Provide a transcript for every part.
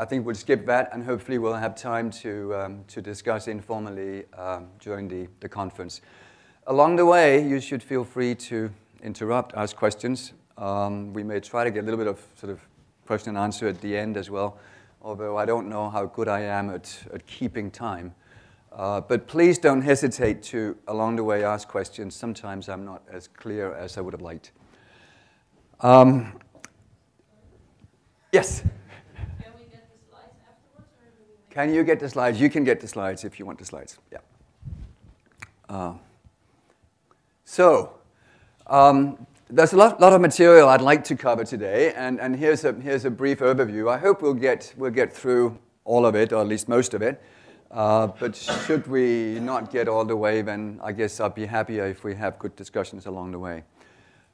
I think we'll skip that, and hopefully we'll have time to discuss informally during the conference. Along the way, you should feel free to interrupt, ask questions. We may try to get a little bit of sort of question and answer at the end as well, although I don't know how good I am at keeping time. But please don't hesitate to, along the way, ask questions. Sometimes I'm not as clear as I would have liked. Yes? Can we get the slides afterwards? Or do we Can you get the slides? You can get the slides if you want the slides. Yeah. There's a lot of material I'd like to cover today, and here's a brief overview. I hope we'll get through all of it, or at least most of it. But should we not get all the way, then I guess I'll be happier if we have good discussions along the way.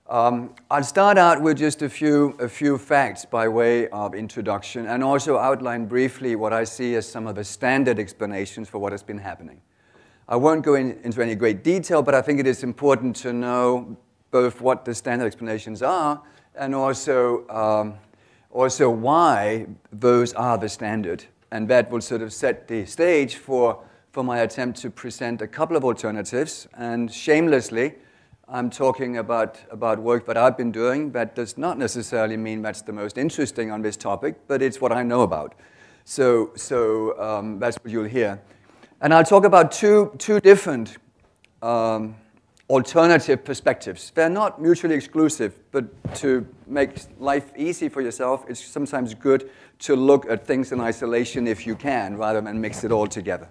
I'll start out with just a few facts by way of introduction, and also outline briefly what I see as some of the standard explanations for what has been happening. I won't go into any great detail, but I think it is important to know both what the standard explanations are and also why those are the standard. And that will sort of set the stage for my attempt to present a couple of alternatives. And shamelessly, I'm talking about work that I've been doing. That does not necessarily mean that's the most interesting on this topic, but it's what I know about. So that's what you'll hear. And I'll talk about two different alternative perspectives. They're not mutually exclusive, but to make life easy for yourself, it's sometimes good to look at things in isolation if you can, rather than mix it all together.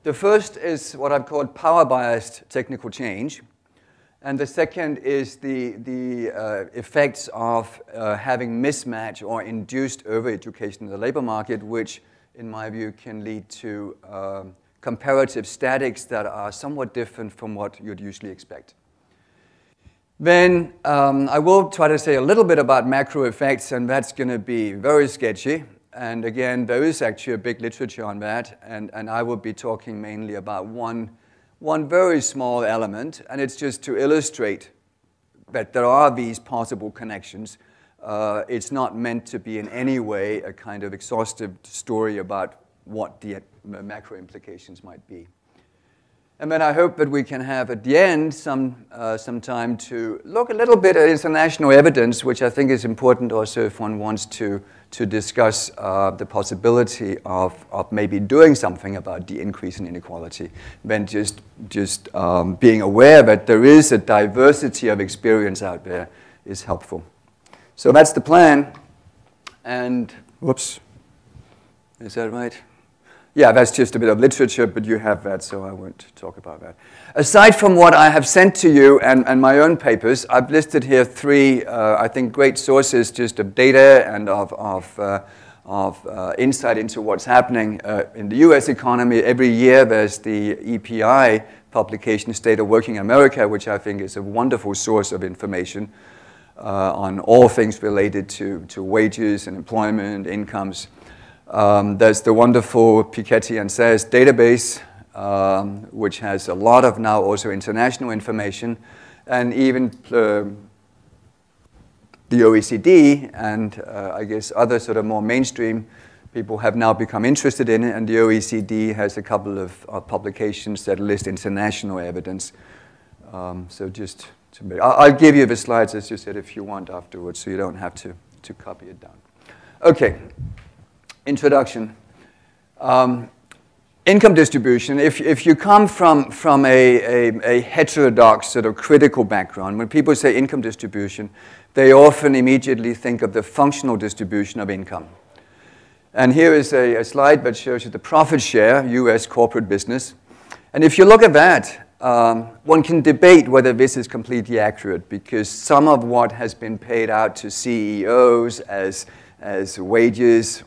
The first is what I've called power-biased technical change. And the second is the effects of having mismatch or induced overeducation in the labor market, which, in my view, can lead to comparative statics that are somewhat different from what you'd usually expect. Then I will try to say a little bit about macro effects, and that's going to be very sketchy. And again, there is actually a big literature on that, and I will be talking mainly about one very small element, and it's just to illustrate that there are these possible connections. It's not meant to be in any way a kind of exhaustive story about what the macro implications might be. And then I hope that we can have at the end some time to look a little bit at international evidence, which I think is important also if one wants to discuss the possibility of maybe doing something about the increase in inequality, than just being aware that there is a diversity of experience out there is helpful. So that's the plan. And, whoops, is that right? Yeah, that's just a bit of literature, but you have that, so I won't talk about that. Aside from what I have sent to you and my own papers, I've listed here three, I think, great sources just of data and of insight into what's happening in the US economy. Every year there's the EPI publication, State of Working America, which I think is a wonderful source of information on all things related to wages and employment, incomes. There's the wonderful Piketty and Says database, which has a lot of now also international information, and even the OECD and I guess other sort of more mainstream people have now become interested in it, and the OECD has a couple of publications that list international evidence. So just I'll give you the slides, as you said, if you want afterwards, so you don't have to copy it down. Okay. Introduction. Income distribution. If you come from a heterodox sort of critical background, when people say income distribution, they often immediately think of the functional distribution of income. And here is a slide that shows you the profit share, US corporate business. And if you look at that, one can debate whether this is completely accurate, because some of what has been paid out to CEOs as wages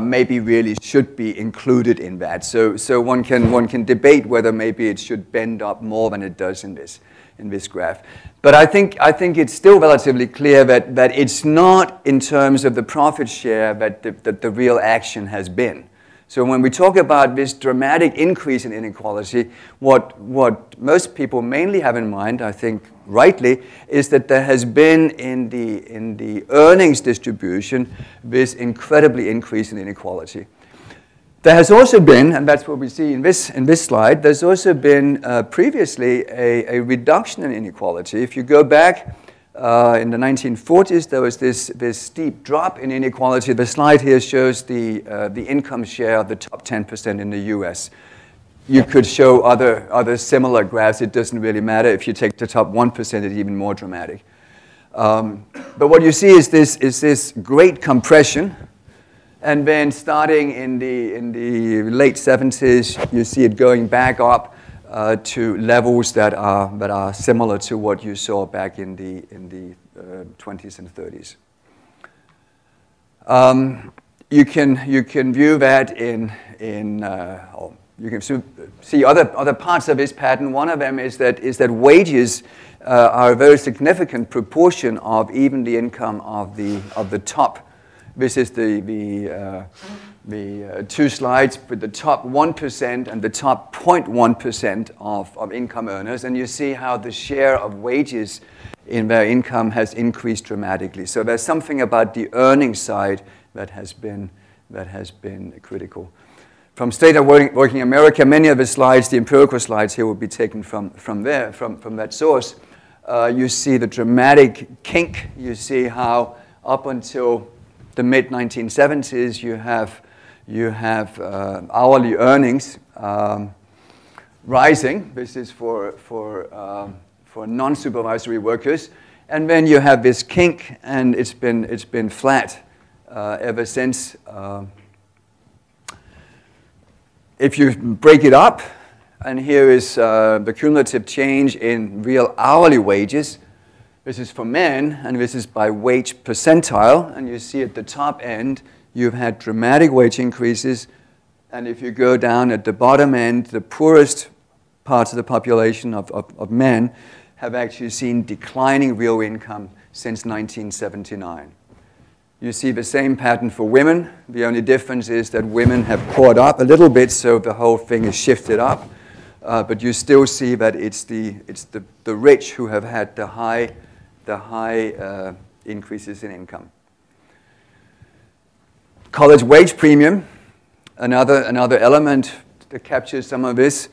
maybe really should be included in that. So one can debate whether maybe it should bend up more than it does in this graph. But I think it's still relatively clear that it's not in terms of the profit share that the real action has been. So when we talk about this dramatic increase in inequality, what most people mainly have in mind, I think rightly, is that there has been in the earnings distribution this incredibly increase in inequality. There has also been, and that's what we see in this slide, there's also been previously a reduction in inequality. If you go back in the 1940s, there was this steep drop in inequality. The slide here shows the income share of the top 10% in the US. You could show other similar graphs. It doesn't really matter. If you take the top 1%, it's even more dramatic. But what you see is this great compression. And then starting in the late 70s, you see it going back up to levels that are similar to what you saw back in the 20s and 30s. You can view that you can see other parts of this pattern. One of them is that wages are a very significant proportion of even the income of the top. This is the two slides with the top 1% and the top 0.1% of income earners, and you see how the share of wages in their income has increased dramatically. So there's something about the earning side that has been critical. From State of Working America, many of the slides, the empirical slides here, will be taken from that source. You see the dramatic kink. You see how up until the mid-1970s, you have hourly earnings rising. This is for non-supervisory workers, and then you have this kink, and it's been flat ever since. If you break it up, and here is the cumulative change in real hourly wages. This is for men, and this is by wage percentile. And you see at the top end, you've had dramatic wage increases. And if you go down at the bottom end, the poorest parts of the population of men have actually seen declining real income since 1979. You see the same pattern for women. The only difference is that women have caught up a little bit, so the whole thing is shifted up. But you still see that it's the rich who have had the high increases in income. College wage premium, another element that captures some of this,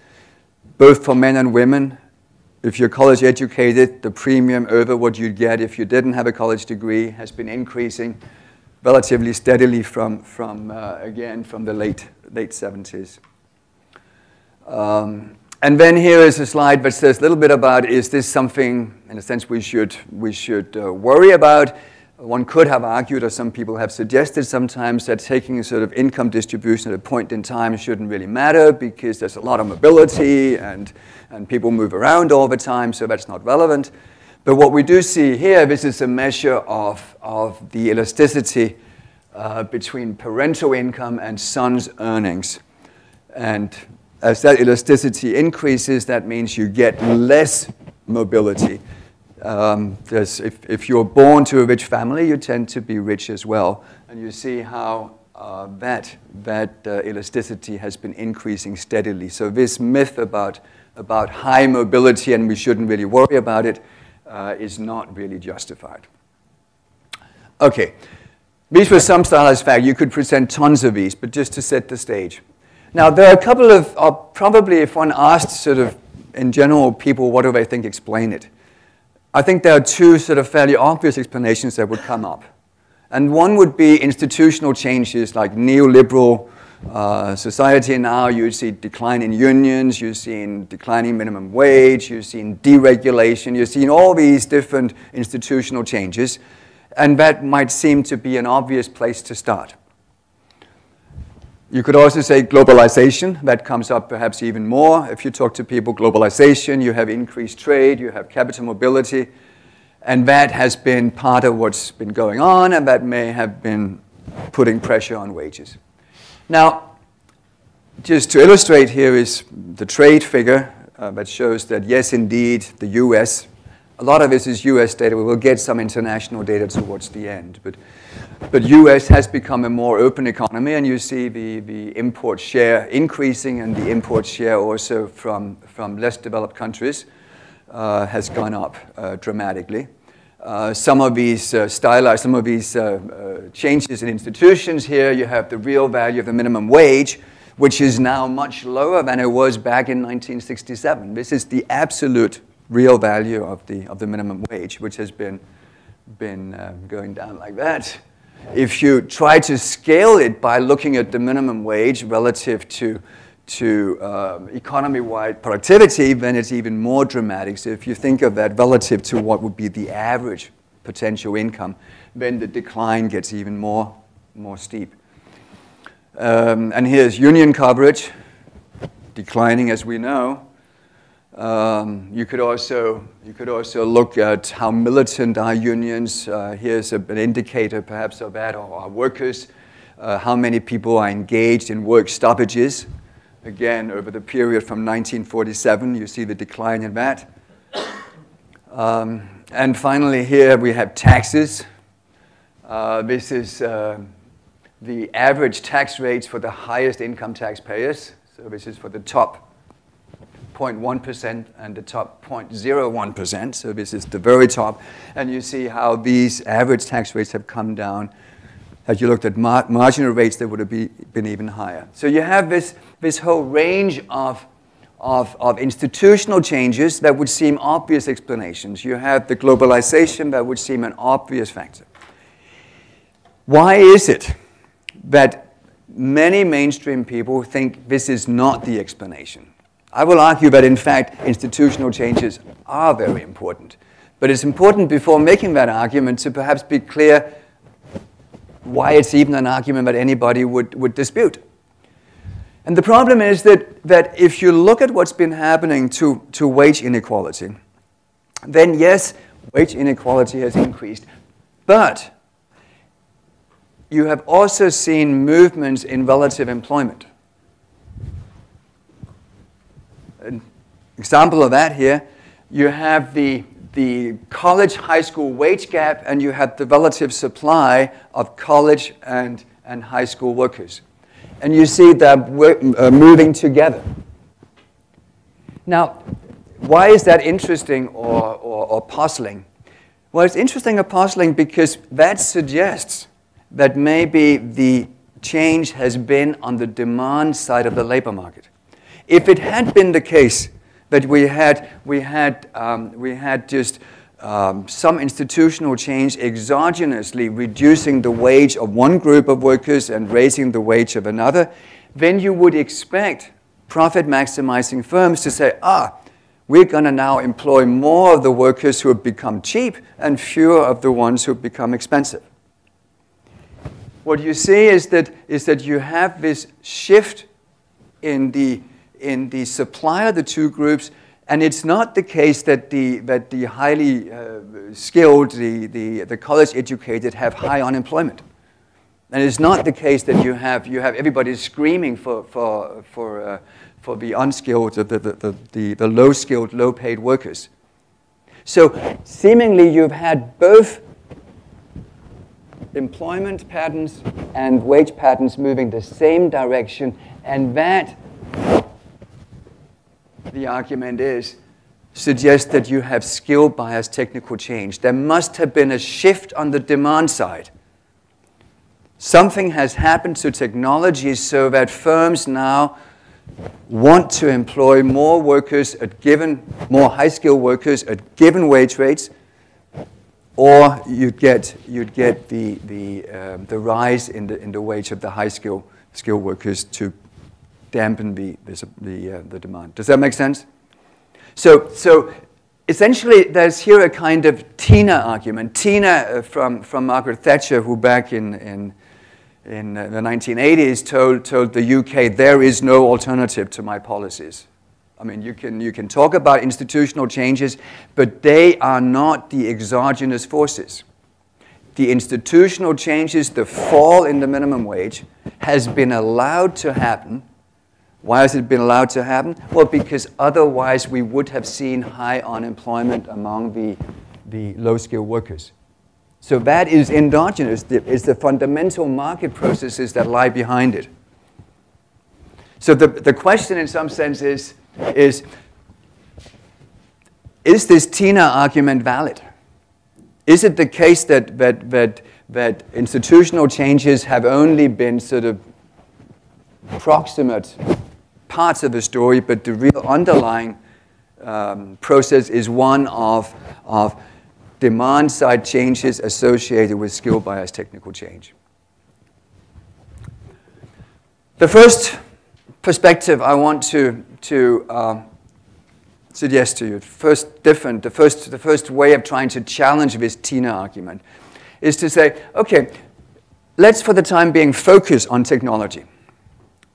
both for men and women. If you're college educated, the premium over what you'd get if you didn't have a college degree has been increasing relatively steadily from the late 70s. And then here is a slide that says a little bit about, is this something, in a sense, we should worry about? One could have argued, or some people have suggested sometimes, that taking a sort of income distribution at a point in time shouldn't really matter because there's a lot of mobility and people move around all the time, so that's not relevant. But what we do see here, this is a measure of the elasticity between parental income and son's earnings. And as that elasticity increases, that means you get less mobility. If you're born to a rich family, you tend to be rich as well. And you see how that elasticity has been increasing steadily. So this myth about high mobility and we shouldn't really worry about it is not really justified. Okay, these were some stylized facts. You could present tons of these, but just to set the stage. Now, there are a couple of, probably if one asked sort of in general people, what do they think explain it? I think there are two sort of fairly obvious explanations that would come up. And one would be institutional changes like neoliberal society now. You see decline in unions, you've seen declining minimum wage, you've seen deregulation, you've seen all these different institutional changes. And that might seem to be an obvious place to start. You could also say globalization. That comes up perhaps even more. If you talk to people, globalization, you have increased trade, you have capital mobility, and that has been part of what's been going on, and that may have been putting pressure on wages. Now, just to illustrate, here is the trade figure that shows that, yes, indeed, the US, a lot of this is US data. We will get some international data towards the end. But US has become a more open economy, and you see the import share increasing and the import share also from less developed countries. has gone up dramatically. Some of these changes in institutions here, you have the real value of the minimum wage, which is now much lower than it was back in 1967. This is the absolute real value of the minimum wage, which has been going down like that. If you try to scale it by looking at the minimum wage relative to economy-wide productivity, then it's even more dramatic. So if you think of that relative to what would be the average potential income, then the decline gets even more steep. And here's union coverage, declining as we know. You could also look at how militant are unions. Here's an indicator perhaps of that, or workers, how many people are engaged in work stoppages. Again, over the period from 1947, you see the decline in that. And finally here we have taxes. This is the average tax rates for the highest income taxpayers. So this is for the top 0.1% and the top 0.01%. So this is the very top. And you see how these average tax rates have come down. Had you looked at marginal rates, they would have been even higher. So you have this whole range of institutional changes that would seem obvious explanations. You have the globalization that would seem an obvious factor. Why is it that many mainstream people think this is not the explanation? I will argue that, in fact, institutional changes are very important. But it's important before making that argument to perhaps be clear why it's even an argument that anybody would dispute. And the problem is that if you look at what's been happening to wage inequality, then yes, wage inequality has increased. But you have also seen movements in relative employment. An example of that here, you have the college-high school wage gap, and you have the relative supply of college and high school workers. And you see that moving together. Now, why is that interesting or puzzling? Well, it's interesting or puzzling because that suggests that maybe the change has been on the demand side of the labor market. If it had been the case that we had just some institutional change exogenously reducing the wage of one group of workers and raising the wage of another, then you would expect profit-maximizing firms to say, we're going to now employ more of the workers who have become cheap and fewer of the ones who have become expensive. What you see is that you have this shift in the supply of the two groups, and it's not the case that the highly skilled, the college-educated have high unemployment. And it's not the case that you have everybody screaming for the unskilled, the low-skilled, low-paid workers. So seemingly you've had both employment patterns and wage patterns moving the same direction, and that, the argument is, suggests that you have skill-biased technical change. There must have been a shift on the demand side. Something has happened to technology so that firms now want to employ more workers more high-skilled workers at given wage rates, or you'd get the rise in the wage of the high-skilled workers to dampen the demand. Does that make sense? So essentially, there's here a kind of Tina argument. Tina from Margaret Thatcher, who back in the 1980s told the UK, there is no alternative to my policies. I mean, you can talk about institutional changes, but they are not the exogenous forces. The institutional changes, the fall in the minimum wage, has been allowed to happen. Why has it been allowed to happen? Well, because otherwise we would have seen high unemployment among the low-skilled workers. So that is endogenous. It's the fundamental market processes that lie behind it. So the question in some sense is is this Tina argument valid? Is it the case that institutional changes have only been sort of proximate parts of the story, but the real underlying process is one of demand-side changes associated with skill bias technical change? The first perspective I want to suggest to you, the first way of trying to challenge this Tina argument is to say, okay, let's for the time being focus on technology.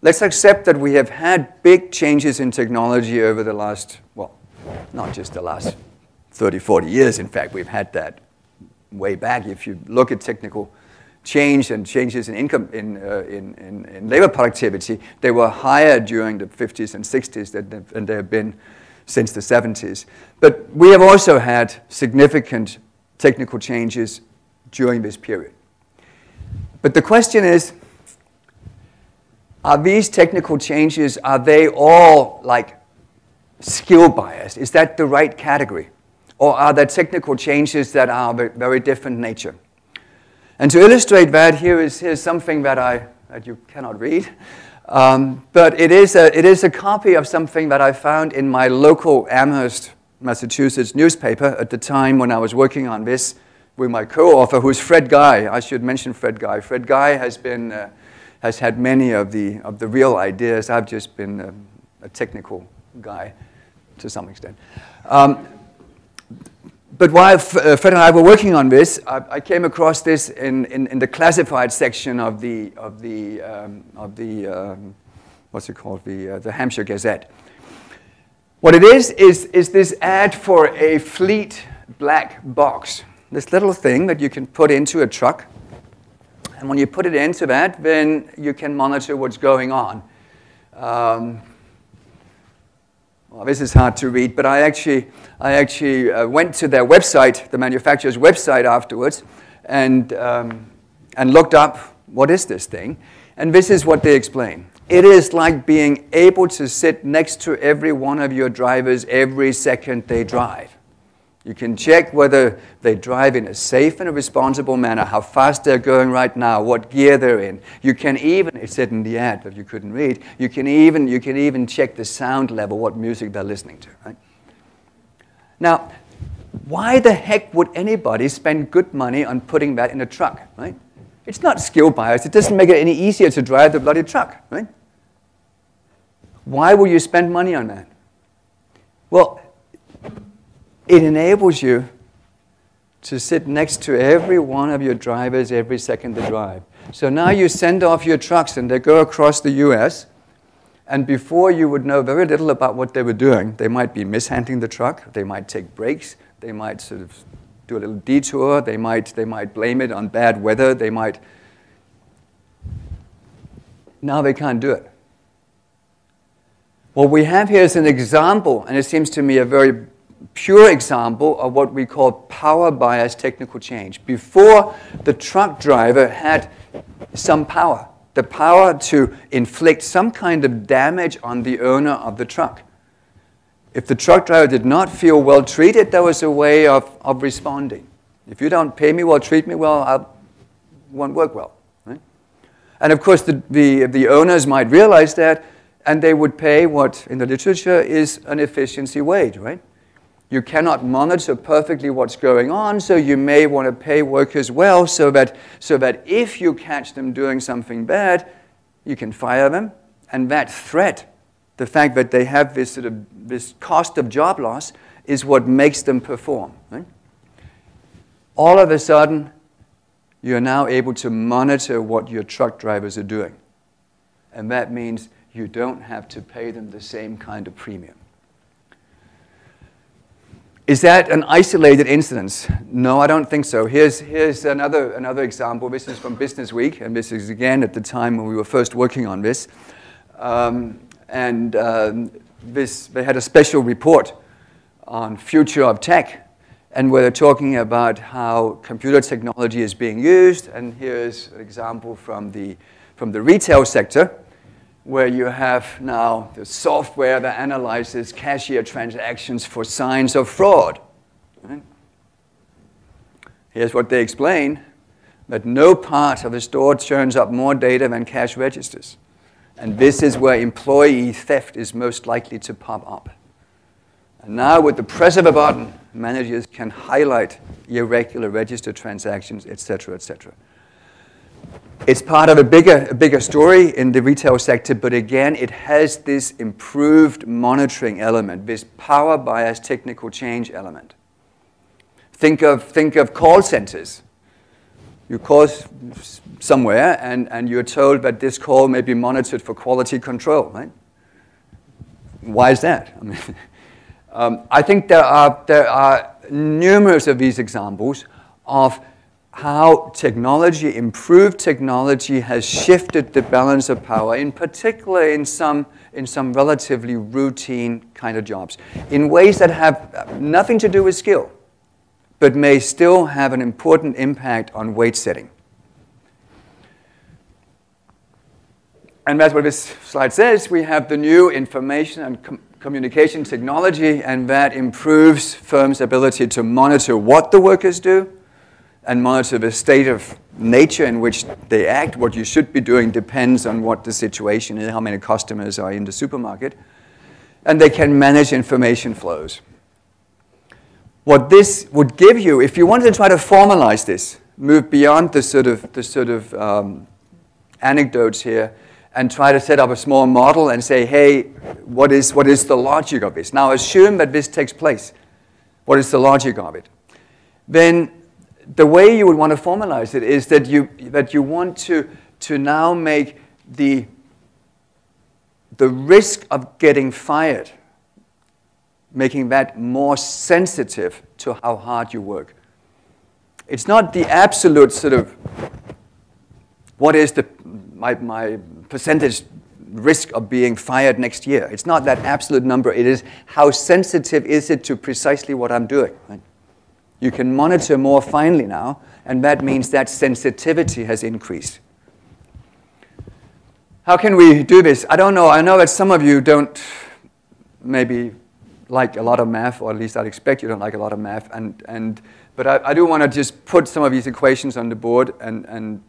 Let's accept that we have had big changes in technology over the last, well, not just the last 30, 40 years, in fact, we've had that way back. If you look at technical change and changes in income, in labor productivity, they were higher during the 50s and 60s than they have been since the 70s. But we have also had significant technical changes during this period. But the question is, are these technical changes, are they all like skill bias? Is that the right category? Or are there technical changes that are of a very different nature? And to illustrate that, here's something that you cannot read. But it is a copy of something that I found in my local Amherst, Massachusetts newspaper at the time when I was working on this with my co-author, who's Fred Guy. I should mention Fred Guy. Fred Guy has had many of the real ideas. I've just been a technical guy to some extent. But while Fred and I were working on this, I came across this in the classified section of the what's it called, the Hampshire Gazette. What it is this ad for a Fleet black box, this little thing that you can put into a truck, and when you put it into that, then you can monitor what's going on. Well, this is hard to read, but I actually went to their website, the manufacturer's website afterwards, and looked up, what is this thing? And this is what they explain. It is like being able to sit next to every one of your drivers every second they drive. You can check whether they drive in a safe and a responsible manner, how fast they're going right now, what gear they're in. You can even, it said in the ad that you couldn't read, you can even check the sound level, what music they're listening to. Right? Now, why the heck would anybody spend good money on putting that in a truck? Right? It's not skill bias. It doesn't make it any easier to drive the bloody truck. Right? Why would you spend money on that? Well, it enables you to sit next to every one of your drivers every second they drive. So now you send off your trucks and they go across the US, and before you would know very little about what they were doing, they might be mishandling the truck, they might take breaks, they might sort of do a little detour, they might blame it on bad weather, they might... Now they can't do it. What we have here is an example, and it seems to me a very pure example of what we call power bias technical change. Before, the truck driver had some power, the power to inflict some kind of damage on the owner of the truck. If the truck driver did not feel well treated, there was a way of responding. If you don't pay me well, treat me well, I won't work well. Right? And of course, the owners might realize that, and they would pay what in the literature is an efficiency wage, right? You cannot monitor perfectly what's going on, so you may want to pay workers well so that if you catch them doing something bad, you can fire them. And that threat, the fact that they have this cost of job loss, is what makes them perform. Right? All of a sudden, you're now able to monitor what your truck drivers are doing. And that means you don't have to pay them the same kind of premium. Is that an isolated incident? No, I don't think so. Here's another example. This is from Business Week, and this is again at the time when we were first working on this. They had a special report on future of tech, and where they're talking about how computer technology is being used. And here's an example from the retail sector, where you have now the software that analyzes cashier transactions for signs of fraud. Right? Here's what they explain, that no part of the store churns up more data than cash registers. And this is where employee theft is most likely to pop up. And now with the press of a button, managers can highlight irregular register transactions, etc., etc. It's part of a bigger story in the retail sector, but again, it has this improved monitoring element, this power bias technical change element. Think of call centers. You call somewhere, and you're told that this call may be monitored for quality control, right? Why is that? I mean, I think there are numerous of these examples of how technology, improved technology, has shifted the balance of power, in particular in some relatively routine kind of jobs, in ways that have nothing to do with skill, but may still have an important impact on wage setting. And that's what this slide says. We have the new information and communication technology, and that improves firms' ability to monitor what the workers do and monitor the state of nature in which they act. What you should be doing depends on what the situation is, how many customers are in the supermarket. And they can manage information flows. What this would give you, if you wanted to try to formalize this, move beyond the sort of anecdotes here, and try to set up a small model and say, hey, what is the logic of this? Now assume that this takes place. What is the logic of it? Then the way you would want to formalize it is that you want to now make the risk of getting fired, making that more sensitive to how hard you work. It's not the absolute sort of, what is my percentage risk of being fired next year? It's not that absolute number. It is how sensitive is it to precisely what I'm doing. Right? You can monitor more finely now, and that means that sensitivity has increased. How can we do this? I don't know. I know that some of you don't maybe like a lot of math, or at least I'd expect you don't like a lot of math. But I do want to just put some of these equations on the board, and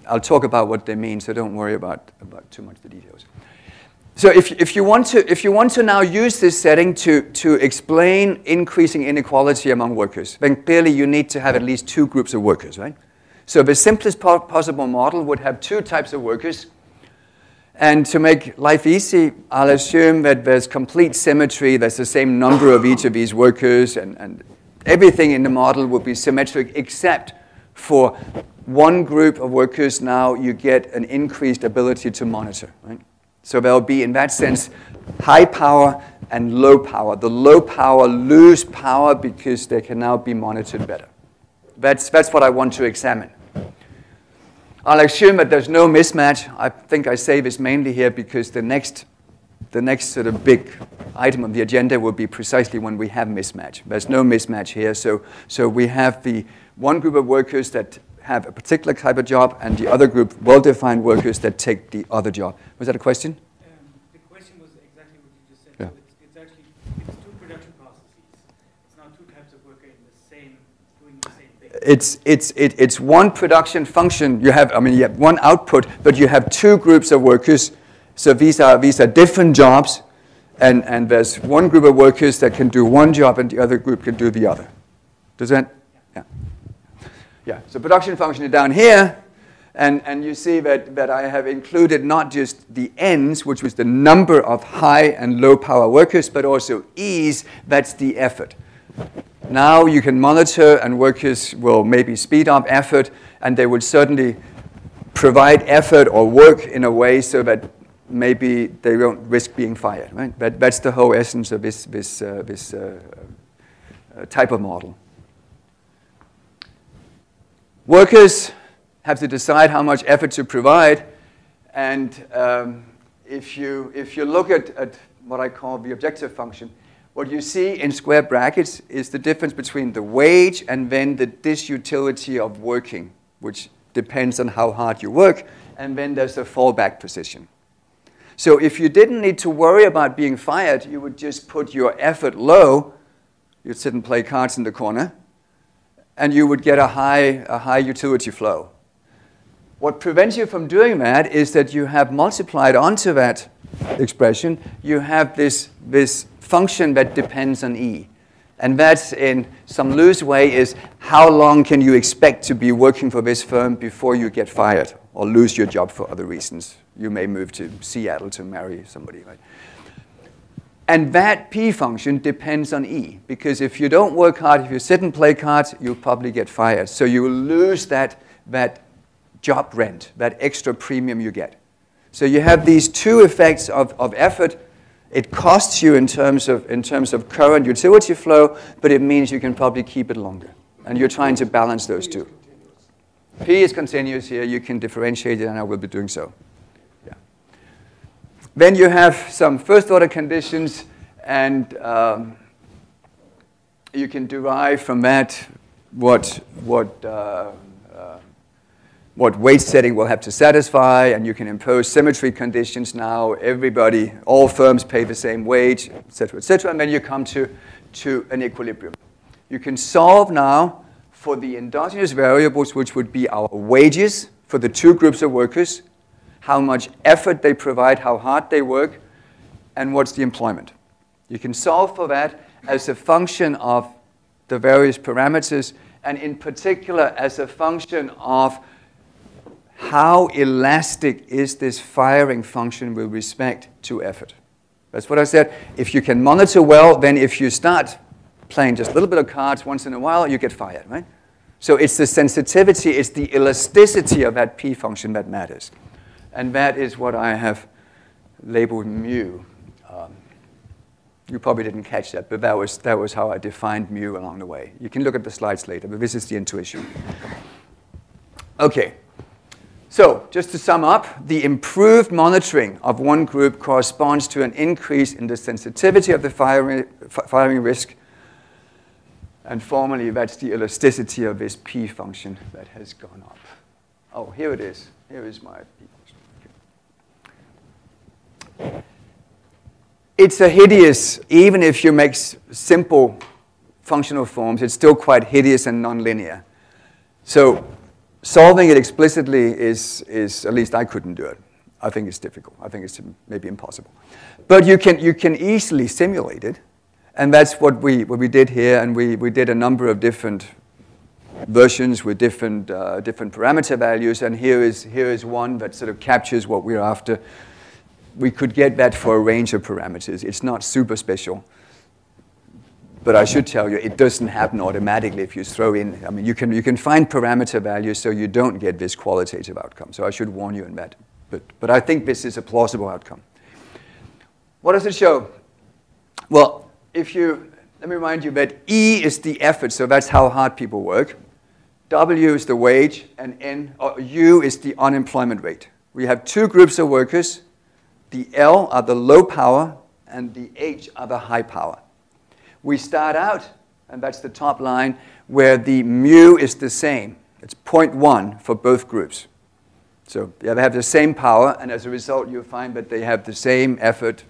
I'll talk about what they mean, so don't worry about too much the details. So if you want to now use this setting to explain increasing inequality among workers, then clearly you need to have at least two groups of workers, right? So the simplest possible model would have two types of workers. And to make life easy, I'll assume that there's complete symmetry. There's the same number of each of these workers, and everything in the model will be symmetric except for one group of workers. Now you get an increased ability to monitor, right? So there'll be, in that sense, high power and low power. The low power lose power because they can now be monitored better. That's what I want to examine. I'll assume that there's no mismatch. I think I say this mainly here because the next sort of big item on the agenda will be precisely when we have mismatch. There's no mismatch here. So we have the one group of workers that have a particular type of job, and the other group, well-defined workers that take the other job. Was that a question? The question was exactly what you just said. Yeah. So it's two production processes. It's not two types of worker doing the same thing. It's one production function. You have one output, but you have two groups of workers. So these are different jobs, and there's one group of workers that can do one job, and the other group can do the other. Does that? Yeah. Yeah, so production function is down here, and you see that I have included not just the N's, which was the number of high and low power workers, but also E's, that's the effort. Now you can monitor, and workers will maybe speed up effort, and they would certainly provide effort or work in a way so that maybe they don't risk being fired, right? That's the whole essence of this type of model. Workers have to decide how much effort to provide, and if you look at what I call the objective function, what you see in square brackets is the difference between the wage and then the disutility of working, which depends on how hard you work, and then there's a fallback position. So if you didn't need to worry about being fired, you would just put your effort low, you'd sit and play cards in the corner, and you would get a high utility flow. What prevents you from doing that is that you have multiplied onto that expression, you have this function that depends on E. And that's, in some loose way, is how long can you expect to be working for this firm before you get fired or lose your job for other reasons. You may move to Seattle to marry somebody, right? And that P function depends on E, because if you don't work hard, if you sit and play cards, you'll probably get fired. So you will lose that job rent, that extra premium you get. So you have these two effects of effort. It costs you in terms of current utility flow, but it means you can probably keep it longer. And you're trying to balance those two. P is continuous here. You can differentiate it, and I will be doing so. Yeah. Then you have some first-order conditions, and you can derive from that what weight setting will have to satisfy, and you can impose symmetry conditions now. Everybody, all firms pay the same wage, et cetera, and then you come to an equilibrium. You can solve now for the endogenous variables, which would be our wages for the two groups of workers, how much effort they provide, how hard they work, and what's the employment. You can solve for that as a function of the various parameters, and in particular as a function of how elastic is this firing function with respect to effort. That's what I said. If you can monitor well, then if you start playing just a little bit of cards once in a while, you get fired, right? So it's the sensitivity, it's the elasticity of that P function that matters. And that is what I have labeled mu. You probably didn't catch that, but that was how I defined mu along the way. You can look at the slides later, but this is the intuition. Okay. So, just to sum up, the improved monitoring of one group corresponds to an increase in the sensitivity of the firing risk. And formally, that's the elasticity of this P function that has gone up. Oh, here it is. Here is my P function. Okay. It's a hideous, even if you make simple functional forms, it's still quite hideous and nonlinear. So, solving it explicitly is, at least I couldn't do it. I think it's difficult. I think it's maybe impossible. But you can easily simulate it. And that's what we did here. And we did a number of different versions with different parameter values. And here is one that sort of captures what we're after. We could get that for a range of parameters. It's not super special. But I should tell you, it doesn't happen automatically if you throw in. I mean, you can find parameter values so you don't get this qualitative outcome. So I should warn you in that. But I think this is a plausible outcome. What does it show? Well, let me remind you that E is the effort, so that's how hard people work. W is the wage, and U is the unemployment rate. We have two groups of workers. The L are the low power, and the H are the high power. We start out, and that's the top line, where the mu is the same. It's 0.1 for both groups. So they have the same power, and as a result, you find that they have the same effort.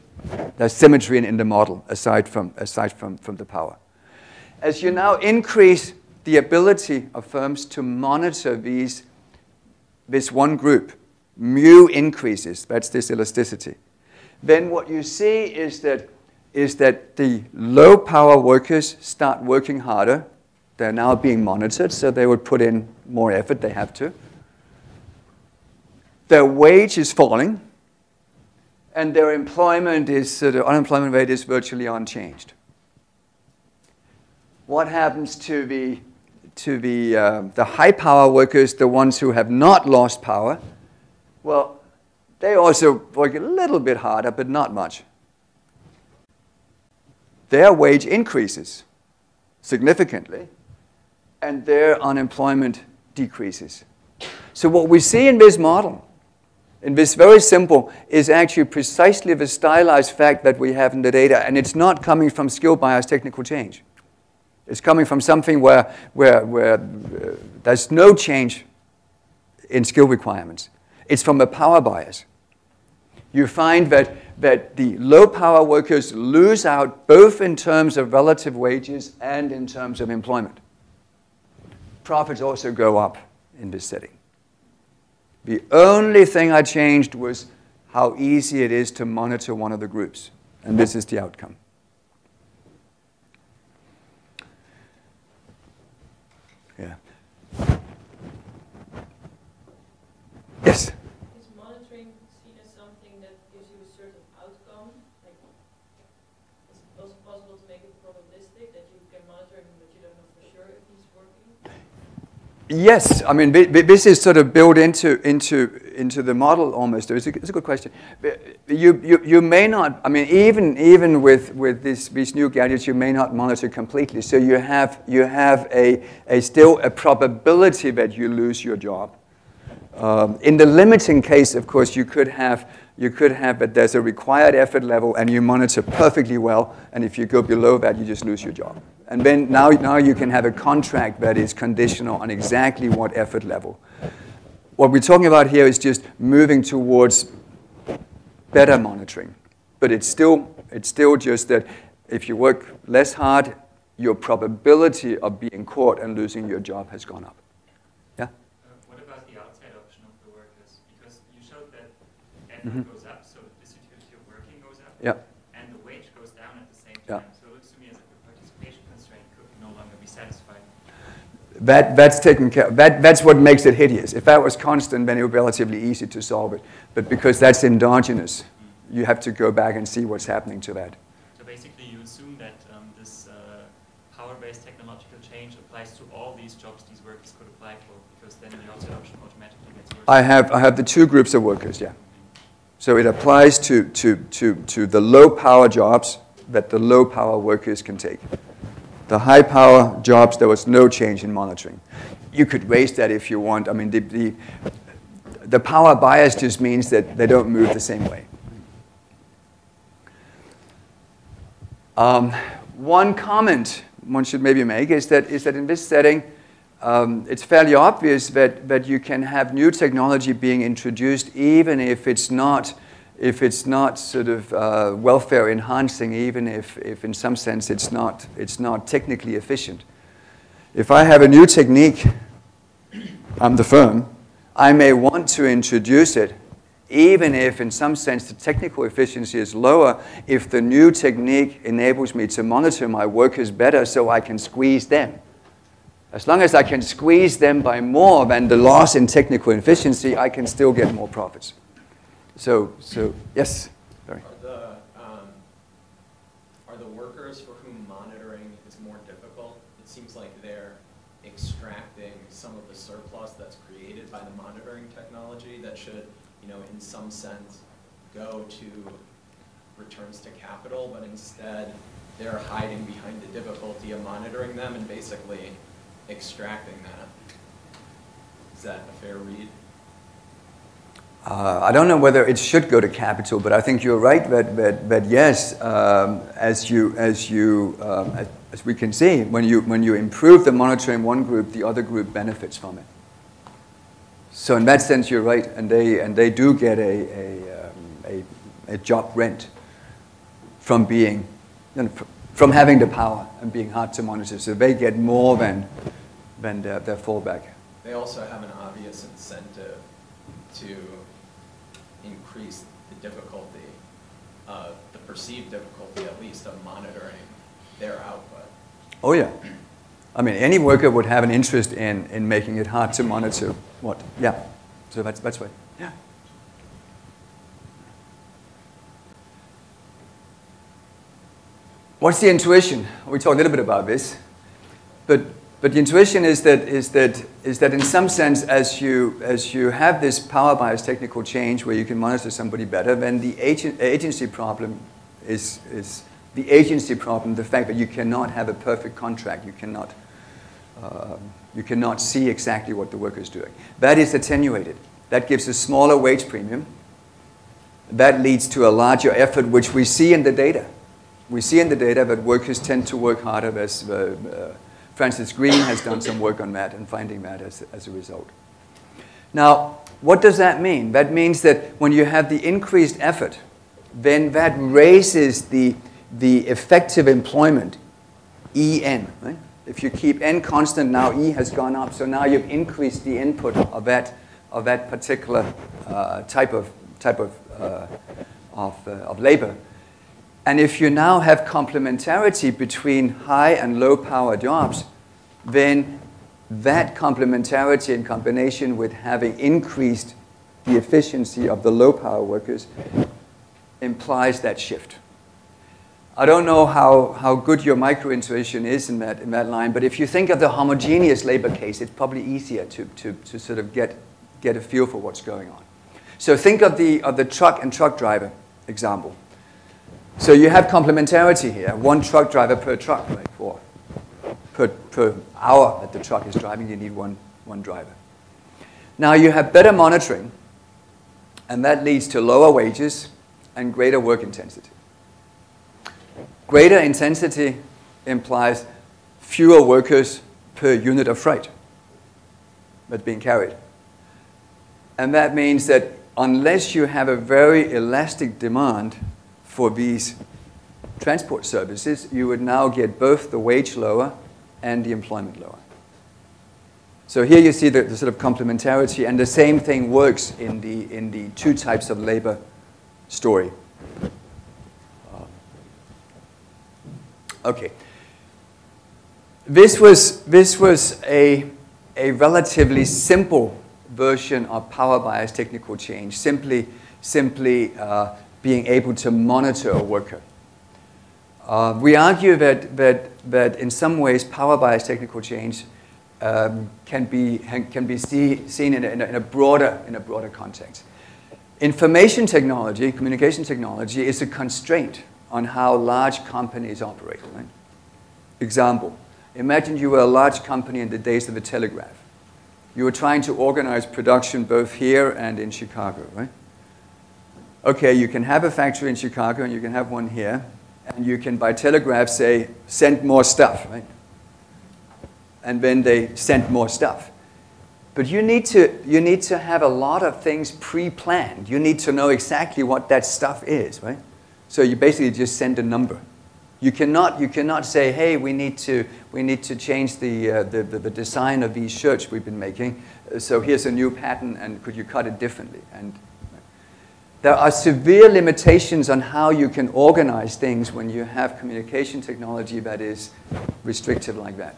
There's symmetry in the model, aside from the power. As you now increase the ability of firms to monitor this one group, mu increases. That's this elasticity. Then what you see is that the low-power workers start working harder. They're now being monitored, so they would put in more effort. They have to. Their wage is falling, and their unemployment rate is virtually unchanged. What happens to the high-power workers, the ones who have not lost power? Well, they also work a little bit harder, but not much. Their wage increases significantly, and their unemployment decreases. So what we see in this model, in this very simple, is actually precisely the stylized fact that we have in the data, and it's not coming from skill bias technical change. It's coming from something where there's no change in skill requirements. It's from a power bias. You find that the low-power workers lose out both in terms of relative wages and in terms of employment. Profits also go up in this setting. The only thing I changed was how easy it is to monitor one of the groups. And this is the outcome. Yeah. Yes? Is monitoring seen as something that gives you a certain outcome? Like, is it also possible to make it probabilistic, that you can monitor him but you don't know for sure if he's working? Yes, I mean, this is sort of built into the model almost. It's a good question. You may not, I mean, even with these new gadgets, you may not monitor completely. So you have still a probability that you lose your job. In the limiting case, of course, you could have that there's a required effort level and you monitor perfectly well, and if you go below that, you just lose your job. And then now you can have a contract that is conditional on exactly what effort level. What we're talking about here is just moving towards better monitoring. But it's still just that if you work less hard, your probability of being caught and losing your job has gone up. Yeah? What about the outside option of the workers? Because you showed that effort goes up, so the visibility of working goes up, yeah, and the wage goes down at the same yeah. time. So it looks to me as if the participation constraint could no longer be satisfied. That's taken care of. That's what makes it hideous. If that was constant, then it would be relatively easy to solve it. But because that's endogenous, you have to go back and see what's happening to that. So basically you assume that this power-based technological change applies to all these jobs these workers could apply for, because then the outside option automatically gets worse. I have the two groups of workers, yeah. So it applies to the low-power jobs that the low-power workers can take. The high-power jobs, there was no change in monitoring. You could raise that if you want. I mean, the power bias just means that they don't move the same way. One comment one should maybe make is that in this setting, it's fairly obvious that you can have new technology being introduced even if it's not sort of welfare enhancing, even if in some sense it's not technically efficient. If I have a new technique, I'm the firm, I may want to introduce it even if in some sense the technical efficiency is lower, if the new technique enables me to monitor my workers better so I can squeeze them. As long as I can squeeze them by more than the loss in technical efficiency, I can still get more profits. So yes. Sorry. Are the workers for whom monitoring is more difficult? It seems like they're extracting some of the surplus that's created by the monitoring technology that should, in some sense, go to returns to capital, but instead they're hiding behind the difficulty of monitoring them and basically extracting that. Is that a fair read? I don't know whether it should go to capital, but I think you're right that yes, as we can see, when you improve the monitoring one group, the other group benefits from it. So in that sense, you're right, and they do get a job rent from being, from having the power and being hard to monitor. So they get more than their fallback. They also have an obvious incentive to increase the difficulty, the perceived difficulty at least, of monitoring their output. Oh yeah. I mean, any worker would have an interest in making it hard to monitor what? Yeah. So that's right. Yeah. What's the intuition? We talked a little bit about this, but the intuition is that in some sense, as you have this power bias technical change where you can monitor somebody better, then the agency problem is the agency problem. The fact that you cannot have a perfect contract, you cannot see exactly what the worker is doing. That is attenuated. That gives a smaller wage premium. That leads to a larger effort, which we see in the data. We see in the data that workers tend to work harder. As Francis Green has done some work on that and finding that as a result. Now, what does that mean? That means that when you have the increased effort, then that raises the effective employment, EN. Right? If you keep N constant, now E has gone up. So now you've increased the input of that particular type of labor. And if you now have complementarity between high and low power jobs, then that complementarity in combination with having increased the efficiency of the low power workers implies that shift. I don't know how good your micro-intuition is in that line, but if you think of the homogeneous labor case, it's probably easier to sort of get a feel for what's going on. So think of the truck and truck driver example. So you have complementarity here, one truck driver per truck, right? Or per hour that the truck is driving, you need one driver. Now you have better monitoring, and that leads to lower wages and greater work intensity. Greater intensity implies fewer workers per unit of freight that's being carried. And that means that unless you have a very elastic demand for these transport services, you would now get both the wage lower and the employment lower. So here you see the sort of complementarity, and the same thing works in the two types of labor story. Okay. This was a relatively simple version of power bias technical change, simply being able to monitor a worker. We argue that in some ways power bias technical change can be seen in a broader context. Information technology, communication technology, is a constraint on how large companies operate. Right? Example, imagine you were a large company in the days of the telegraph. You were trying to organize production both here and in Chicago, right? Okay, you can have a factory in Chicago and you can have one here, and you can by telegraph say, send more stuff, right? And then they send more stuff. But you need to have a lot of things pre-planned. You need to know exactly what that stuff is, right? So you basically just send a number. You cannot say, hey, we need to change the design of these shirts we've been making. So here's a new pattern, and could you cut it differently? And there are severe limitations on how you can organize things when you have communication technology that is restrictive like that.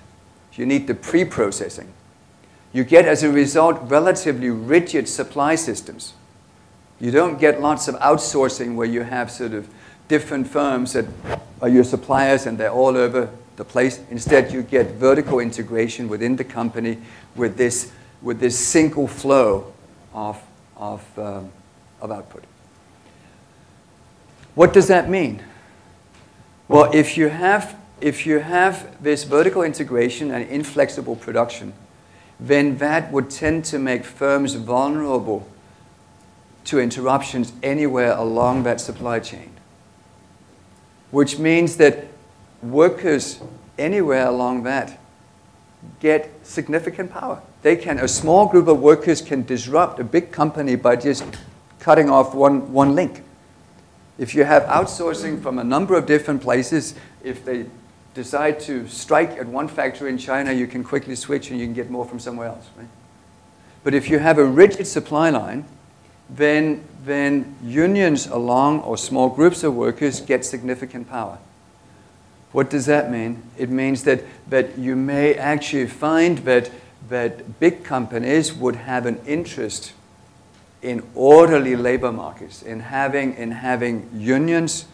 You need the pre-processing. You get, as a result, relatively rigid supply systems. You don't get lots of outsourcing where you have sort of different firms that are your suppliers and they're all over the place. Instead, you get vertical integration within the company with this single flow of output. What does that mean? Well, if you have this vertical integration and inflexible production, then that would tend to make firms vulnerable to interruptions anywhere along that supply chain. Which means that workers anywhere along that get significant power. A small group of workers can disrupt a big company by just cutting off one link. If you have outsourcing from a number of different places, if they decide to strike at one factory in China, you can quickly switch and you can get more from somewhere else. Right? But if you have a rigid supply line, then unions along or small groups of workers get significant power. What does that mean? It means that you may actually find that big companies would have an interest in orderly labor markets, in having unions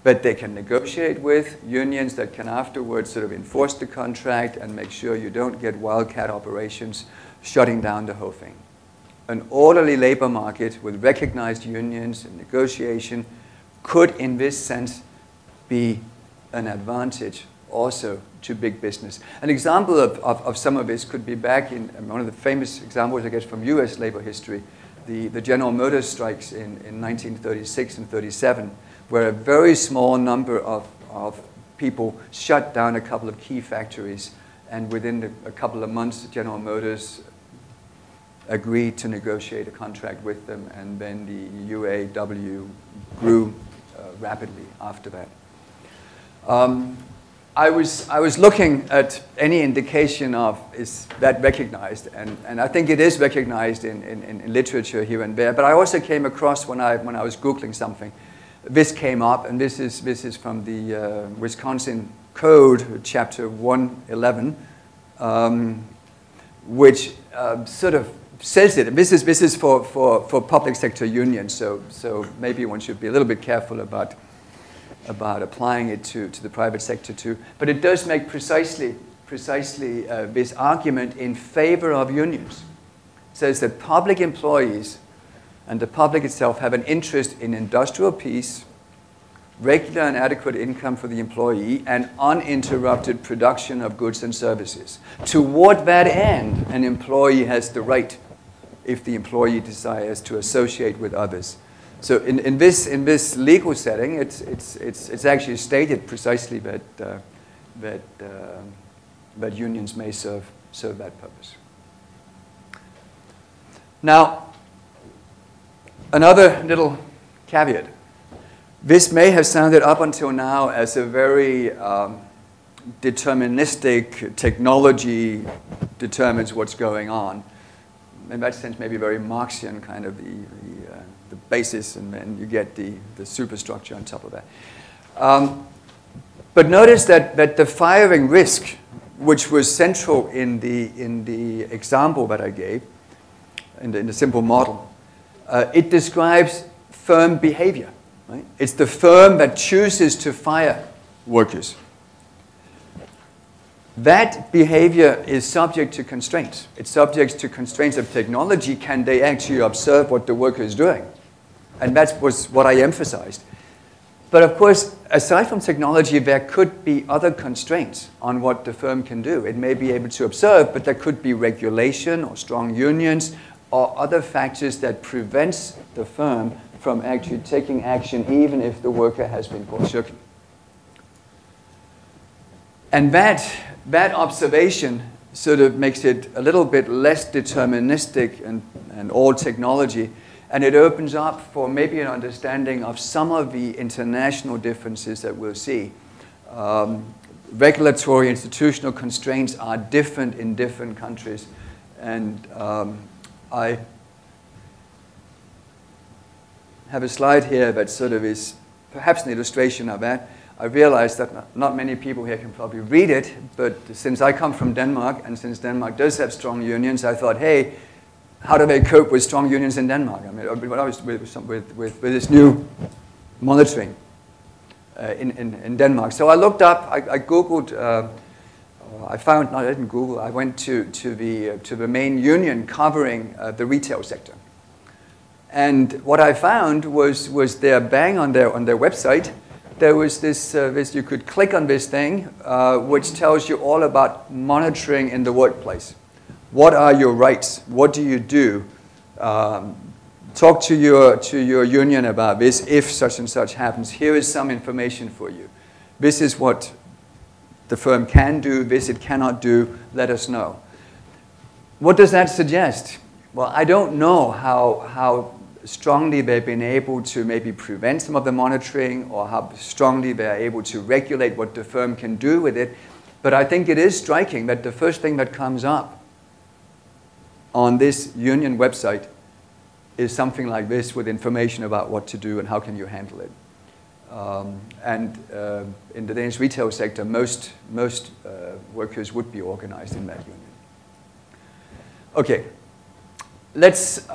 that they can negotiate with, unions that can afterwards sort of enforce the contract and make sure you don't get wildcat operations shutting down the whole thing. An orderly labor market with recognized unions and negotiation could, in this sense, be an advantage also to big business. An example of some of this could be back in one of the famous examples, I guess, from US labor history, the General Motors strikes in 1936 and 37, where a very small number of people shut down a couple of key factories, and within a couple of months, General Motors agreed to negotiate a contract with them, and then the UAW grew rapidly after that. I was looking at any indication of is that recognized, and I think it is recognized in literature here and there. But I also came across when I was Googling something, this came up, and this is from the Wisconsin Code, Chapter 111, which sort of says it. This is for public sector unions, so maybe one should be a little bit careful about applying it to the private sector too. But it does make precisely this argument in favor of unions. It says that public employees and the public itself have an interest in industrial peace, regular and adequate income for the employee, and uninterrupted production of goods and services. Toward that end, an employee has the right, if the employee desires, to associate with others. So in this legal setting, it's actually stated precisely that unions may serve that purpose. Now, another little caveat. This may have sounded up until now as a very deterministic technology determines what's going on. In that sense, maybe very Marxian kind of the basis, and then you get the superstructure on top of that. But notice that the firing risk, which was central in the example that I gave, in the simple model, it describes firm behavior. Right? It's the firm that chooses to fire workers. That behavior is subject to constraints. It's subject to constraints of technology. Can they actually observe what the worker is doing? And that was what I emphasized. But of course, aside from technology, there could be other constraints on what the firm can do. It may be able to observe, but there could be regulation or strong unions or other factors that prevents the firm from actually taking action even if the worker has been caught shirking. And that observation sort of makes it a little bit less deterministic and all technology, and it opens up for maybe an understanding of some of the international differences that we'll see. Regulatory institutional constraints are different in different countries, and I have a slide here that sort of is perhaps an illustration of that. I realize that not many people here can probably read it, but since I come from Denmark, and since Denmark does have strong unions, I thought, hey, how do they cope with strong unions in Denmark? I mean, when I was with this new monitoring in Denmark. So I looked up, I Googled, I found, no, I didn't Google, I went to the main union covering the retail sector. And what I found was there, bang on their website, there was this, you could click on this thing, which tells you all about monitoring in the workplace. What are your rights? What do you do? Talk to your union about this if such and such happens. Here is some information for you. This is what the firm can do, this it cannot do, let us know. What does that suggest? Well, I don't know how strongly they've been able to maybe prevent some of the monitoring or how strongly they're able to regulate what the firm can do with it. But I think it is striking that the first thing that comes up on this union website is something like this with information about what to do and how can you handle it. In the Danish retail sector, most workers would be organized in that union. Okay, let's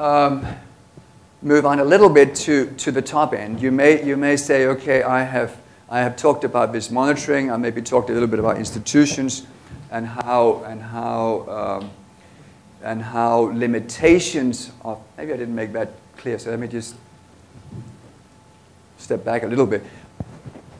move on a little bit to the top end. You may say, okay, I have talked about this monitoring. I maybe talked a little bit about institutions and how limitations of, maybe I didn't make that clear, so let me just step back a little bit.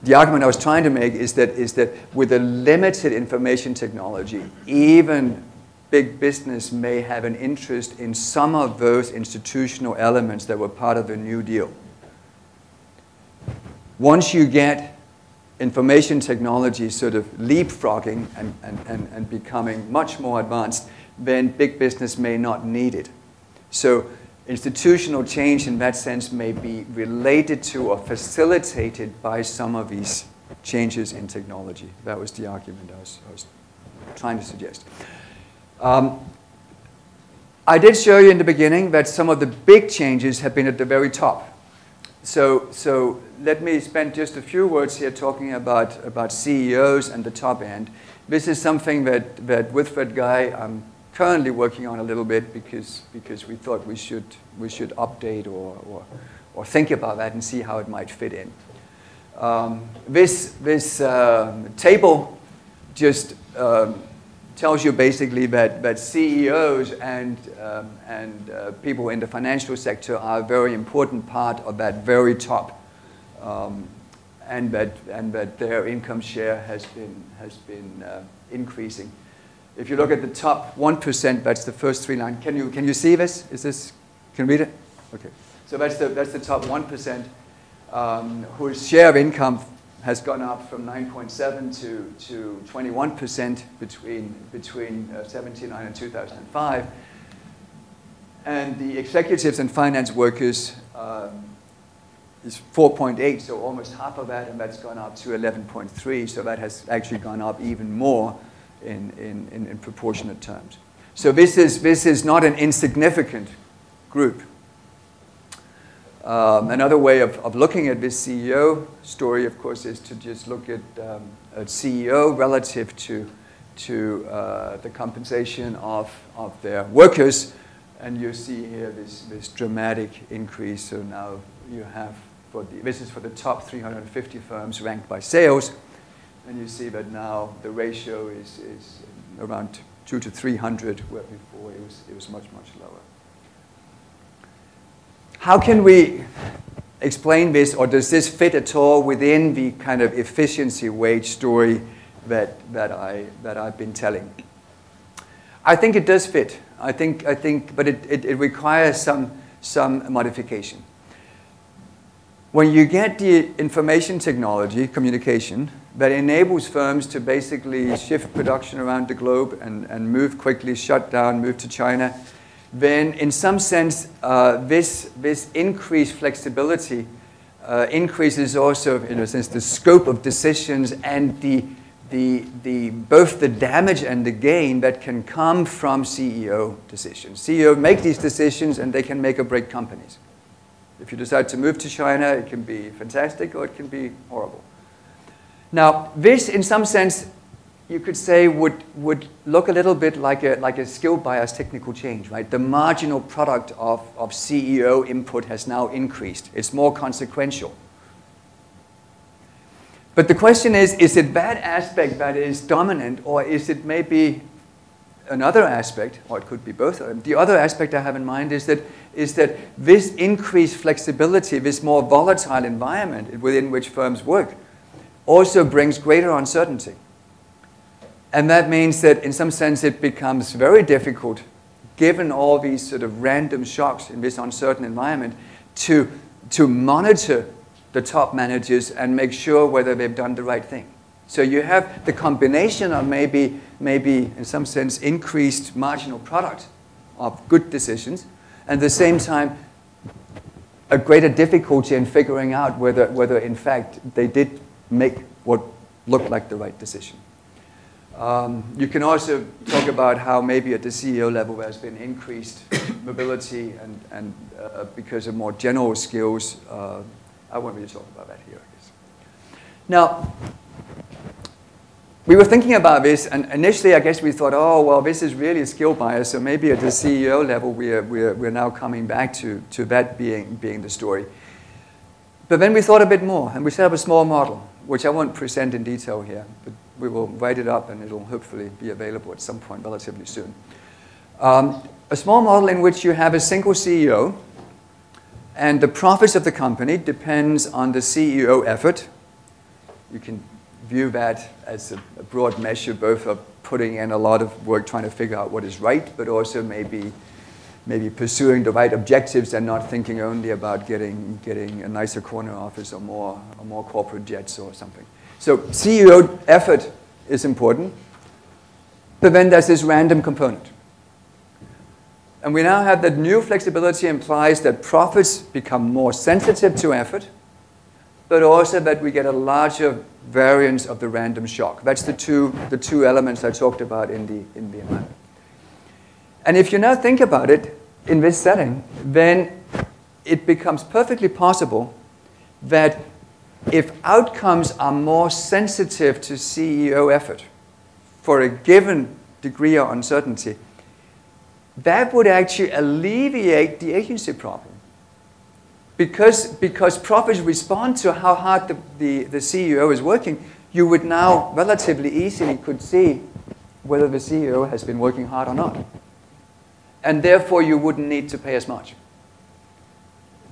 The argument I was trying to make is that with a limited information technology, even big business may have an interest in some of those institutional elements that were part of the New Deal. Once you get information technology sort of leapfrogging and becoming much more advanced, then big business may not need it. So institutional change in that sense may be related to or facilitated by some of these changes in technology. That was the argument I was trying to suggest. I did show you in the beginning that some of the big changes have been at the very top. So let me spend just a few words here talking about CEOs and the top end. This is something that with that guy I'm currently working on a little bit because we thought we should update or think about that and see how it might fit in. This table just tells you basically that CEOs and people in the financial sector are a very important part of that very top, and that their income share has been increasing. If you look at the top 1%, that's the first 3 lines. Can you see this? Can you read it? Okay. So that's the top 1%, whose share of income has gone up from 9.7 to 21% between 79 and 2005. And the executives and finance workers is 4.8, so almost half of that, and that's gone up to 11.3, so that has actually gone up even more in proportionate terms. So this is not an insignificant group. Another way of looking at this CEO story, of course, is to just look at a CEO relative to the compensation of their workers, and you see here this dramatic increase. So now you have, this is for the top 350 firms ranked by sales, and you see that now the ratio is around 2 to 300, where before it was much, much lower. How can we explain this, or does this fit at all within the kind of efficiency wage story that I've been telling? I think it does fit. I think, but it requires some modification. When you get the information technology, communication, that enables firms to basically shift production around the globe and move quickly, shut down, move to China, then in some sense, this increased flexibility increases also, in a sense, the scope of decisions and both the damage and the gain that can come from CEO decisions. CEO make these decisions and they can make or break companies. If you decide to move to China, it can be fantastic or it can be horrible. Now, this, in some sense, you could say would look a little bit like a skill bias technical change, right? The marginal product of CEO input has now increased. It's more consequential. But the question is it that aspect that is dominant, or is it maybe another aspect, or it could be both of them? The other aspect I have in mind is that this increased flexibility, this more volatile environment within which firms work, also brings greater uncertainty. And that means that in some sense it becomes very difficult, given all these sort of random shocks in this uncertain environment, to monitor the top managers and make sure whether they've done the right thing. So you have the combination of maybe in some sense increased marginal product of good decisions, and at the same time a greater difficulty in figuring out whether in fact they did make what looked like the right decision. You can also talk about how maybe at the CEO level there's been increased mobility and because of more general skills. I won't really talk about that here, I guess. Now, we were thinking about this, and initially I guess we thought, oh, well, this is really a skill bias, so maybe at the CEO level we're now coming back to that being the story. But then we thought a bit more, and we set up a small model, which I won't present in detail here, but we will write it up and it'll hopefully be available at some point relatively soon. A small model in which you have a single CEO, and the profits of the company depends on the CEO effort. You can view that as a broad measure, both of putting in a lot of work trying to figure out what is right, but also maybe pursuing the right objectives and not thinking only about getting a nicer corner office or more corporate jets or something. So CEO effort is important, but then there's this random component. And we now have that new flexibility implies that profits become more sensitive to effort, but also that we get a larger variance of the random shock. That's the two elements I talked about in the environment. And if you now think about it in this setting, then it becomes perfectly possible that if outcomes are more sensitive to CEO effort for a given degree of uncertainty, that would actually alleviate the agency problem. Because profits respond to how hard the CEO is working, you would now relatively easily could see whether the CEO has been working hard or not. And therefore, you wouldn't need to pay as much.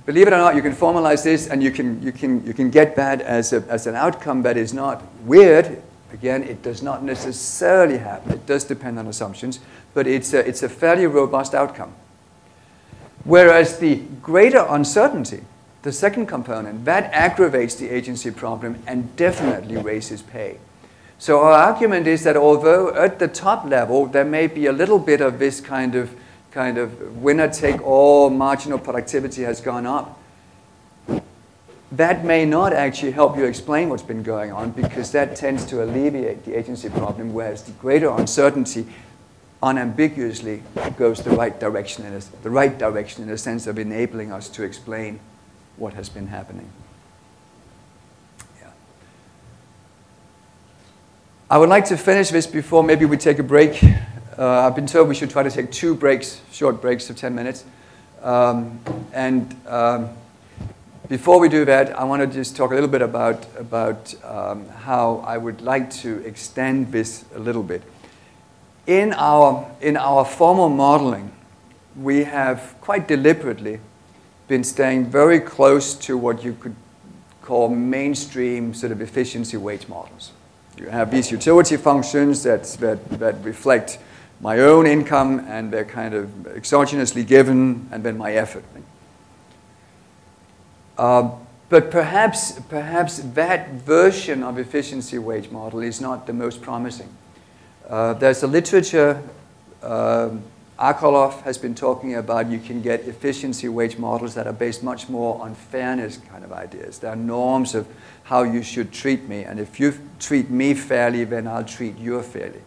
Believe it or not, you can formalize this and you can get that as an outcome that is not weird. Again, it does not necessarily happen. It does depend on assumptions, but it's a fairly robust outcome. Whereas the greater uncertainty, the second component, that aggravates the agency problem and definitely raises pay. So our argument is that although at the top level there may be a little bit of this kind of winner-take-all marginal productivity has gone up, that may not actually help you explain what's been going on, because that tends to alleviate the agency problem, whereas the greater uncertainty unambiguously goes the right direction in the sense of enabling us to explain what has been happening. Yeah. I would like to finish this before maybe we take a break. I've been told we should try to take 2 breaks, short breaks of 10 minutes. Before we do that, I want to just talk a little bit about how I would like to extend this a little bit. In our formal modeling, we have quite deliberately been staying very close to what you could call mainstream sort of efficiency weight models. You have these utility functions that reflect my own income, and they're kind of exogenously given, and then my effort. But perhaps that version of efficiency wage model is not the most promising. There's a literature, Akerlof has been talking about, you can get efficiency wage models that are based much more on fairness kind of ideas. There are norms of how you should treat me, and if you treat me fairly, then I'll treat you fairly.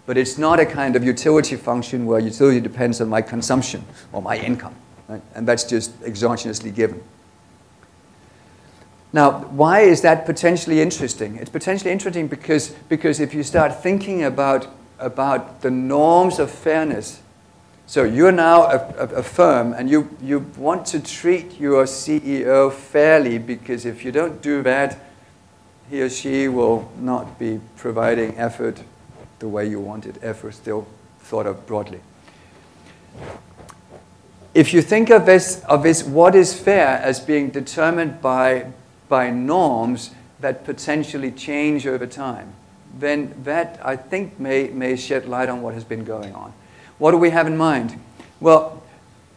But it's not a kind of utility function where utility depends on my consumption or my income, right? And that's just exogenously given. Now, why is that potentially interesting? It's potentially interesting because if you start thinking about the norms of fairness, so you're now a firm and you want to treat your CEO fairly, because if you don't do that, he or she will not be providing effort the way you want it, effort still thought of broadly. If you think of this what is fair as being determined by norms that potentially change over time, then that, I think, may shed light on what has been going on. What do we have in mind? Well,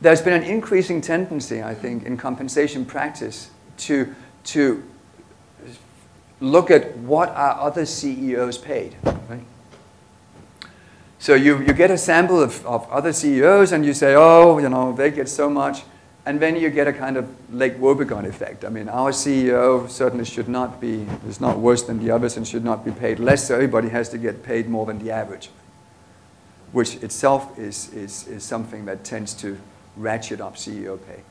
there's been an increasing tendency, I think, in compensation practice to look at what are other CEOs paid, right? So you get a sample of other CEOs and you say, oh, you know, they get so much. And then you get a kind of Lake Wobegon effect. I mean, our CEO certainly should not be, is not worse than the others and should not be paid less, so everybody has to get paid more than the average, which itself is something that tends to ratchet up CEO pay.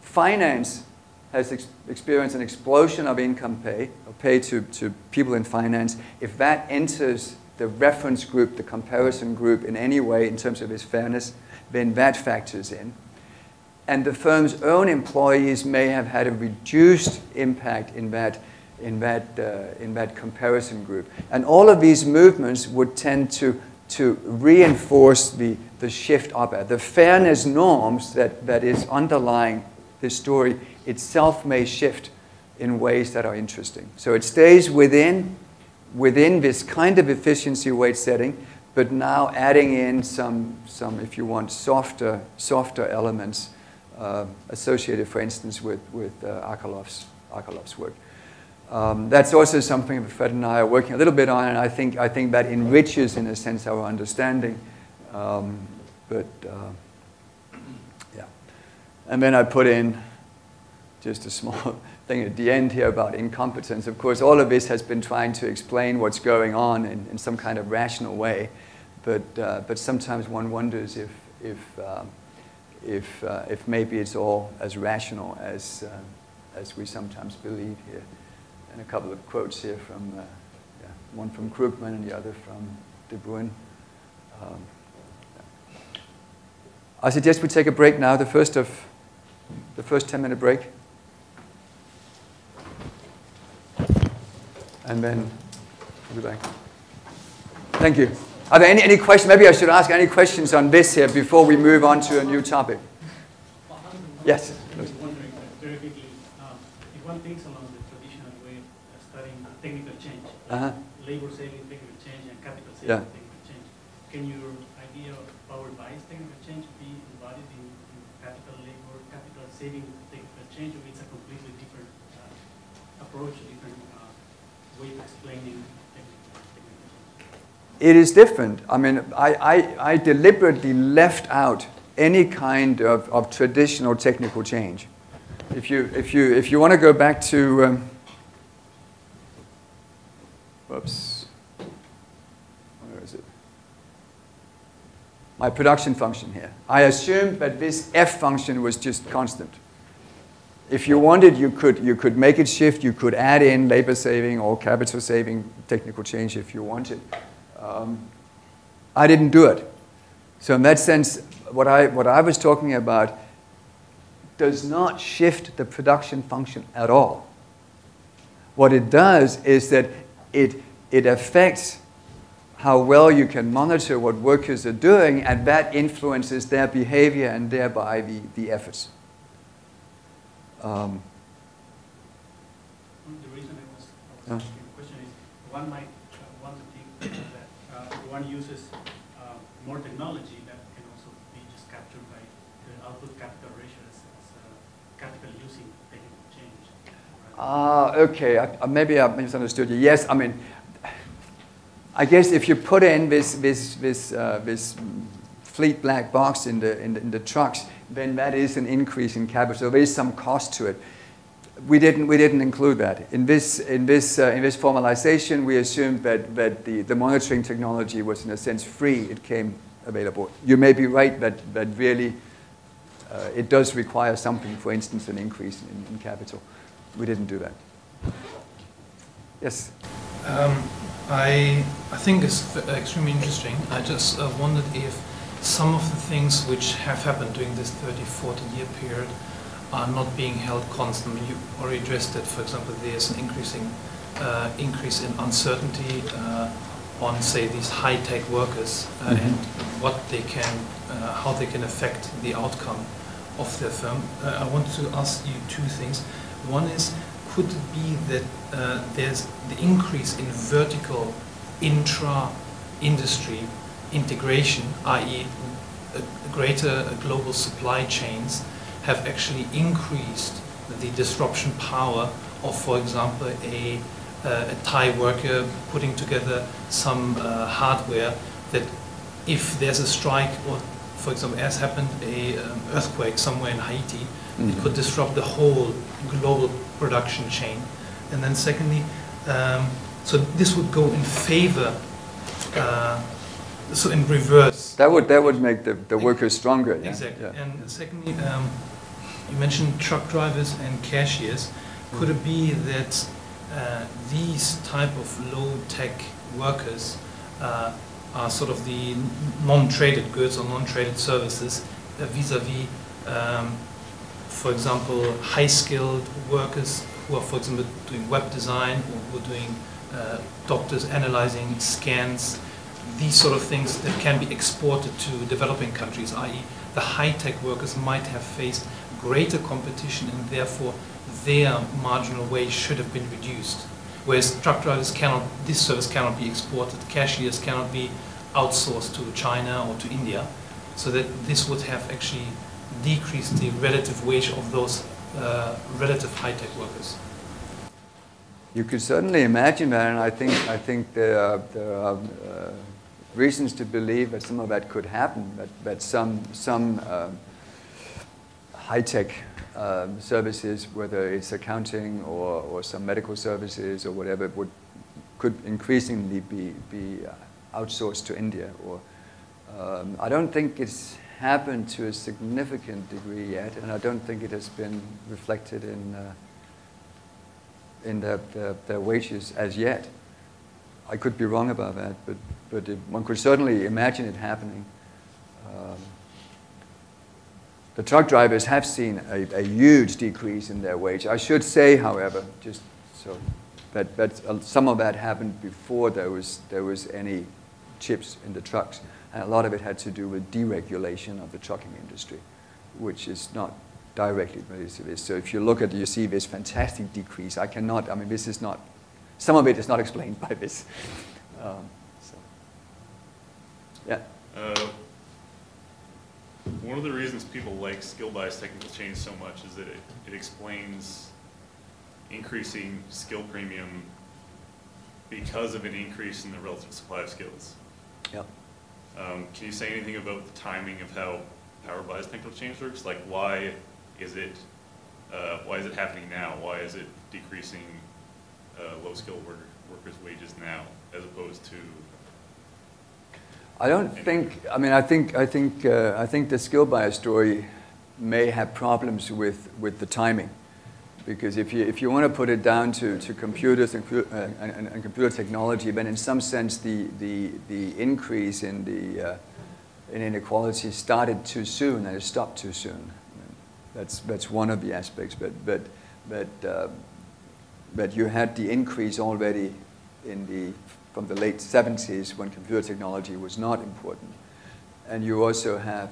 Finance has experienced an explosion of income pay, or pay to people in finance. If that enters the reference group, the comparison group in any way in terms of its fairness, then that factors in. And the firm's own employees may have had a reduced impact in that comparison group. And all of these movements would tend to reinforce the shift up. The fairness norms that is underlying this story itself may shift in ways that are interesting. So it stays within this kind of efficiency weight setting, but now adding in some if you want, softer elements associated, for instance, with Akerlof's work. That's also something that Fred and I are working a little bit on, and I think that enriches, in a sense, our understanding. But And then I put in just a small thing at the end here about incompetence. Of course, all of this has been trying to explain what's going on in some kind of rational way, but sometimes one wonders if maybe it's all as rational as we sometimes believe here. And a couple of quotes here from one from Krugman and the other from De Bruyn. I suggest we take a break now, the first 10-minute break. And then we'll be back. Thank you. Are there any questions? Maybe I should ask any questions on this here before we move on to a new topic. Yes. I was wondering very quickly, if one thinks along the traditional way of studying technical change, labor saving technical change and capital saving technical change, can your idea of power-biased technical change be embodied in capital labor, capital saving technical change, or it's a completely different approach, a different way of explaining technical change? It is different. I mean, I deliberately left out any kind of traditional technical change. If you want to go back to whoops, where is it? My production function here. I assumed that this f function was just constant. If you wanted, you could make it shift. You could add in labor saving or capital saving technical change if you wanted. I didn't do it. So in that sense, what I was talking about does not shift the production function at all. What it does is that it affects how well you can monitor what workers are doing, and that influences their behavior and thereby the efforts. The reason I was asking the question is, one might want to think that one uses more technology that can also be just captured by the output capital ratio as capital using technical change. Right? Okay. Maybe I misunderstood you. Yes, I mean, I guess if you put in this fleet black box in the trucks, then that is an increase in capital. There is some cost to it. We didn't include that in this formalization. We assumed that the monitoring technology was in a sense free. It came available. You may be right that really it does require something. For instance, an increase in capital. We didn't do that. Yes. I think it's extremely interesting. I just wondered if some of the things which have happened during this 30-40 year period are not being held constant. You already addressed that, for example, there's an increase in uncertainty on, say, these high-tech workers and what they can, how they can affect the outcome of their firm. I want to ask you two things. One is, could it be that there's the increase in vertical intra-industry integration, i.e. greater global supply chains, have actually increased the disruption power of, for example, a Thai worker putting together some hardware that if there's a strike or, for example, as happened, a earthquake somewhere in Haiti, it could disrupt the whole global production chain. And then secondly, so this would go in favor, so in reverse. That would make the workers stronger. Yeah? Exactly. Yeah. And secondly, you mentioned truck drivers and cashiers. Could it be that these type of low-tech workers are sort of the non-traded goods or non-traded services vis-a-vis, for example, high-skilled workers who are, for example, doing web design or who are doing doctors analyzing scans, these sort of things that can be exported to developing countries, i.e. the high-tech workers might have faced greater competition and therefore their marginal wage should have been reduced. Whereas truck drivers cannot, this service cannot be exported, cashiers cannot be outsourced to China or to India, so that this would have actually decreased the relative wage of those relative high-tech workers. You could certainly imagine that, and I think there are reasons to believe that some of that could happen. That some high-tech services, whether it's accounting or some medical services or whatever, could increasingly be outsourced to India. Or I don't think it's happened to a significant degree yet, and I don't think it has been reflected in their wages as yet. I could be wrong about that, but one could certainly imagine it happening. The truck drivers have seen a huge decrease in their wage. I should say, however, just so that some of that happened before there was any chips in the trucks. And a lot of it had to do with deregulation of the trucking industry, which is not directly related to this. So if you look at, you see this fantastic decrease. This is not, some of it is not explained by this. Yeah. One of the reasons people like skill-biased technical change so much is that it explains increasing skill premium because of an increase in the relative supply of skills. Yep. Can you say anything about the timing of how power-biased technical change works? Like, why is it happening now? Why is it decreasing low-skilled workers' wages now, as opposed to? I don't think. I mean, I think the skill bias story may have problems with the timing, because if you want to put it down to computers and computer technology, then in some sense the increase in inequality started too soon and it stopped too soon. That's one of the aspects. But you had the increase already from the late 70s when computer technology was not important, and you also have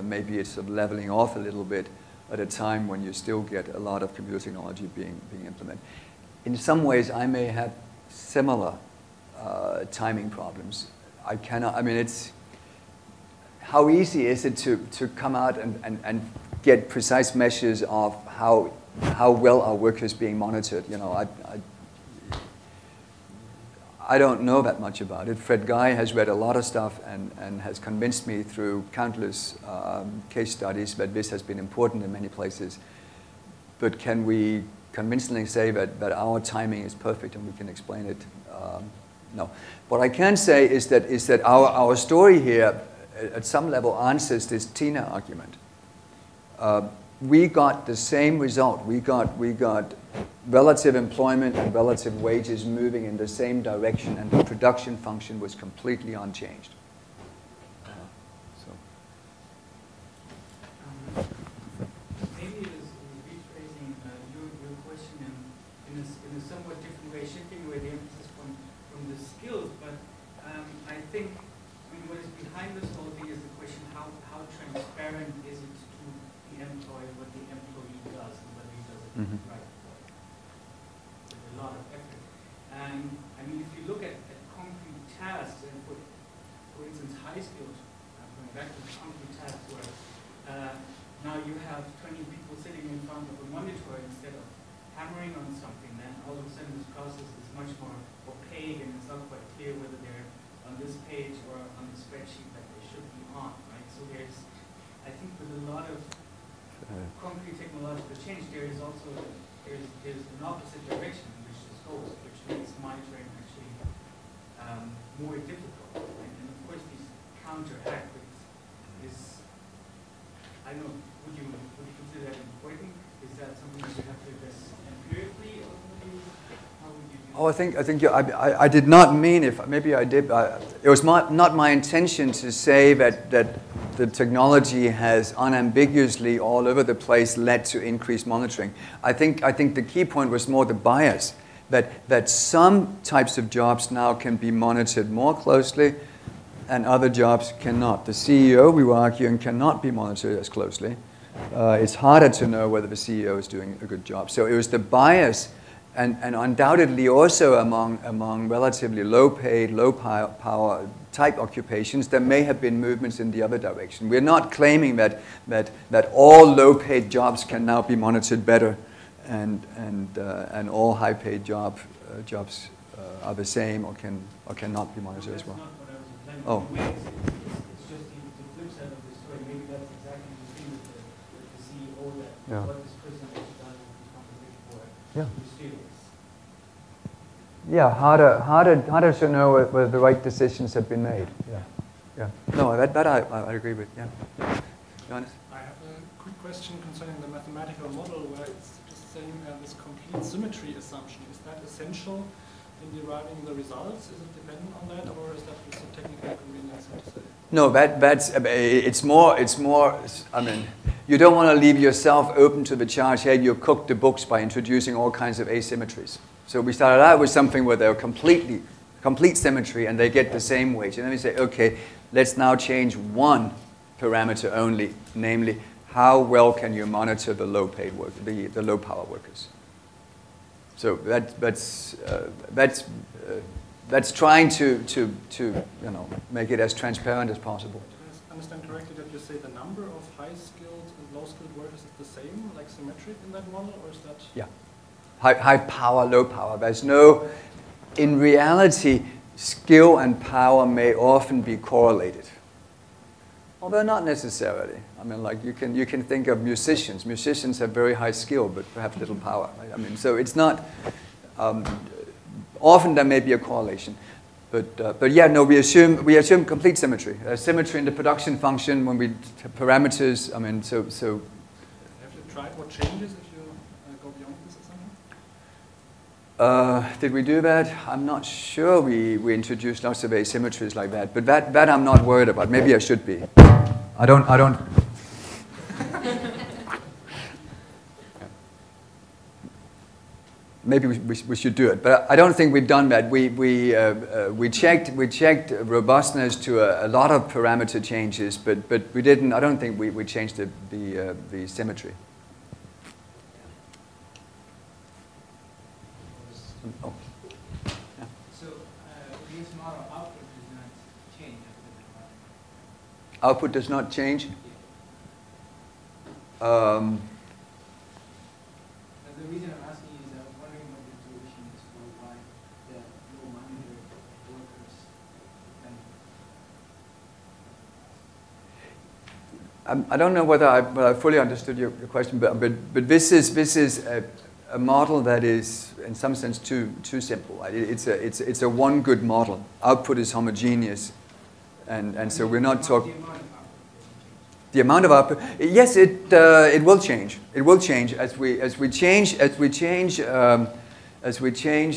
maybe it's sort of leveling off a little bit at a time when you still get a lot of computer technology being implemented. In some ways, I may have similar timing problems. I cannot. I mean, it's how easy is it to come out and get precise measures of how well are workers being monitored? You know, I don't know that much about it. Fred Guy has read a lot of stuff and has convinced me through countless case studies that this has been important in many places. But can we convincingly say that our timing is perfect and we can explain it? No. What I can say is that our story here, at some level, answers this Tina argument. We got the same result. We got relative employment and relative wages moving in the same direction, and the production function was completely unchanged. Maybe it is rephrasing your question in a somewhat different way, shifting away the emphasis from the skills. But I think what is behind this whole thing is the question: how transparent is it to the employer what the employee does and whether he does it right? A lot of effort. And I mean, if you look at concrete tasks, and for instance, high skills, going back to concrete tasks where now you have 20 people sitting in front of a monitor instead of hammering on something, then all of a sudden this process is much more opaque and it's not quite clear whether they're on this page or on the spreadsheet that they should be on, right? So there's, I think with a lot of concrete technological change, there's an opposite direction in which this goes, which makes monitoring actually more difficult. And of course, these counteract with this. I don't know. Would you consider that important? Is that something that you have to address empirically, or how would you do that? Oh, I did not mean, if maybe I did. It was not my intention to say that the technology has unambiguously all over the place led to increased monitoring. I think the key point was more the bias, that some types of jobs now can be monitored more closely and other jobs cannot. The CEO, we were arguing, cannot be monitored as closely. It's harder to know whether the CEO is doing a good job. So it was the bias, and undoubtedly also among relatively low-paid, low-power type occupations, there may have been movements in the other direction. We're not claiming that all low-paid jobs can now be monitored better, and all high-paid jobs are the same or cannot be monitored as well. That's not what I was implying. Oh. It's just the flip side of the story. Maybe that's exactly the thing with the Yeah. what this person has done for Yeah. the students. Yeah, harder to know whether the right decisions have been made. Yeah, yeah. No, that I agree with. Yeah. Johannes? I have a quick question concerning the mathematical model where it's just saying this complete symmetry assumption. Is that essential in deriving the results? Is it dependent on that, or is that just a technical convenience, so to say? No, it's more. I mean, you don't want to leave yourself open to the charge. Hey, you cooked the books by introducing all kinds of asymmetries. So we started out with something where they're complete symmetry, and they get the same weight. And then we say, okay, let's now change one parameter only, namely, how well can you monitor the low-paid work, the low-power workers? So that's trying to make it as transparent as possible. Do I understand correctly that you say the number of high-skilled and low-skilled workers is the same, like symmetric in that model, or is that? Yeah. High power, low power. There's no, in reality, skill and power may often be correlated. Although not necessarily. I mean, like you can think of musicians. Musicians have very high skill, but perhaps little power. Right? I mean, so it's not. Often there may be a correlation, but yeah, no. We assume complete symmetry. Symmetry in the production function when we parameters. I mean, so. Have you tried what changes if you go beyond this assumption? Did we do that? I'm not sure we introduced lots of asymmetries like that, but that I'm not worried about. Maybe I should be. I don't. Maybe we should do it, but I don't think we've done that. We checked robustness to a lot of parameter changes, but we didn't. I don't think we changed the symmetry. Oh. Yeah. So this model output does not change after the model. Output does not change. The reason I'm asking is I'm wondering what the intuition is for why the low manager workers. I don't know whether I fully understood your question, but this is a model that is, in some sense, too simple. It's a one good model. Output is homogeneous, and so we're not talking. The amount of output, yes, it will change. It will change as we change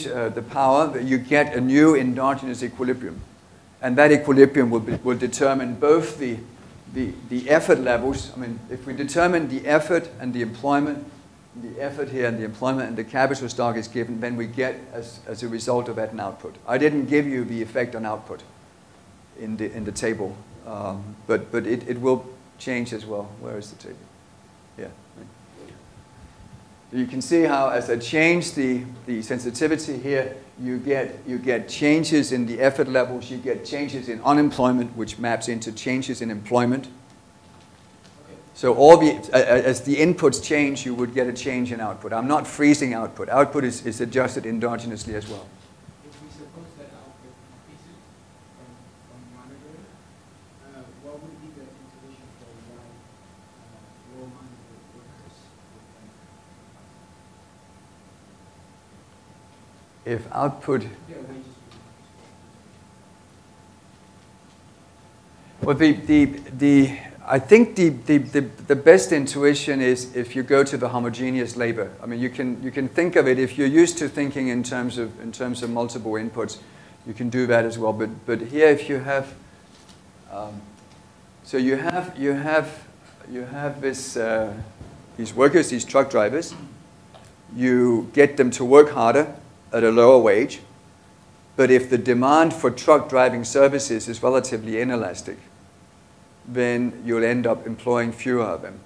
the power. You get a new endogenous equilibrium, and that equilibrium will determine both the effort levels. I mean, if we determine the effort and the employment, the effort here and the employment and the capital stock is given, then we get as a result of that an output. I didn't give you the effect on output in the table, but it will change as well. Where is the table? Yeah. You can see how as I change the sensitivity here, you get changes in the effort levels, you get changes in unemployment, which maps into changes in employment. So as the inputs change, you would get a change in output. I'm not freezing output. Output is adjusted endogenously as well. If we suppose that output increases from monitoring, what would be the intuition for why low manager workers would If output... their wages Well, would I think the best intuition is if you go to the homogeneous labor. I mean, you can think of it if you're used to thinking in terms of multiple inputs, you can do that as well. But here, if you have, so you have this these workers, these truck drivers. You get them to work harder at a lower wage, but if the demand for truck driving services is relatively inelastic, then you'll end up employing fewer of them.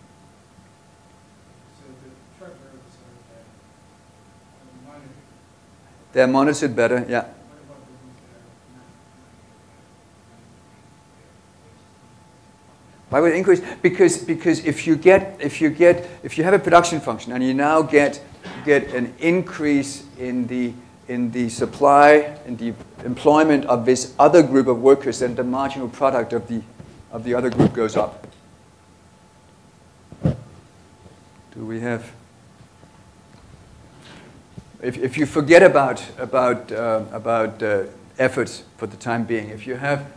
So the truck drivers are monitored. They're monitored better, yeah. What about the ones that are not? Why would it increase? Because if you have a production function and you now get an increase in the supply and the employment of this other group of workers, then the marginal product of the other group goes up. Do we have? If you forget about efforts for the time being, if you have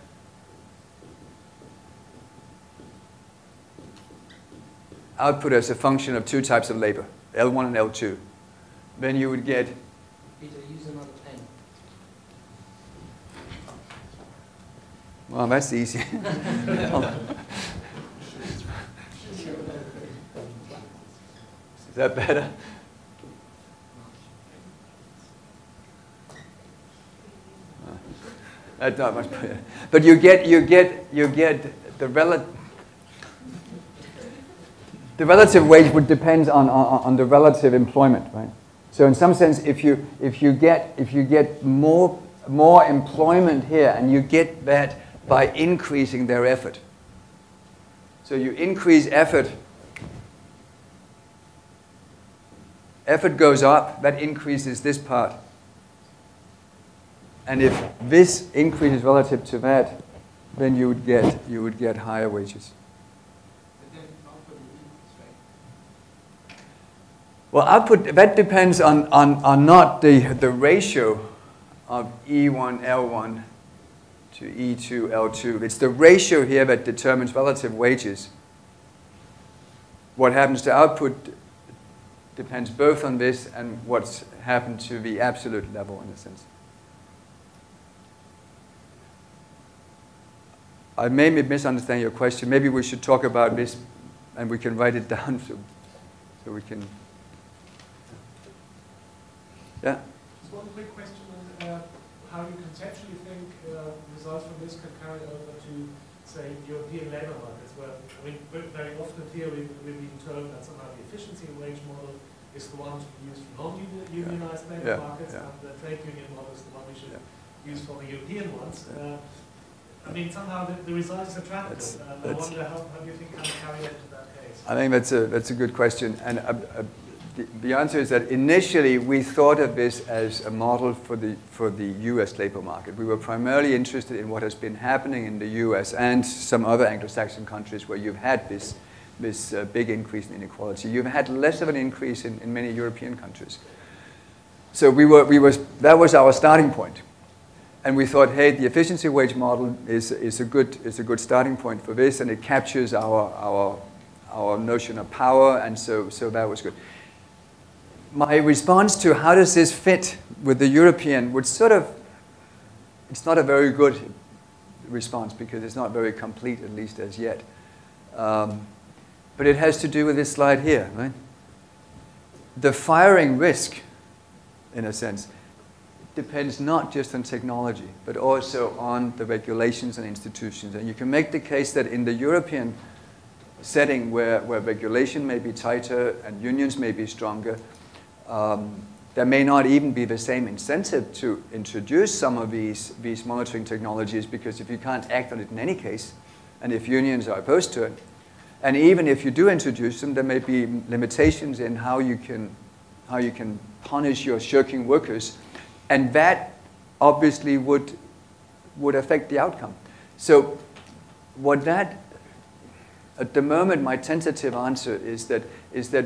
output as a function of two types of labor, L1 and L2, then you would get. Peter, use another pen. Well, that's easy. Is that better? That's not much better. But you get the relative wage would depend on the relative employment, right? So in some sense, if you get more employment here, and you get that by increasing their effort. So you increase effort. Effort goes up, that increases this part. And if this increases relative to that, then you would get higher wages. Well, output, that depends on not the ratio of E1, L1 to E2, L2. It's the ratio here that determines relative wages. What happens to output depends both on this and what's happened to the absolute level, in a sense. I may misunderstand your question. Maybe we should talk about this and we can write it down so we can. Yeah? Just one quick question on how you conceptually think results from this can carry over to, say, European labor markets, where I mean, very often in theory we've been told that somehow the efficiency wage model is the one to be used for non-unionized labor markets, and the trade union model is the one we should use for the European ones. I mean, somehow the result is attractive. I wonder how do you think can carry over to that case? I think that's a good question. And the answer is that initially we thought of this as a model for the US labor market. We were primarily interested in what has been happening in the US and some other Anglo-Saxon countries where you've had this big increase in inequality. You've had less of an increase in many European countries. So that was our starting point. And we thought, hey, the efficiency wage model is a good starting point for this, and it captures our notion of power, and so that was good. My response to how does this fit with the European would it's not a very good response because it's not very complete, at least as yet. But it has to do with this slide here, right? The firing risk, in a sense, depends not just on technology, but also on the regulations and institutions. And you can make the case that in the European setting where regulation may be tighter and unions may be stronger, there may not even be the same incentive to introduce some of these monitoring technologies, because if you can't act on it in any case, and if unions are opposed to it, and even if you do introduce them, there may be limitations in how you can punish your shirking workers. And that obviously would affect the outcome. So at the moment, my tentative answer is that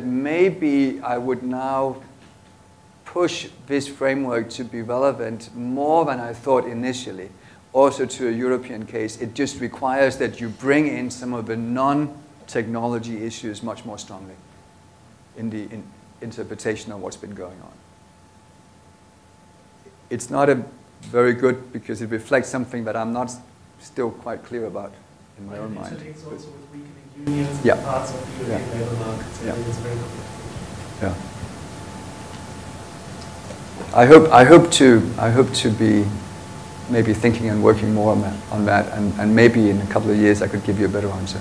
maybe I would now push this framework to be relevant more than I thought initially, also to a European case. It just requires that you bring in some of the non-technology issues much more strongly in the interpretation of what's been going on. It's not a very good, because it reflects something that I'm not still quite clear about in my own mind. It's also with weakening unions in parts of the European labor market, so it's very complicated. I hope to be maybe thinking and working more on that, and maybe in a couple of years I could give you a better answer.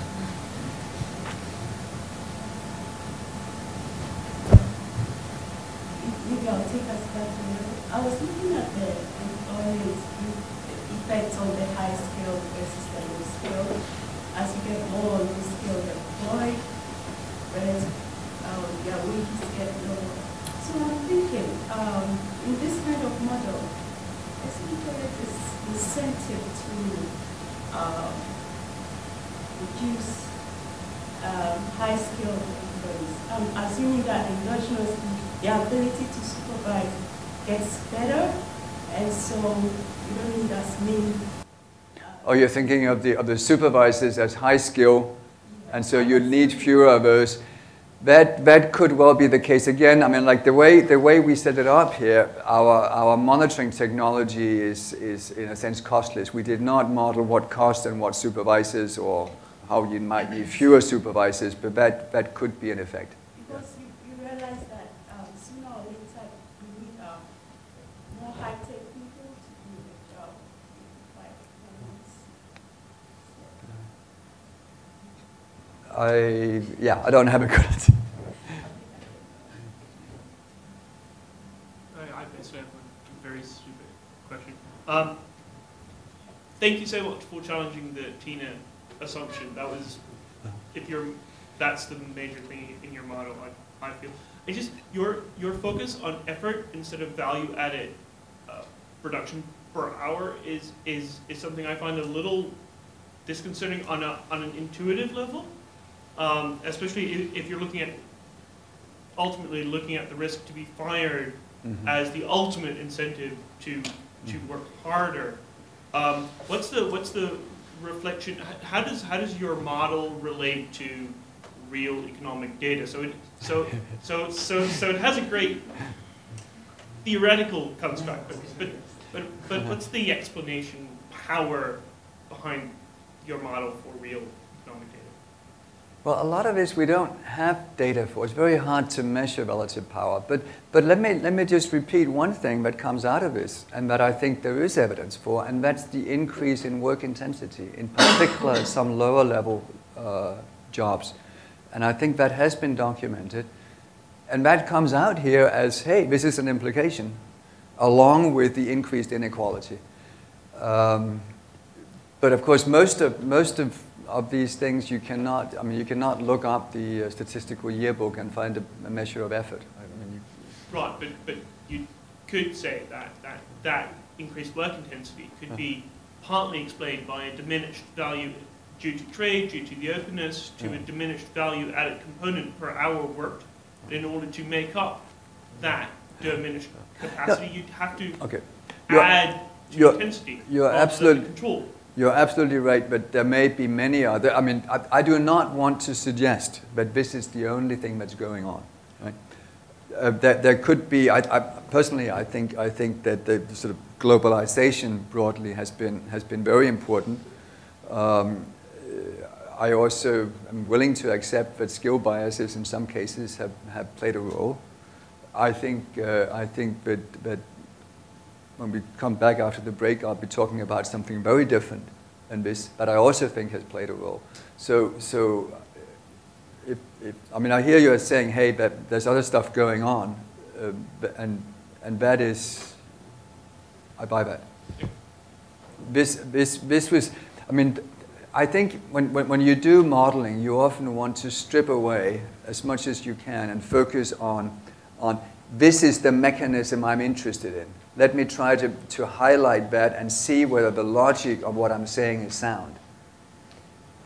Maybe I'll take us back a little. I was looking at the employment effects on the high skilled versus the low skilled. As you get more low skilled employed, whereas your wages get lower. So I'm thinking, in this kind of model, isn't there this incentive to reduce high skilled employees. Assuming that endogenously their ability to supervise gets better, and so you don't need as many. Oh, you're thinking of the supervisors as high skill, and so you need fewer of those. That could well be the case again. I mean, like the way we set it up here, our monitoring technology is in a sense costless. We did not model what cost and what supervisors or how you might need fewer supervisors, but that could be an effect. Because you realize that sooner or later you need more high-tech people to do the job. I don't have a good answer. I basically have a very stupid question. Thank you so much for challenging the Tina assumption. That was, that's the major thing in your model, I feel. It's just your focus on effort instead of value-added production per hour is something I find a little disconcerting on an intuitive level. Especially if you're ultimately looking at the risk to be fired as the ultimate incentive to work harder. What's the reflection? How does your model relate to real economic data? So it has a great theoretical construct, but what's the explanation power behind your model for real economic data? Well, a lot of this we don't have data for. It's very hard to measure relative power. But let me just repeat one thing that comes out of this, and that I think there is evidence for, and that's the increase in work intensity, in particular at some lower level jobs. And I think that has been documented. And that comes out here as, hey, this is an implication, along with the increased inequality. But of course, most of these things you cannot look up the statistical yearbook and find a measure of effort. Right, but you could say that increased work intensity could be partly explained by a diminished value due to trade, due to the openness, to a diminished value added component per hour worked. In order to make up that diminished capacity, you'd have to add to intensity. You're absolutely right, but there may be many other. I mean, I do not want to suggest that this is the only thing that's going on. Right? There could be. Personally, I think that the sort of globalization broadly has been very important. I also am willing to accept that skill biases in some cases have played a role. I think that when we come back after the break, I'll be talking about something very different than this, that I also think has played a role. So I mean, I hear you saying, hey, that there's other stuff going on, and that is, I buy that. This was, I mean, I think when you do modeling, you often want to strip away as much as you can and focus on this is the mechanism I'm interested in. Let me try to highlight that and see whether the logic of what I'm saying is sound.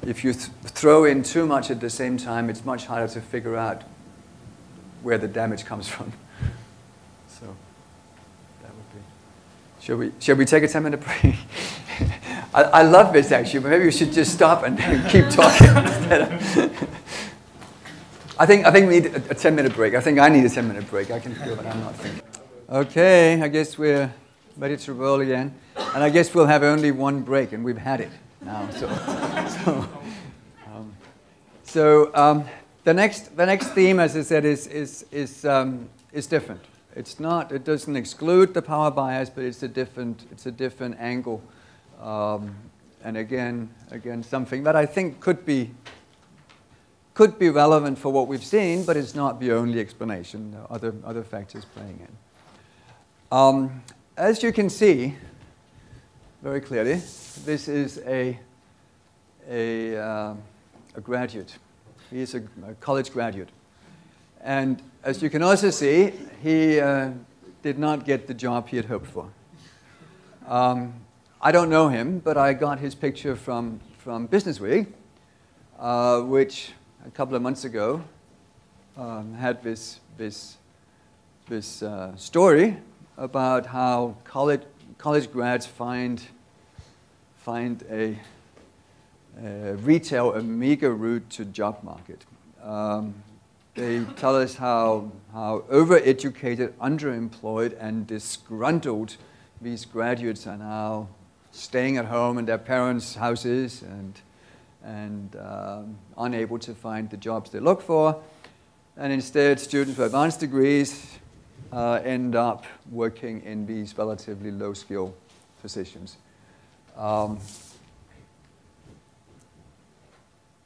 If you throw in too much at the same time, it's much harder to figure out where the damage comes from. So that would be. Shall we take a 10-minute break? I love this actually, but maybe we should just stop and keep talking instead of. I think we need a 10-minute break. I think I need a 10-minute break. I can feel that I'm not thinking. Okay, I guess we're ready to roll again. And I guess we'll have only one break, and we've had it now. So the next theme, as I said, is different. It's not. It doesn't exclude the power bias, but it's a different angle. And again, something that I think could be relevant for what we've seen, but it's not the only explanation. There are other factors playing in. As you can see very clearly, this is a graduate. He is a college graduate. And as you can also see, he did not get the job he had hoped for. I don't know him, but I got his picture from Business Week, which a couple of months ago had this story about how college grads find a retail Amiga route to job market. They tell us how overeducated, underemployed, and disgruntled these graduates are now staying at home in their parents' houses and unable to find the jobs they look for. And instead, students with advanced degrees end up working in these relatively low-skill positions.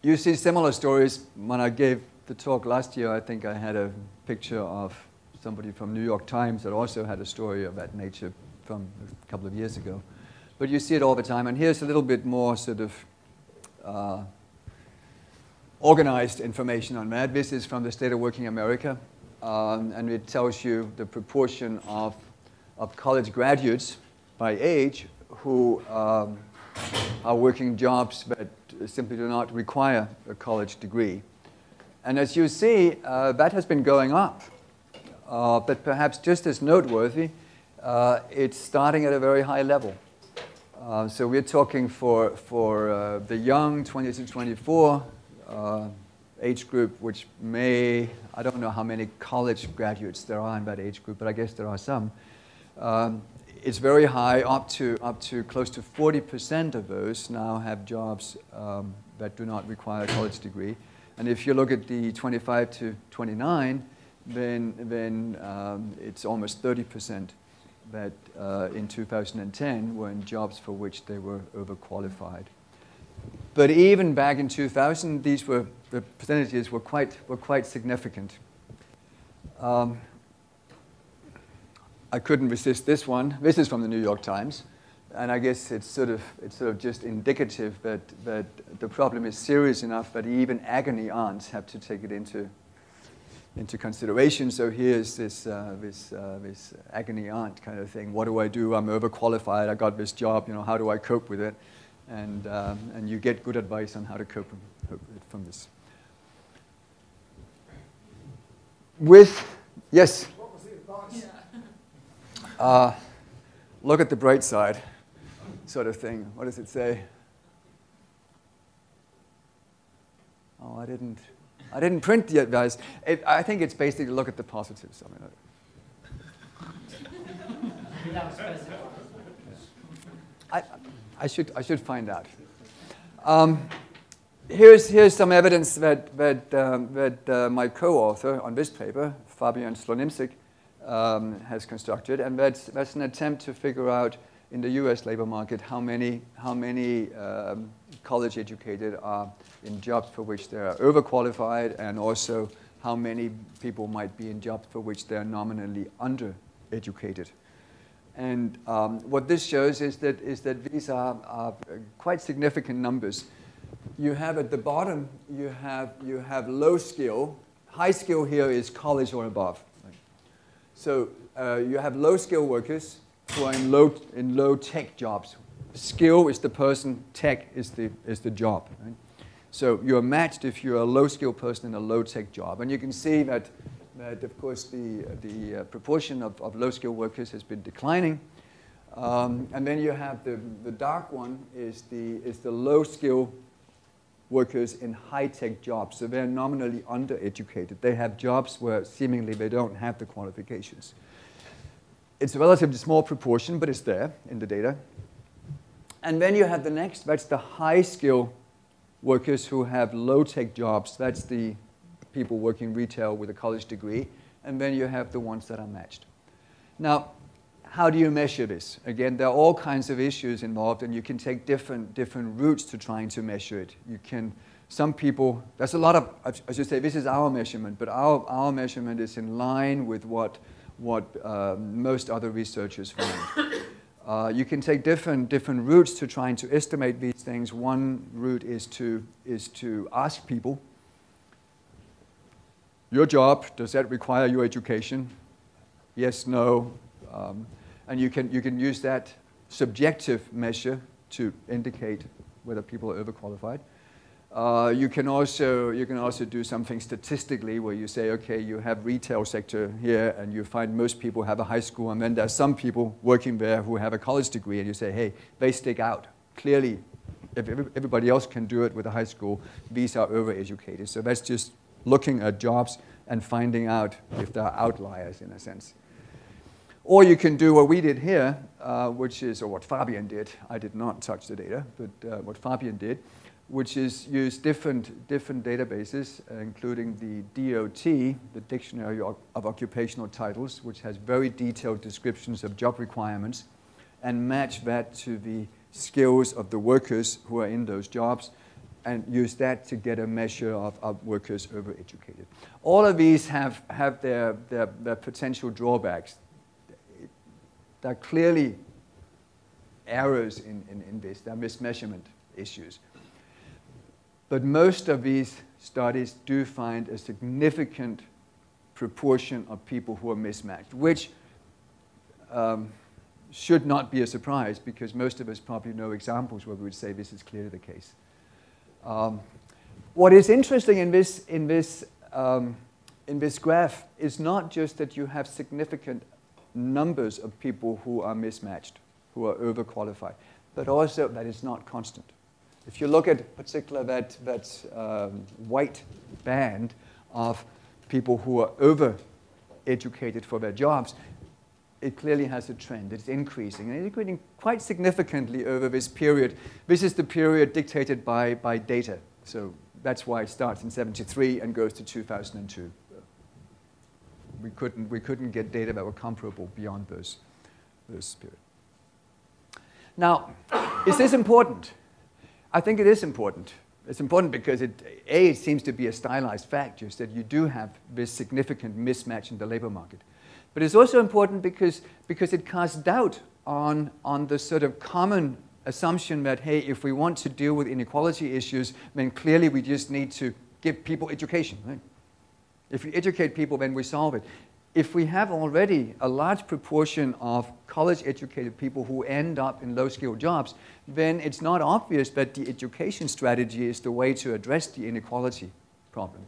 You see similar stories. When I gave the talk last year, I think I had a picture of somebody from New York Times that also had a story of that nature from a couple of years ago. But you see it all the time. And here's a little bit more sort of organized information on that. This is from the State of Working America. And it tells you the proportion of college graduates by age who are working jobs that simply do not require a college degree. And as you see, that has been going up. But perhaps just as noteworthy, it's starting at a very high level. So we're talking for the young 20 to 24 age group, which may, I don't know how many college graduates there are in that age group, but I guess there are some. It's very high, up to close to 40% of those now have jobs that do not require a college degree. And if you look at the 25 to 29, then it's almost 30% that in 2010 were in jobs for which they were overqualified. But even back in 2000, the percentages were quite significant. I couldn't resist this one. This is from the New York Times, and I guess it's sort of just indicative that the problem is serious enough that even agony aunts have to take it into consideration. So here's this agony aunt kind of thing. What do I do? I'm overqualified. I got this job. How do I cope with it? And you get good advice on how to cope with it from this. Yes. What was the advice? Look at the bright side, sort of thing. What does it say? Oh, I didn't print the advice. I think it's basically look at the positives. I should find out. Here's some evidence that my co-author on this paper, Fabian Slonimczyk, has constructed, and that's an attempt to figure out in the U.S. labor market how many college-educated are in jobs for which they are overqualified, and also how many people might be in jobs for which they are nominally undereducated. And what this shows is that these are quite significant numbers. You have at the bottom, you have low skill. High skill here is college or above. So you have low skill workers who are in low tech jobs. Skill is the person, tech is the job. Right? So you're matched if you're a low skill person in a low tech job. And you can see that of course the proportion of low skill workers has been declining. And then you have the dark one is the low skill workers in high-tech jobs. So they're nominally undereducated. They have jobs where seemingly they don't have the qualifications. It's a relatively small proportion, but it's there in the data. And then you have the next, that's the high-skill workers who have low-tech jobs. That's the people working retail with a college degree. And then you have the ones that are matched. Now, how do you measure this? Again, there are all kinds of issues involved, and you can take different routes to trying to measure it. Some people, there's a lot of, I should say, this is our measurement, but our measurement is in line with what most other researchers find. You can take different routes to trying to estimate these things. One route is to ask people, your job, does that require your education? Yes, no. And you can use that subjective measure to indicate whether people are overqualified. You can also do something statistically where you say, okay, you have retail sector here, and you find most people have a high school, and then there's some people working there who have a college degree, and you say, hey, they stick out. Clearly, if everybody else can do it with a high school, these are overeducated. So that's just looking at jobs and finding out if there are outliers in a sense. Or you can do what we did here, which is, or what Fabian did. I did not touch the data, but what Fabian did, which is use different databases, including the DOT, the Dictionary of Occupational Titles, which has very detailed descriptions of job requirements, and match that to the skills of the workers who are in those jobs, and use that to get a measure of workers overeducated. All of these have their potential drawbacks. There are clearly errors in this. There are mismeasurement issues. But most of these studies do find a significant proportion of people who are mismatched, which should not be a surprise, because most of us probably know examples where we would say this is clearly the case. What is interesting in this graph is not just that you have significant numbers of people who are mismatched, who are overqualified, but also that it's not constant. If you look at particularly that white band of people who are over-educated for their jobs, it clearly has a trend. It's increasing, and it's increasing quite significantly over this period. This is the period dictated by data. So that's why it starts in 1973 and goes to 2002. We couldn't get data that were comparable beyond those periods. Now, is this important? I think it is important. It's important because it seems to be a stylized fact, just that you do have this significant mismatch in the labor market. But it's also important because it casts doubt on the sort of common assumption that, hey, if we want to deal with inequality issues, then clearly we just need to give people education, right? If we educate people, then we solve it. If we have already a large proportion of college-educated people who end up in low-skilled jobs, then it's not obvious that the education strategy is the way to address the inequality problem.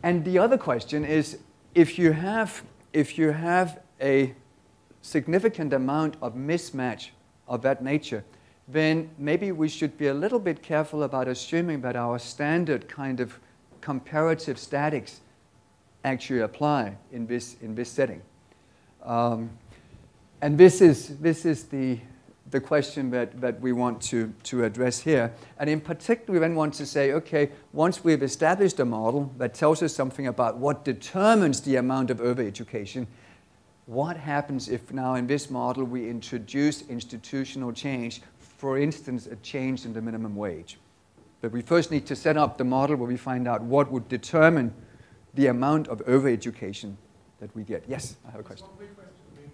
And the other question is, if you have a significant amount of mismatch of that nature, then maybe we should be a little bit careful about assuming that our standard kind of comparative statics actually apply in this setting. And this is the question that we want to address here. And in particular, we then want to say, okay, once we've established a model that tells us something about what determines the amount of overeducation, what happens if now in this model we introduce institutional change, for instance, a change in the minimum wage? But we first need to set up the model where we find out what would determine the amount of overeducation that we get. Yes, I have a question. One quick question. I mean,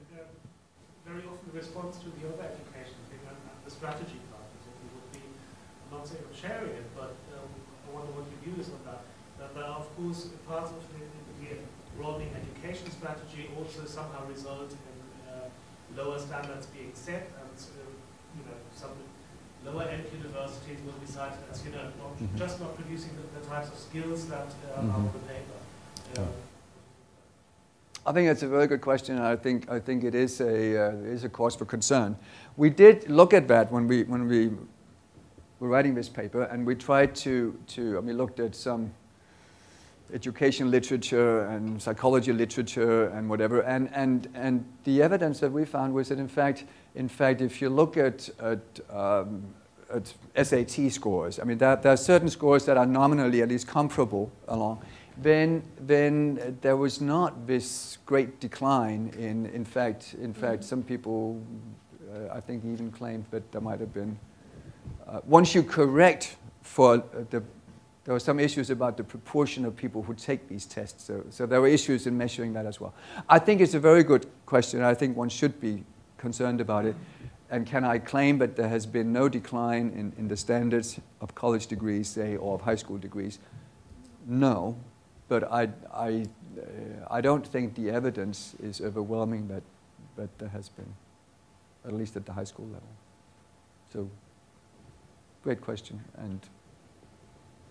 very often the response to the overeducation thing and the strategy part would be, I'm not saying I'm sharing it, but I wonder what your view is on that. That of course, parts of the broadening education strategy also somehow result in lower standards being set, and some lower-end universities will decide as just not producing the types of skills that are on the paper. I think that's a very good question. I think it is a cause for concern. We did look at that when we were writing this paper, and we tried to looked at some education literature and psychology literature and whatever, and the evidence that we found was that in fact, if you look at SAT scores, I mean, there are certain scores that are nominally at least comparable along. Then there was not this great decline in fact, some people, I think, even claimed that there might have been, once you correct for there were some issues about the proportion of people who take these tests. So there were issues in measuring that as well. I think it's a very good question. I think one should be concerned about it. And can I claim that there has been no decline in the standards of college degrees, say, or of high school degrees? No, but I don't think the evidence is overwhelming that there has been, at least at the high school level. So great question. And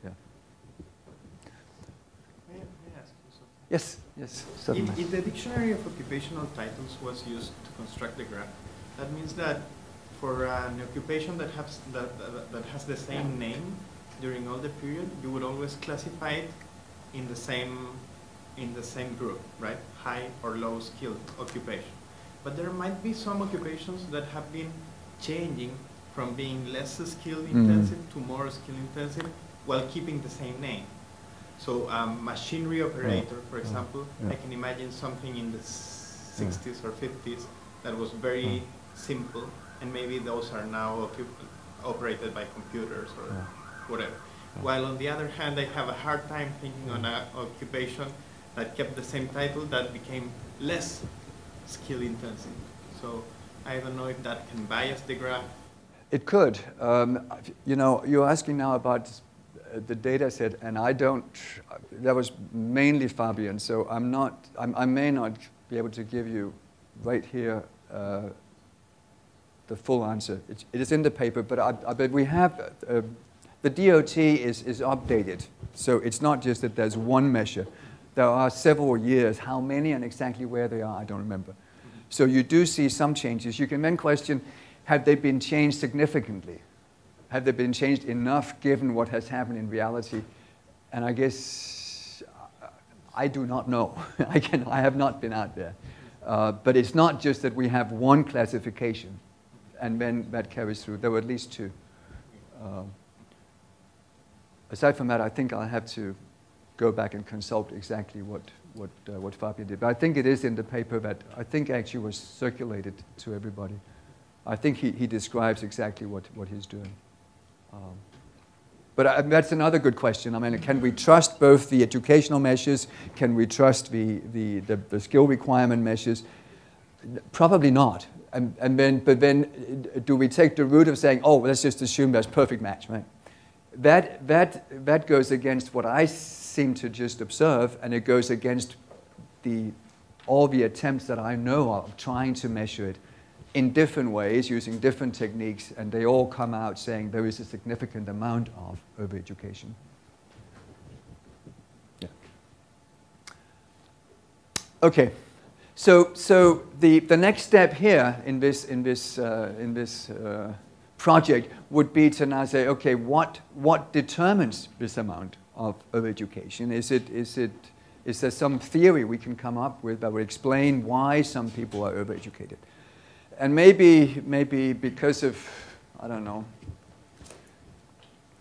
yeah. May I ask you something? Yes, yes, certainly. If the dictionary of occupational titles was used to construct the graph, that means that for an occupation that has the same name during all the period, you would always classify it in the same group, right? High or low skilled occupation. But there might be some occupations that have been changing from being less skill intensive to more skill intensive while keeping the same name. So machinery operator, for example, I can imagine something in the 60s or 50s that was very simple, and maybe those are now operated by computers or whatever. While on the other hand, I have a hard time thinking on an occupation that kept the same title that became less skill intensive. So I don't know if that can bias the graph. It could. You know, you're asking now about the data set, and I don't, that was mainly Fabian, so I may not be able to give you right here the full answer. It is in the paper, but we have, the DOT is updated, so it's not just that there's one measure. There are several years. How many and exactly where they are, I don't remember. So you do see some changes. You can then question, have they been changed significantly? Have they been changed enough given what has happened in reality? And I guess I do not know. I have not been out there. But it's not just that we have one classification and then that carries through. There were at least two. Aside from that, I think I'll have to go back and consult exactly what Fabian did. But I think it is in the paper that I think actually was circulated to everybody. I think he describes exactly what he's doing. But that's another good question. I mean, can we trust both the educational measures? Can we trust the skill requirement measures? Probably not. But then do we take the route of saying, oh, let's just assume there's perfect match, right? That goes against what I seem to just observe, and it goes against all the attempts that I know of trying to measure it in different ways, using different techniques, and they all come out saying there is a significant amount of overeducation. Yeah. Okay, so the next step here in this project would be to now say, okay, what determines this amount of overeducation? Is there some theory we can come up with that would explain why some people are overeducated? And maybe because of, I don't know,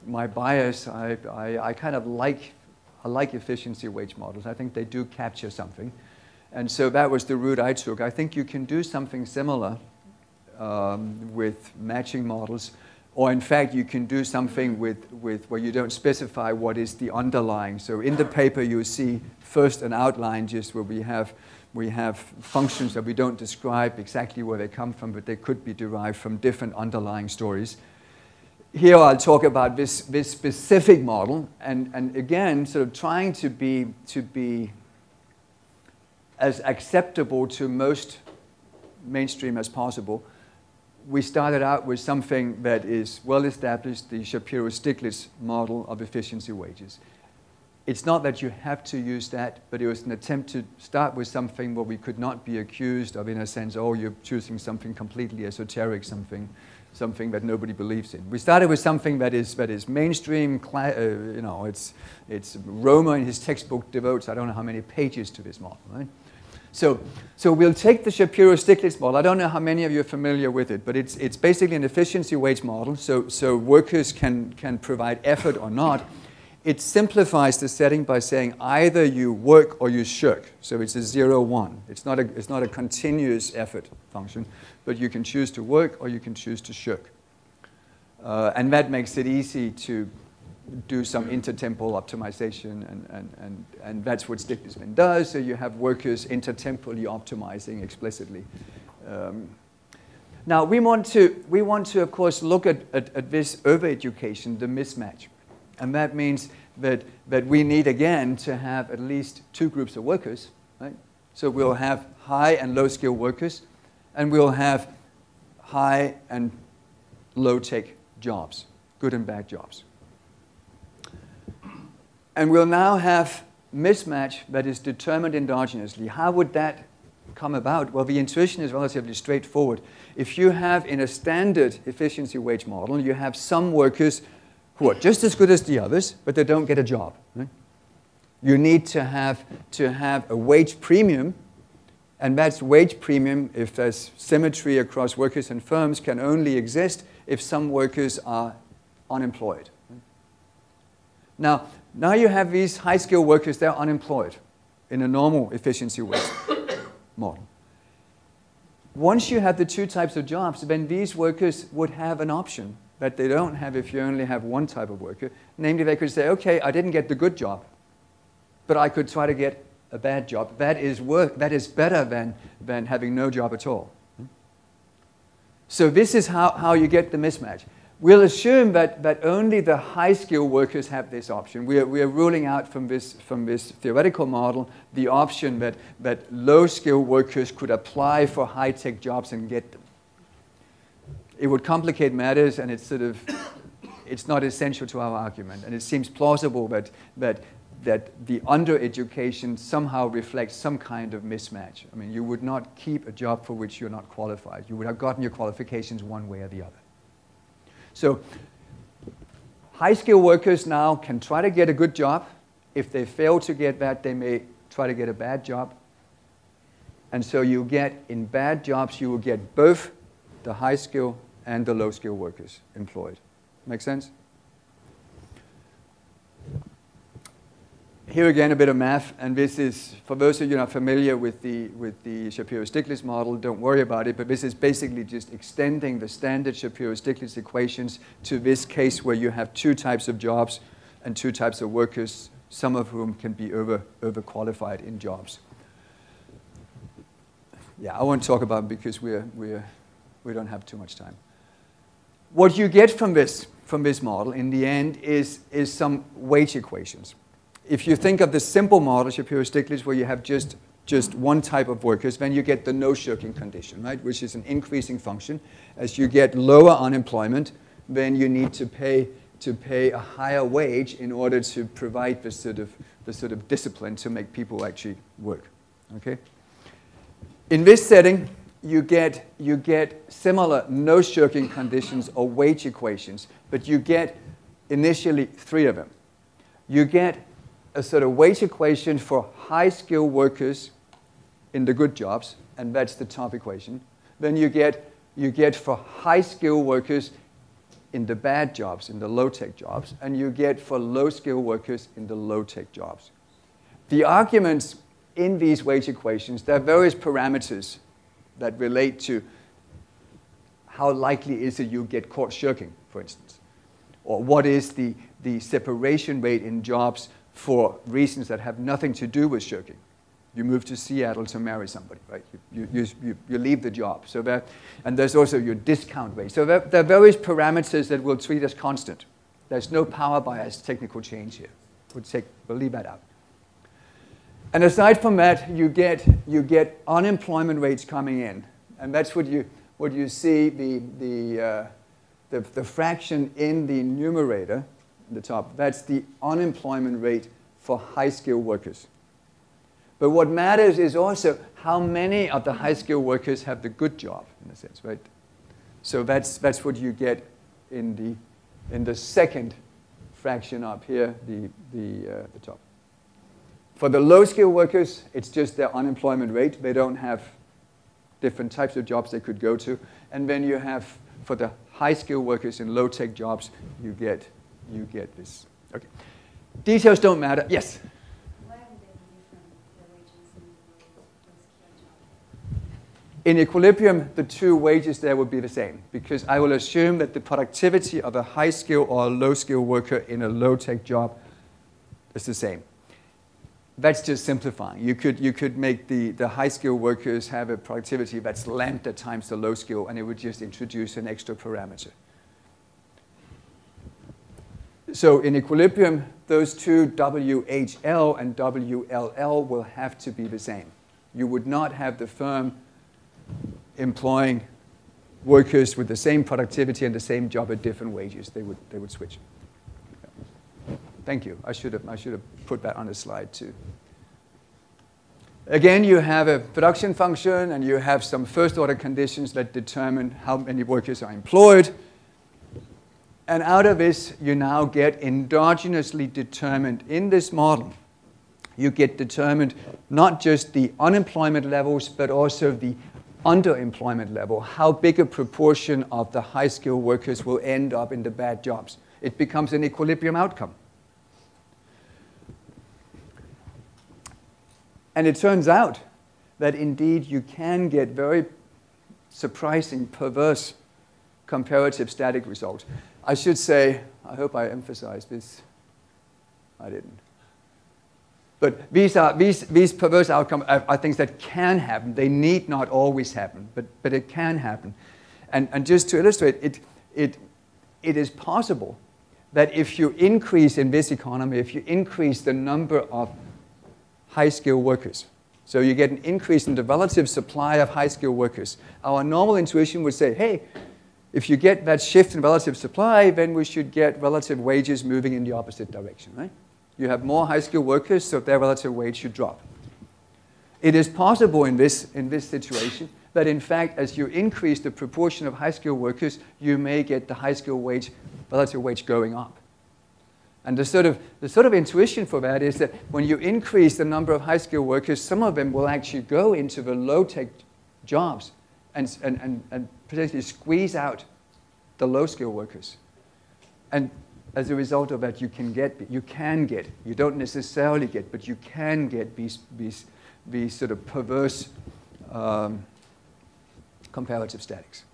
my bias, I kind of like efficiency wage models. I think they do capture something. And so that was the route I took. I think you can do something similar with matching models, or in fact you can do something with where you don't specify what is the underlying. So in the paper you see first an outline just where we have functions that we don't describe exactly where they come from, but they could be derived from different underlying stories. Here I'll talk about this specific model, and again sort of trying to be as acceptable to most mainstream as possible. We started out with something that is well established, the Shapiro-Stiglitz model of efficiency wages. It's not that you have to use that, but it was an attempt to start with something where we could not be accused of, in a sense, oh, you're choosing something completely esoteric, something that nobody believes in. We started with something that is mainstream. You know, it's Romer in his textbook devotes I don't know how many pages to this model, right? So we'll take the Shapiro-Stiglitz model. I don't know how many of you are familiar with it, but it's basically an efficiency wage model. So workers can provide effort or not. It simplifies the setting by saying either you work or you shirk. So it's a 0-1. It's not a continuous effort function, but you can choose to work or you can choose to shirk. And that makes it easy to do some intertemporal optimization, and that's what Stiglitz does. So you have workers intertemporally optimizing explicitly. Now we want to of course look at this overeducation, the mismatch. And that means that we need, again, to have at least two groups of workers, right? So we'll have high and low skill workers, and we'll have high and low tech jobs. good and bad jobs. And we'll now have mismatch that is determined endogenously. How would that come about? Well, the intuition is relatively straightforward. If you have in a standard efficiency wage model, you have some workers who are just as good as the others, but they don't get a job. Right? You need to have a wage premium, and that's wage premium, if there's symmetry across workers and firms, can only exist if some workers are unemployed. Now you have these high-skilled workers, they're unemployed in a normal efficiency wage model. Once you have the two types of jobs, then these workers would have an option that they don't have if you only have one type of worker. Namely, they could say, okay, I didn't get the good job, but I could try to get a bad job. That is better than having no job at all. So this is how you get the mismatch. We'll assume that only the high-skilled workers have this option. We are ruling out from this theoretical model the option that low-skilled workers could apply for high-tech jobs and get them. It would complicate matters, and it's not essential to our argument. And it seems plausible that the undereducation somehow reflects some kind of mismatch. I mean, you would not keep a job for which you're not qualified. You would have gotten your qualifications one way or the other. So high-skilled workers now can try to get a good job. If they fail to get that, they may try to get a bad job. And so you get, in bad jobs, you will get both the high-skilled and the low-skilled workers employed. Make sense? Here again, a bit of math, and this is, for those of you not familiar with the Shapiro-Stiglitz model, don't worry about it, but this is basically just extending the standard Shapiro-Stiglitz equations to this case where you have two types of jobs and two types of workers, some of whom can be overqualified in jobs. Yeah, I won't talk about it because we don't have too much time. What you get from this model in the end is some wage equations. If you think of the simple model, Shapiro-Stiglitz, where you have just one type of workers, then you get the no-shirking condition, right, which is an increasing function. As you get lower unemployment, then you need to pay a higher wage in order to provide the sort of discipline to make people actually work. Okay? In this setting, you get similar no-shirking conditions or wage equations, but you get initially three of them. You get a sort of wage equation for high-skilled workers in the good jobs, and that's the top equation. Then you get for high-skilled workers in the bad jobs, in the low-tech jobs, and you get for low-skilled workers in the low-tech jobs. The arguments in these wage equations, there are various parameters that relate to how likely is it you get caught shirking, for instance, or what is the separation rate in jobs for reasons that have nothing to do with shirking. You move to Seattle to marry somebody, right? You leave the job. So and there's also your discount rate. So there are various parameters that we'll treat as constant. There's no power bias technical change here. We'll leave that out. And aside from that, you get unemployment rates coming in, and that's what you see the fraction in the numerator. The top. That's the unemployment rate for high-skilled workers. But what matters is also how many of the high-skilled workers have the good job, in a sense, right? So that's what you get in the second fraction up here, the top. For the low-skilled workers, it's just their unemployment rate. They don't have different types of jobs they could go to. And then you have, for the high-skilled workers in low-tech jobs, you get this. Okay. Details don't matter. Yes? Why would they be different, the wages in the low-skilled job? In equilibrium, the two wages there would be the same, because I will assume that the productivity of a high-skilled or a low-skilled worker in a low-tech job is the same. That's just simplifying. You could make the high-skilled workers have a productivity that's lambda times the low-skill, and it would just introduce an extra parameter. So in equilibrium, those two WHL and WLL will have to be the same. You would not have the firm employing workers with the same productivity and the same job at different wages, they would switch. Thank you. I should have put that on the slide too. Again, you have a production function and you have some first order conditions that determine how many workers are employed. And out of this, you now get endogenously determined in this model. You get determined not just the unemployment levels, but also the underemployment level, how big a proportion of the high-skilled workers will end up in the bad jobs. It becomes an equilibrium outcome. And it turns out that indeed you can get very surprising, perverse comparative static results. I should say, I hope I emphasized this. I didn't. But these perverse outcomes are things that can happen. They need not always happen, but it can happen. And just to illustrate, it is possible that if you increase in this economy, if you increase the number of high-skilled workers, so you get an increase in the relative supply of high-skilled workers, our normal intuition would say, hey, if you get that shift in relative supply, then we should get relative wages moving in the opposite direction, right? You have more high-skilled workers, so their relative wage should drop. It is possible in this situation that, in fact, as you increase the proportion of high-skilled workers, you may get the high-skilled wage, relative wage going up. And the sort of intuition for that is that when you increase the number of high-skilled workers, some of them will actually go into the low-tech jobs and potentially squeeze out the low-skilled workers. And as a result of that, you don't necessarily get, but you can get these sort of perverse comparative statics.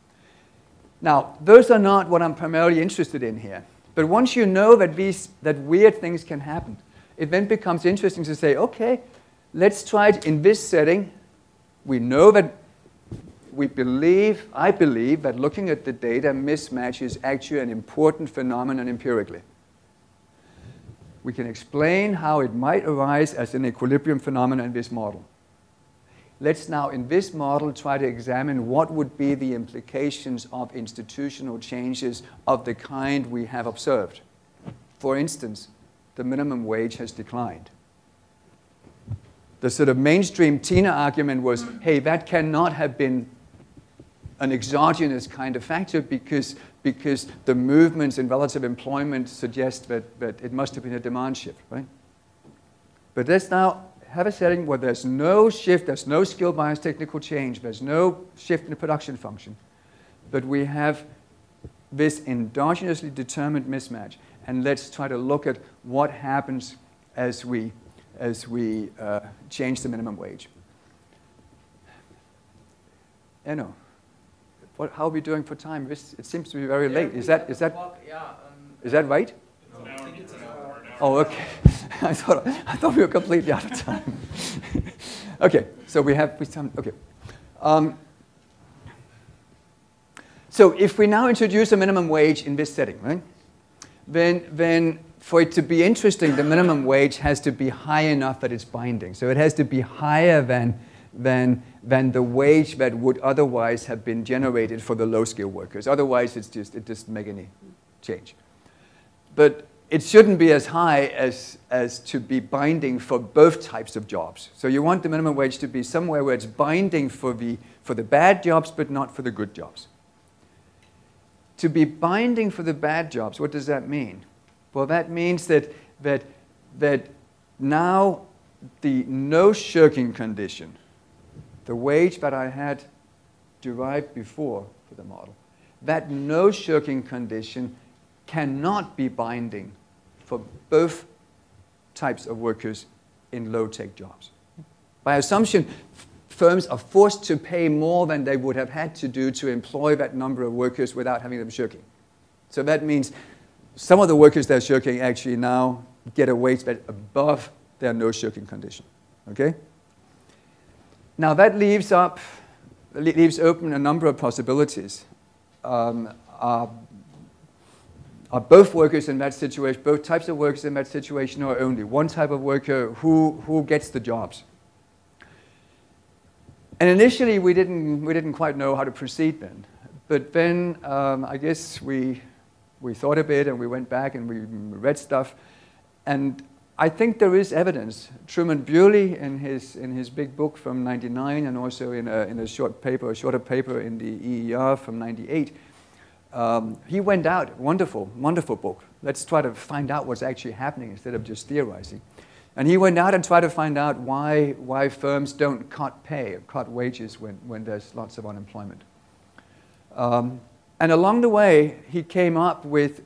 Now, those are not what I'm primarily interested in here. But once you know that weird things can happen, it then becomes interesting to say, okay, let's try it in this setting. We know that I believe that looking at the data, mismatch is actually an important phenomenon empirically. We can explain how it might arise as an equilibrium phenomenon in this model. Let's now, in this model, try to examine what would be the implications of institutional changes of the kind we have observed. For instance, the minimum wage has declined. The sort of mainstream TINA argument was, hey, that cannot have been an exogenous kind of factor because the movements in relative employment suggest that it must have been a demand shift, right? But let's now have a setting where there's no shift, there's no skill bias technical change, there's no shift in the production function, but we have this endogenously determined mismatch. And let's try to look at what happens as we change the minimum wage. Enno, how are we doing for time? It seems to be very late. Is that right? Oh, okay. I thought we were completely out of time. Okay, so we have some. Okay. So if we now introduce a minimum wage in this setting, right? Then for it to be interesting, the minimum wage has to be high enough that it's binding. So it has to be higher than the wage that would otherwise have been generated for the low-skilled workers. Otherwise, it doesn't make any change. But it shouldn't be as high as to be binding for both types of jobs. So you want the minimum wage to be somewhere where it's binding for the bad jobs, but not for the good jobs. To be binding for the bad jobs, what does that mean? Well, that means that now the no shirking condition, the wage that I had derived before for the model, that no shirking condition cannot be binding for both types of workers in low-tech jobs. By assumption, firms are forced to pay more than they would have had to do to employ that number of workers without having them shirking. So that means some of the workers that are shirking actually now get a wage that's above their no shirking condition. Okay? Now that leaves open a number of possibilities. Are both workers in that situation, both types of workers in that situation, or only one type of worker who gets the jobs? And initially we didn't quite know how to proceed then. But then I guess we thought a bit and we went back and we read stuff. And I think there is evidence. Truman Bewley in his big book from '99 and also in a shorter paper in the EER from '98, he went out, wonderful book. Let's try to find out what's actually happening instead of just theorizing. And he went out and tried to find out why firms don't cut pay or cut wages when there's lots of unemployment. And along the way, he came up with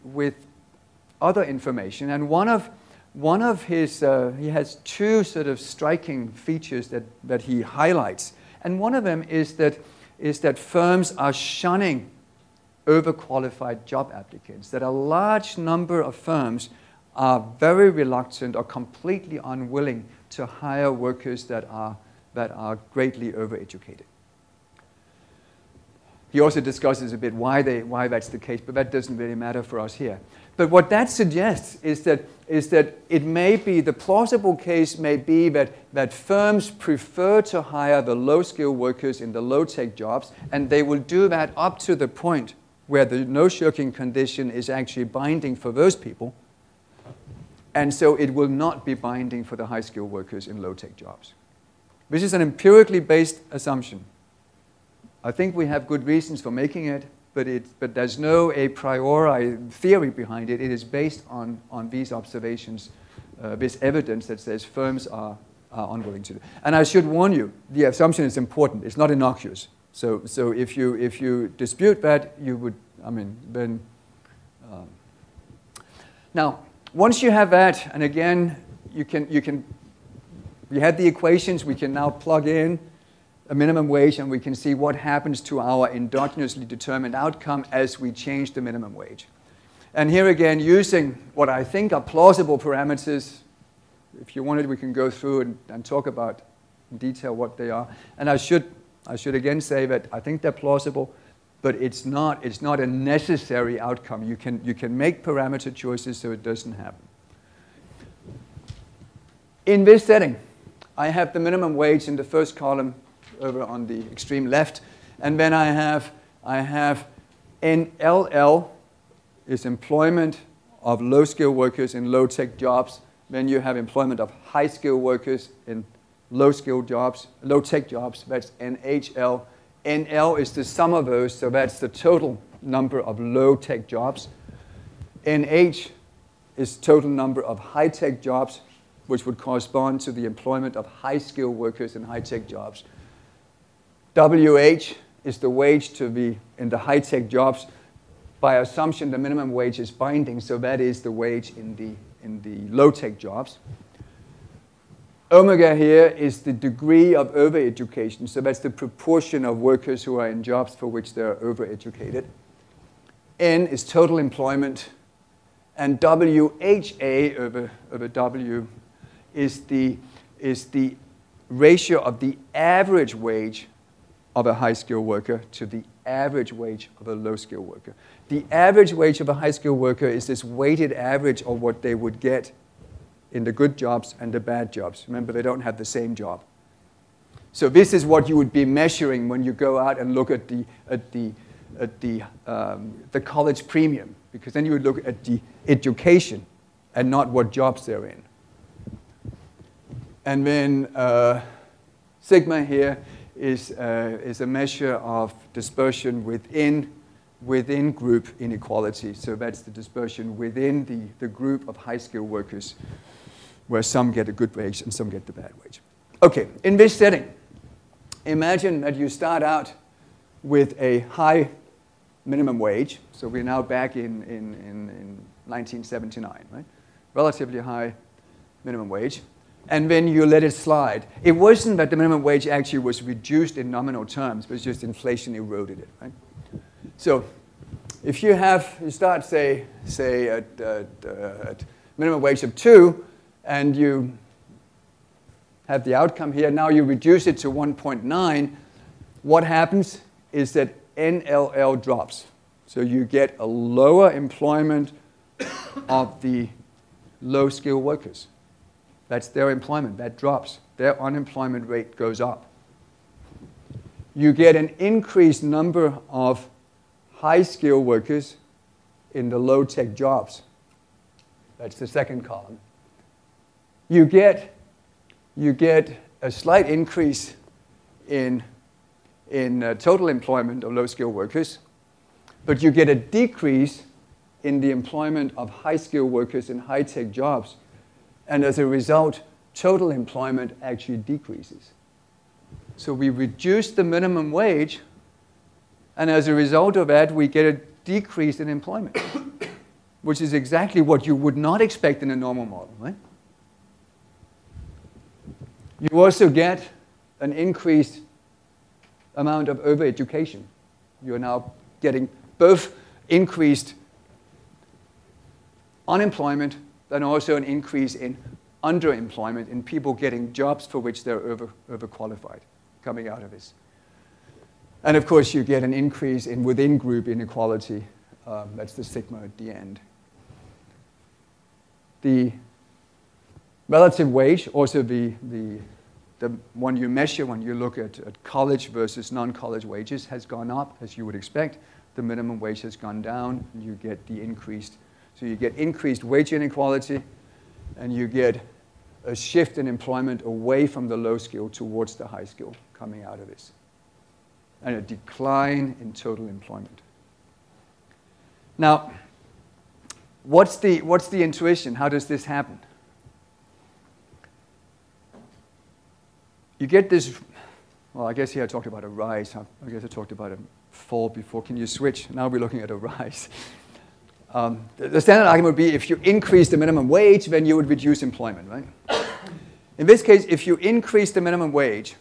other information. And one of his, he has two sort of striking features that he highlights. And one of them is that firms are shunning overqualified job applicants, that a large number of firms are very reluctant or completely unwilling to hire workers that are greatly overeducated. He also discusses a bit why that's the case, but that doesn't really matter for us here. But what that suggests is that it may be, the plausible case may be that firms prefer to hire the low-skilled workers in the low-tech jobs, and they will do that up to the point where the no-shirking condition is actually binding for those people, and so it will not be binding for the high-skilled workers in low-tech jobs. This is an empirically based assumption. I think we have good reasons for making it, but there's no a priori theory behind it. It is based on these observations, this evidence that says firms are unwilling to do. And I should warn you, the assumption is important. It's not innocuous. So if you dispute that, you would, then. Now, once you have that, and again, we had the equations. We can now plug in a minimum wage, and we can see what happens to our endogenously determined outcome as we change the minimum wage. And here again, using what I think are plausible parameters. If you wanted, we can go through and talk about in detail what they are. And I should again say that I think they're plausible, but it's not a necessary outcome. You can make parameter choices so it doesn't happen. In this setting, I have the minimum wage in the first column over on the extreme left, and then I have NLL is employment of low-skilled workers in low-tech jobs. Then you have employment of high-skilled workers in low-skilled jobs, low-tech jobs. That's NHL. NL is the sum of those, so that's the total number of low-tech jobs. NH is total number of high-tech jobs, which would correspond to the employment of high-skilled workers in high-tech jobs. WH is the wage to be in the high-tech jobs. By assumption, the minimum wage is binding, so that is the wage in the low-tech jobs. Omega here is the degree of overeducation, so that's the proportion of workers who are in jobs for which they're overeducated. N is total employment, and WHA over W is the ratio of the average wage of a high-skilled worker to the average wage of a low-skilled worker. The average wage of a high-skilled worker is this weighted average of what they would get in the good jobs and the bad jobs. Remember, they don't have the same job. So this is what you would be measuring when you go out and look at the college premium, because then you would look at the education and not what jobs they're in. And then sigma here is a measure of dispersion within group inequality. So that's the dispersion within the group of high-skilled workers, where some get a good wage and some get the bad wage. Okay, in this setting, imagine that you start out with a high minimum wage. So we're now back in 1979, right? Relatively high minimum wage. And then you let it slide. It wasn't that the minimum wage actually was reduced in nominal terms, but it's just inflation eroded it, right? So if you start, say at minimum wage of 2, and you have the outcome here, now you reduce it to 1.9, what happens is that NLL drops. So you get a lower employment of the low-skilled workers. That's their employment. That drops. Their unemployment rate goes up. You get an increased number of high-skilled workers in the low-tech jobs. That's the second column. You get a slight increase in total employment of low-skilled workers, but you get a decrease in the employment of high-skilled workers in high-tech jobs. And as a result, total employment actually decreases. So we reduce the minimum wage, and as a result of that, we get a decrease in employment, which is exactly what you would not expect in a normal model, right? You also get an increased amount of overeducation. You're now getting both increased unemployment and also an increase in underemployment, in people getting jobs for which they're overqualified coming out of this. And of course, you get an increase in within-group inequality. That's the sigma at the end. The relative wage, also the one you measure when you look at college versus non-college wages, has gone up, as you would expect. The minimum wage has gone down, and you get the increased. So you get increased wage inequality, and you get a shift in employment away from the low skill towards the high skill coming out of this, and a decline in total employment. Now, what's the intuition? How does this happen? You get this, well, I guess here I talked about a rise. I guess I talked about a fall before. Can you switch? Now we're looking at a rise. The standard argument would be if you increase the minimum wage, then you would reduce employment, right? In this case, if you increase the minimum wage,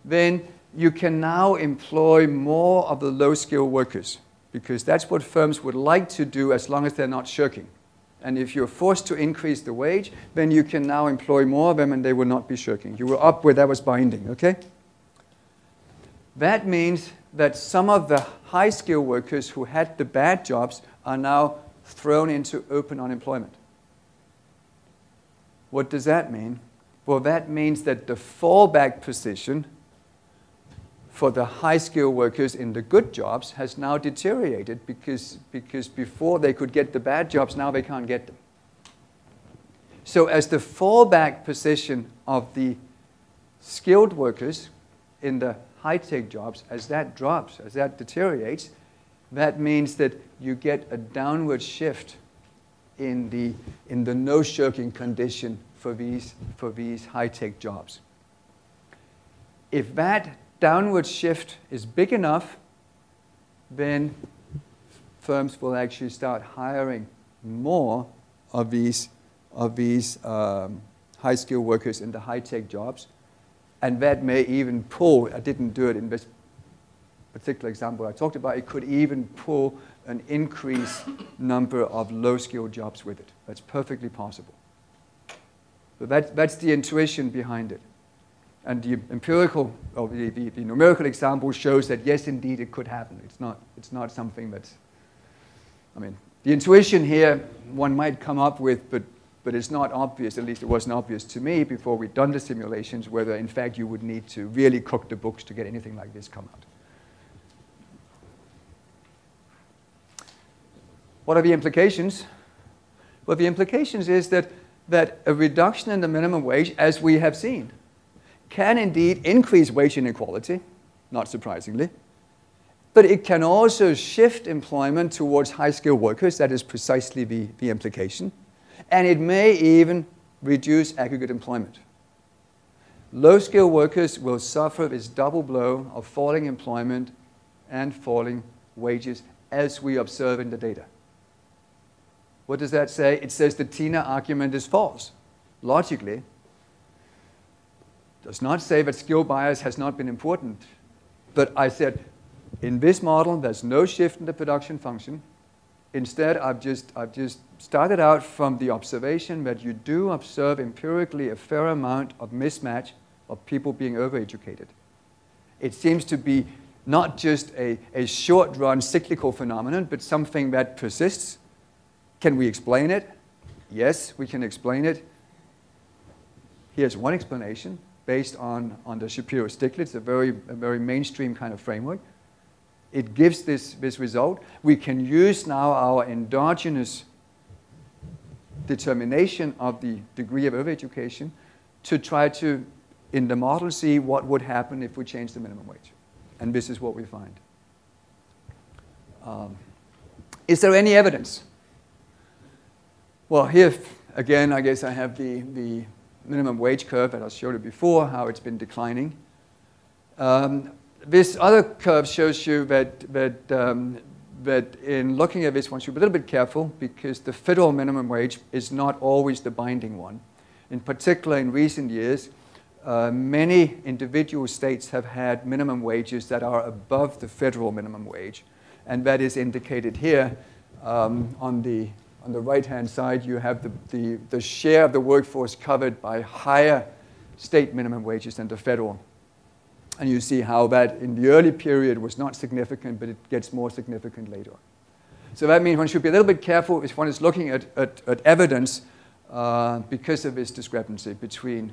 then you can now employ more of the low-skilled workers, because that's what firms would like to do as long as they're not shirking. And if you're forced to increase the wage, then you can now employ more of them and they will not be shirking. You were up where that was binding, okay? That means that some of the high-skilled workers who had the bad jobs are now thrown into open unemployment. What does that mean? Well, that means that the fallback position for the high-skilled workers in the good jobs has now deteriorated because before they could get the bad jobs, now they can't get them. So as the fallback position of the skilled workers in the high-tech jobs, as that drops, as that deteriorates, that means that you get a downward shift in the no-shirking condition for these high-tech jobs. If that downward shift is big enough, then firms will actually start hiring more of these high-skilled workers in the high-tech jobs, and that may even pull, I didn't do it in this particular example I talked about, it could even pull an increased number of low-skilled jobs with it. That's perfectly possible. So that's the intuition behind it. And the empirical, or the numerical example shows that yes, indeed, it could happen. It's not something that's, I mean, the intuition here one might come up with, but it's not obvious, at least it wasn't obvious to me before we'd done the simulations, whether in fact you would need to really cook the books to get anything like this come out. What are the implications? Well, the implications is that a reduction in the minimum wage, as we have seen, can indeed increase wage inequality, not surprisingly, but it can also shift employment towards high-skilled workers. That is precisely the implication. And it may even reduce aggregate employment. Low-skilled workers will suffer this double blow of falling employment and falling wages, as we observe in the data. What does that say? It says the Tina argument is false. Logically, does not say that skill bias has not been important. But I said, in this model, there's no shift in the production function. Instead, I've just started out from the observation that you do observe empirically a fair amount of mismatch of people being overeducated. It seems to be not just a short-run cyclical phenomenon, but something that persists. Can we explain it? Yes, we can explain it. Here's one explanation based on the Shapiro-Stiglitz, a very mainstream kind of framework. it gives this result. We can use now our endogenous determination of the degree of overeducation to try to, in the model, see what would happen if we change the minimum wage. And this is what we find. Is there any evidence? Well, here, again, I guess I have the minimum wage curve that I showed you before, how it's been declining. This other curve shows you that in looking at this one, should be a little bit careful because the federal minimum wage is not always the binding one. In particular, in recent years, many individual states have had minimum wages that are above the federal minimum wage. And that is indicated here. On the right-hand side, you have the share of the workforce covered by higher state minimum wages than the federal. And you see how that in the early period was not significant, but it gets more significant later. So that means one should be a little bit careful if one is looking at evidence because of this discrepancy between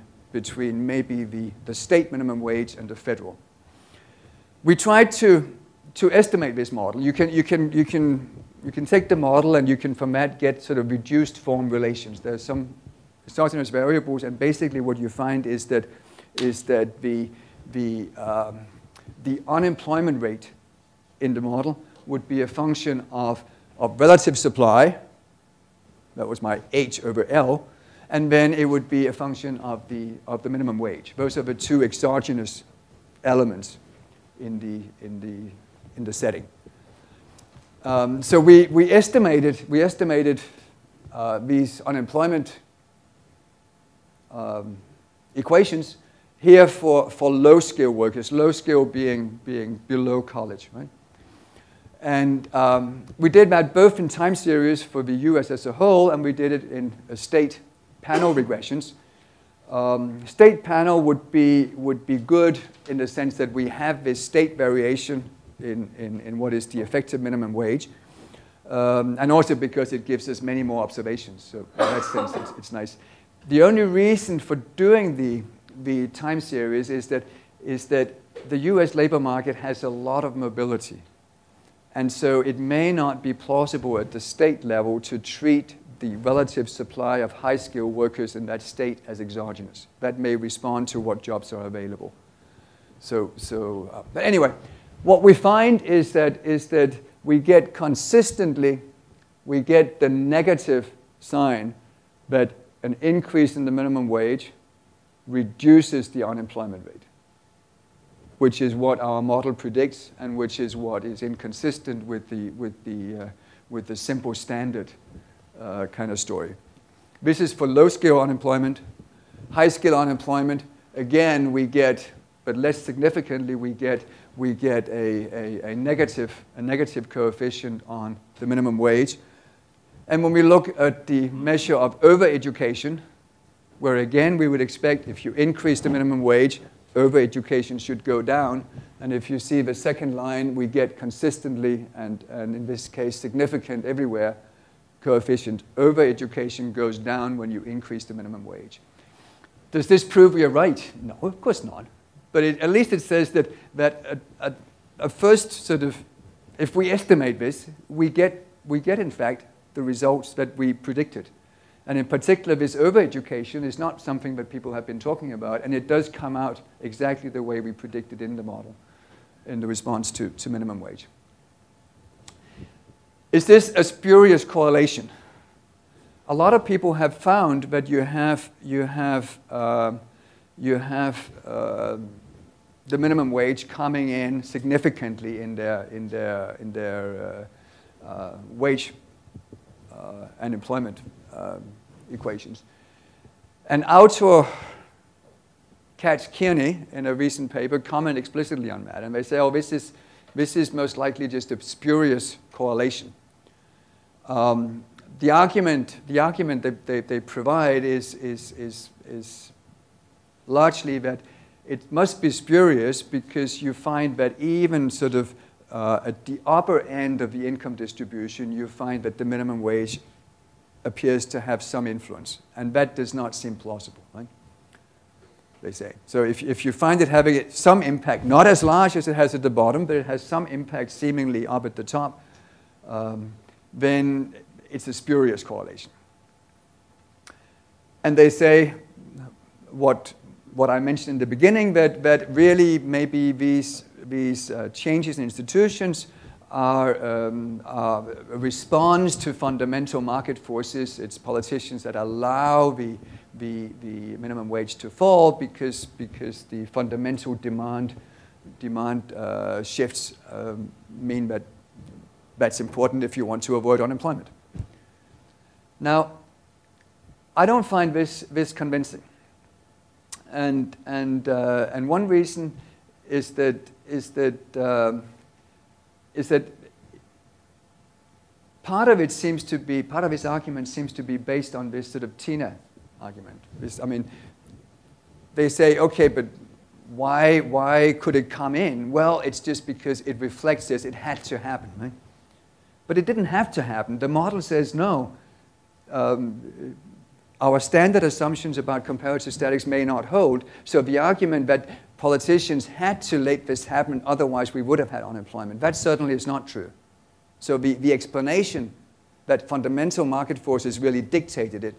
maybe the state minimum wage and the federal. We tried to estimate this model. You can take the model and you can from that get sort of reduced form relations. There's some exogenous variables, and basically what you find is that the unemployment rate in the model would be a function of relative supply. That was my H over L. And then it would be a function of the minimum wage. Those are the two exogenous elements in the setting. So we estimated these unemployment equations here for low-skill workers, low skill being below college, right? And we did that both in time series for the US as a whole, and we did it in state panel regressions. State panel would be good in the sense that we have this state variation in what is the effective minimum wage, and also because it gives us many more observations. So in that sense, it's nice. The only reason for doing the time series is that the US labor market has a lot of mobility. And so it may not be plausible at the state level to treat the relative supply of high-skilled workers in that state as exogenous. That may respond to what jobs are available. But anyway, what we find is that we get consistently, we get the negative sign that an increase in the minimum wage reduces the unemployment rate, which is what our model predicts and which is what is inconsistent with the simple standard kind of story. This is for low-skill unemployment. High-skill unemployment, again, we get, but less significantly, we get a negative coefficient on the minimum wage. And when we look at the measure of overeducation, where again we would expect if you increase the minimum wage, overeducation should go down. And if you see the second line, we get consistently, and in this case significant everywhere, coefficient. Overeducation goes down when you increase the minimum wage. Does this prove we are right? No, of course not. But at least it says that a first sort of, if we estimate this, we get in fact the results that we predicted. And in particular, this overeducation is not something that people have been talking about, and it does come out exactly the way we predicted in the model, in the response to minimum wage. Is this a spurious correlation? A lot of people have found that you have the minimum wage coming in significantly in their wage and employment equations. And author Katz-Kearney, in a recent paper, comment explicitly on that, and they say, "Oh, this is most likely just a spurious correlation." The argument that they provide is largely that it must be spurious because you find that even sort of at the upper end of the income distribution, you find that the minimum wage appears to have some influence, and that does not seem plausible, right? they say. So if you find it having some impact, not as large as it has at the bottom, but it has some impact seemingly up at the top, then it's a spurious correlation. And they say what I mentioned in the beginning, that really maybe these changes in institutions are a response to fundamental market forces. It's politicians that allow the minimum wage to fall because the fundamental demand shifts mean that that's important if you want to avoid unemployment. Now, I don't find this convincing, and one reason is that part of his argument seems to be based on this sort of Tina argument. I mean, they say, okay, but why could it come in? Well, it's just because it reflects this. It had to happen, right? But it didn't have to happen. The model says no. Our standard assumptions about comparative statics may not hold. So the argument that politicians had to let this happen, otherwise we would have had unemployment, that certainly is not true. So the explanation that fundamental market forces really dictated it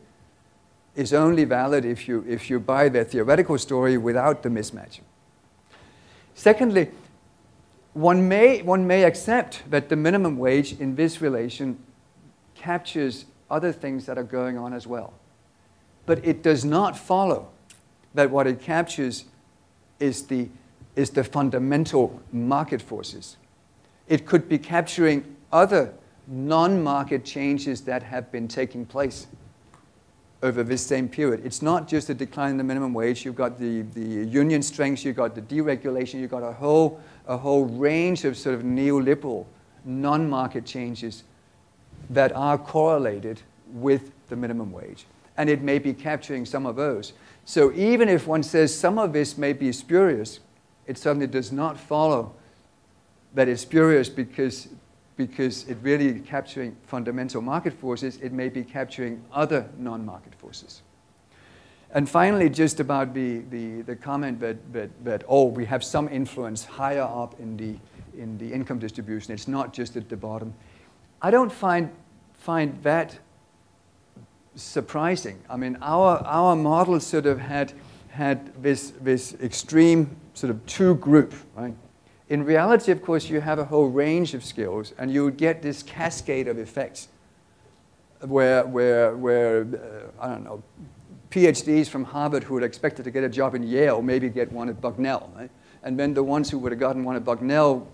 is only valid if you buy their theoretical story without the mismatch. Secondly, one may accept that the minimum wage in this relation captures other things that are going on as well. But it does not follow that what it captures is the fundamental market forces. It could be capturing other non-market changes that have been taking place over this same period. It's not just a decline in the minimum wage. You've got the union strengths, you've got the deregulation, you've got a whole range of sort of neoliberal non-market changes that are correlated with the minimum wage. And it may be capturing some of those. So even if one says some of this may be spurious, it certainly does not follow that it's spurious because it really is capturing fundamental market forces. It may be capturing other non-market forces. And finally, just about the comment that oh, we have some influence higher up in the income distribution. It's not just at the bottom. I don't find that surprising. I mean, our model sort of had this extreme sort of two group, right? In reality, of course, you have a whole range of skills, and you would get this cascade of effects where I don't know, PhDs from Harvard who had expected to get a job in Yale maybe get one at Bucknell, right? And then the ones who would have gotten one at Bucknell,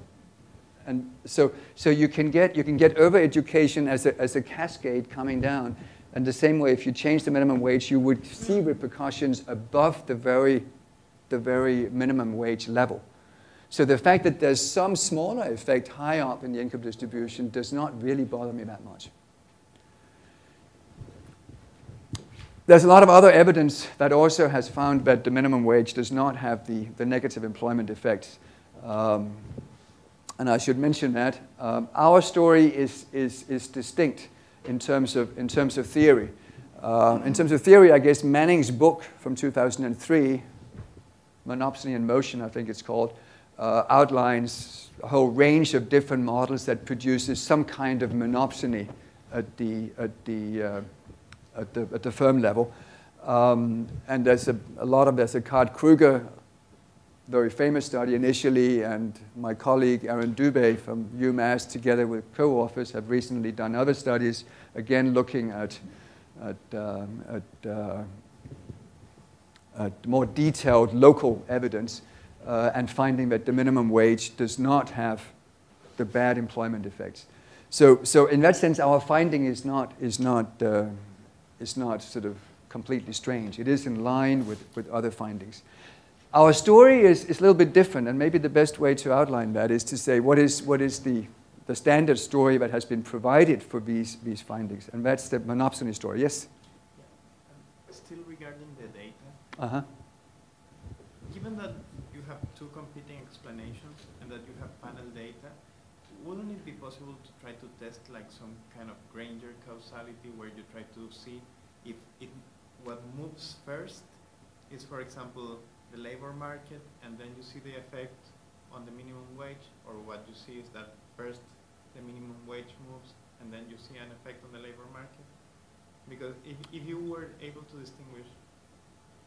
and so you can get over-education as a cascade coming down. And the same way, if you change the minimum wage, you would see repercussions above the very minimum wage level. So the fact that there's some smaller effect high up in the income distribution does not really bother me that much. There's a lot of other evidence that also has found that the minimum wage does not have the negative employment effects. And I should mention that. Our story is distinct in terms of theory. In terms of theory, I guess Manning's book from 2003, Monopsony in Motion, I think it's called, outlines a whole range of different models that produces some kind of monopsony at the firm level. And there's a Card-Kruger, very famous study initially, and my colleague Aaron Dubé from UMass, together with co-authors, have recently done other studies, again looking at more detailed local evidence, and finding that the minimum wage does not have the bad employment effects. So in that sense, our finding is not sort of completely strange. It is in line with other findings. Our story is a little bit different, and maybe the best way to outline that is to say what is the standard story that has been provided for these findings, and that's the monopsony story. Yes? Still regarding the data, Uh-huh. given that you have two competing explanations and that you have panel data, wouldn't it be possible to try to test like some kind of Granger causality where you try to see if what moves first is, for example, the labor market, and then you see the effect on the minimum wage, or what you see is that first the minimum wage moves, and then you see an effect on the labor market? Because if you were able to distinguish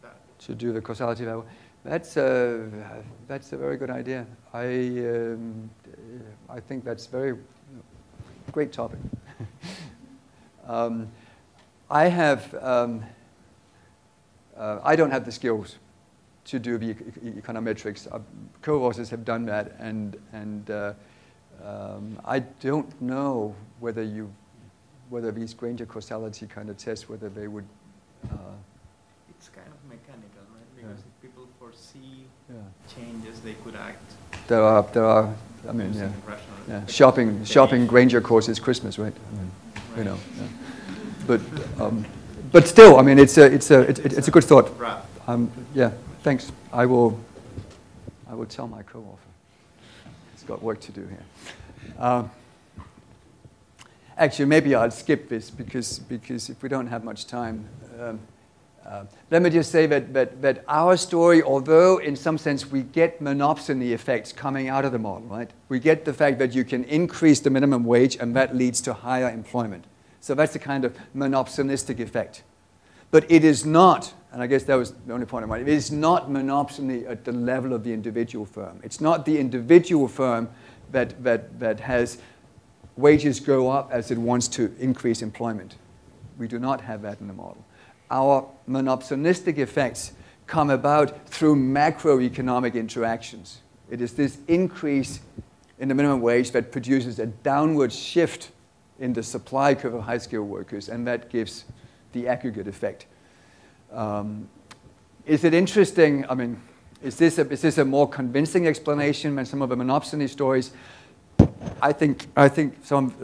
that. To do the causality level. That's a very good idea. I think that's very great topic. I don't have the skills to do the econometrics. Co-authors have done that, and I don't know whether these Granger causality kind of tests, whether they would. It's kind of mechanical, right? Because if people foresee changes, they could act. There are. I mean, shopping Granger course is Christmas, right? I mean, right. You know. Yeah. But still, I mean, it's a good thought. Yeah. Thanks. I will tell my co-author. He's got work to do here. Actually, maybe I'll skip this because if we don't have much time, let me just say that our story, although in some sense we get monopsony effects coming out of the model, right? We get the fact that you can increase the minimum wage and that leads to higher employment. So that's the kind of monopsonistic effect. But it is not, and I guess that was the only point I made, it is not monopsony at the level of the individual firm. It's not the individual firm that has wages go up as it wants to increase employment. We do not have that in the model. Our monopsonistic effects come about through macroeconomic interactions. It is this increase in the minimum wage that produces a downward shift in the supply curve of high-skilled workers, and that gives the aggregate effect. Is it interesting? I mean, is this a more convincing explanation than some of the monopsony stories? I think some of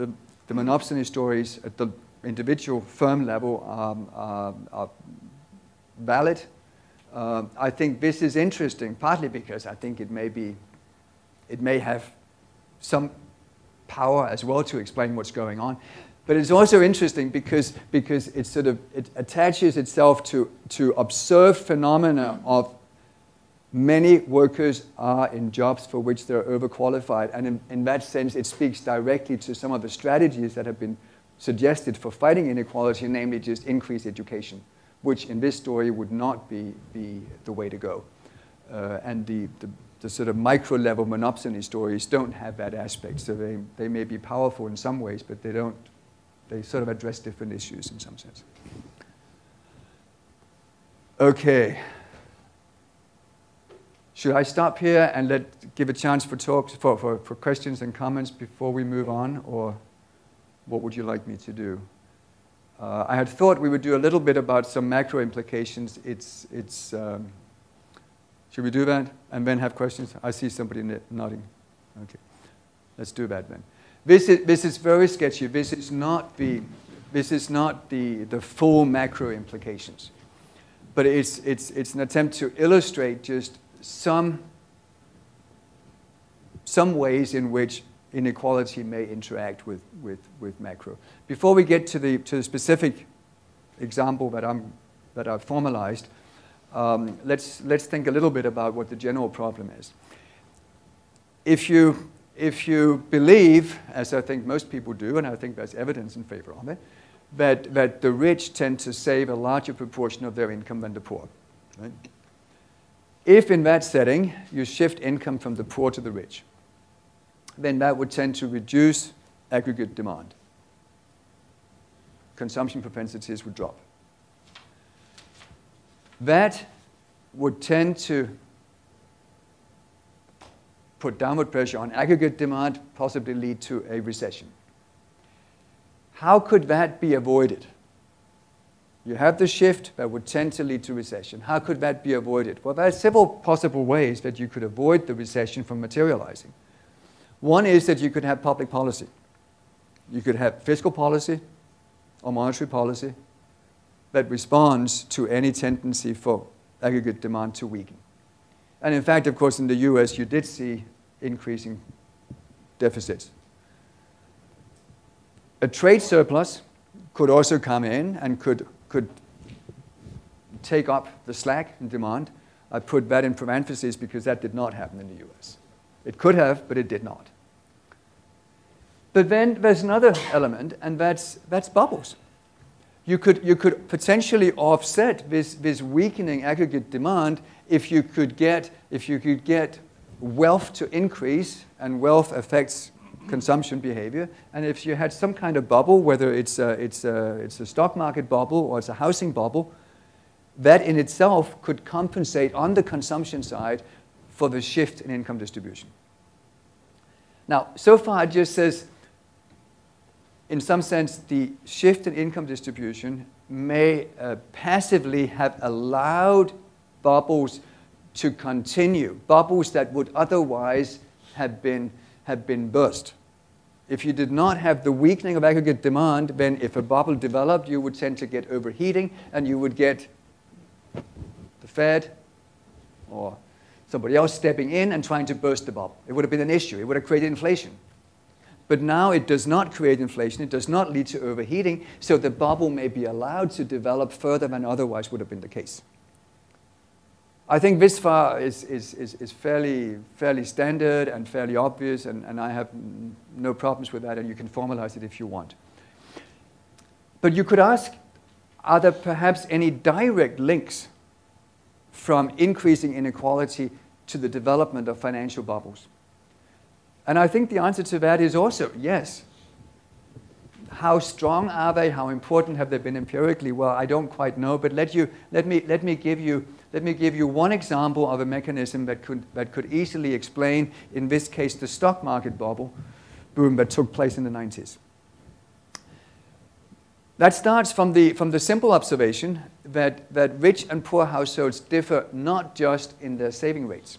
the monopsony stories at the individual firm level are valid. I think this is interesting, partly because I think it may have some power as well to explain what's going on. But it's also interesting because it attaches itself to observed phenomena of many workers are in jobs for which they're overqualified. And in that sense, it speaks directly to some of the strategies that have been suggested for fighting inequality, namely just increase education, which in this story would not be the way to go. And the sort of micro-level monopsony stories don't have that aspect. So they may be powerful in some ways, but they don't. They sort of address different issues in some sense. Okay. Should I stop here and give a chance for talks, for questions and comments before we move on, or what would you like me to do? I had thought we would do a little bit about some macro implications. Should we do that and then have questions? I see somebody nodding. Okay, let's do that then. This is very sketchy. This is not the full macro implications, but it's an attempt to illustrate just some ways in which inequality may interact with macro. Before we get to the specific example that I've formalized, let's think a little bit about what the general problem is. If you believe, as I think most people do, and I think there's evidence in favor of it, that the rich tend to save a larger proportion of their income than the poor, right? If in that setting you shift income from the poor to the rich, then that would tend to reduce aggregate demand. Consumption propensities would drop. That would tend to put downward pressure on aggregate demand, possibly lead to a recession. How could that be avoided? You have the shift that would tend to lead to recession. How could that be avoided? Well, there are several possible ways that you could avoid the recession from materializing. One is that you could have public policy. You could have fiscal policy or monetary policy that responds to any tendency for aggregate demand to weaken. And in fact, of course, in the US, you did see increasing deficits. A trade surplus could also come in and could take up the slack in demand, I put that in parentheses because that did not happen in the US. It could have, but it did not. But then there's another element, and that's bubbles. You could potentially offset this weakening aggregate demand if you could get wealth to increase, and wealth affects consumption behavior. And if you had some kind of bubble, whether it's a stock market bubble or it's a housing bubble, that in itself could compensate on the consumption side for the shift in income distribution. Now, so far it just says, in some sense, the shift in income distribution may passively have allowed bubbles to continue, bubbles that would otherwise have been burst. If you did not have the weakening of aggregate demand, then if a bubble developed, you would tend to get overheating, and you would get the Fed or somebody else stepping in and trying to burst the bubble. It would have been an issue. It would have created inflation. But now it does not create inflation. It does not lead to overheating, so the bubble may be allowed to develop further than otherwise would have been the case. I think this far is fairly standard and fairly obvious, and I have no problems with that, and you can formalize it if you want. But you could ask, are there perhaps any direct links from increasing inequality to the development of financial bubbles? And I think the answer to that is also yes. How strong are they? How important have they been empirically? Well, I don't quite know, but let me give you one example of a mechanism that could easily explain, in this case, the stock market bubble boom that took place in the 90s. That starts from the simple observation that rich and poor households differ not just in their saving rates.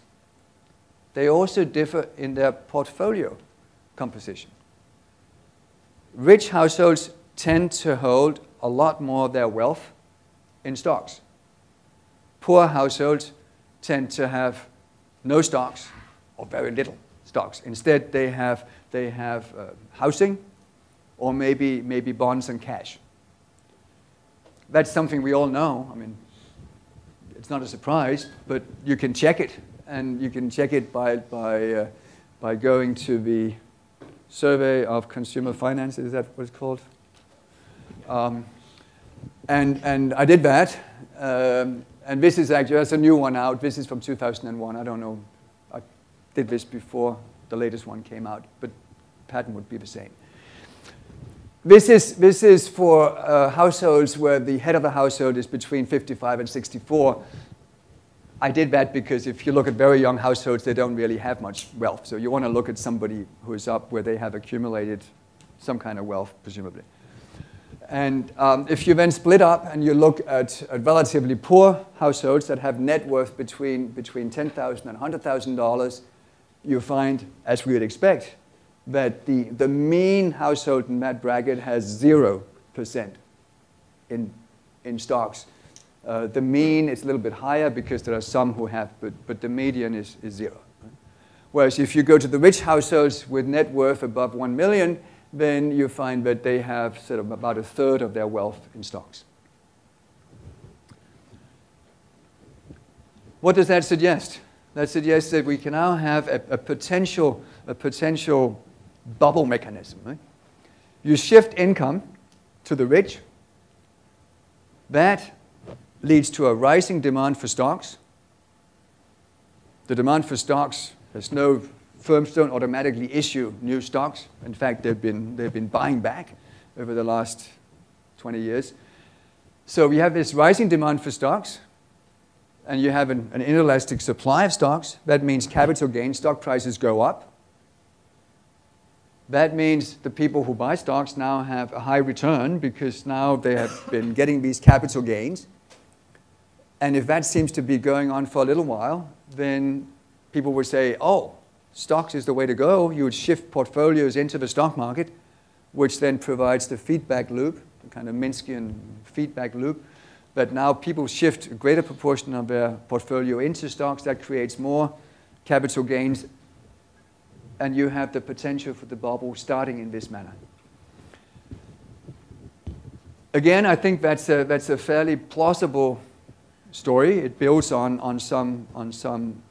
They also differ in their portfolio composition. Rich households tend to hold a lot more of their wealth in stocks. Poor households tend to have no stocks or very little stocks. Instead, they have housing or maybe bonds and cash. That's something we all know. I mean, it's not a surprise, but you can check it, and you can check it by going to the Survey of Consumer Finance. Is that what it's called? And I did that. And this is actually, there's a new one out. This is from 2001. I don't know. I did this before the latest one came out, but the pattern would be the same. This is for households where the head of the household is between 55 and 64. I did that because if you look at very young households, they don't really have much wealth. So you want to look at somebody who is up where they have accumulated some kind of wealth, presumably. And if you then split up and you look at relatively poor households that have net worth between $10,000 and $100,000, you find, as we would expect, that the mean household in that bracket has 0% in stocks. The mean is a little bit higher because there are some who have, but the median is 0. Right? Whereas if you go to the rich households with net worth above 1 million, then you find that they have sort of about a third of their wealth in stocks. What does that suggest? That suggests that we can now have a potential bubble mechanism. Right? You shift income to the rich. That leads to a rising demand for stocks. The demand for stocks has no firms don't automatically issue new stocks. In fact, they've been buying back over the last 20 years. So we have this rising demand for stocks, and you have an inelastic supply of stocks. That means capital gains, stock prices go up. That means the people who buy stocks now have a high return because now they have been getting these capital gains. And if that seems to be going on for a little while, then people would say, oh, stocks is the way to go. You would shift portfolios into the stock market, which then provides the feedback loop, the kind of Minskian feedback loop, that now people shift a greater proportion of their portfolio into stocks. That creates more capital gains, and you have the potential for the bubble starting in this manner. Again, I think that's a fairly plausible story. It builds on some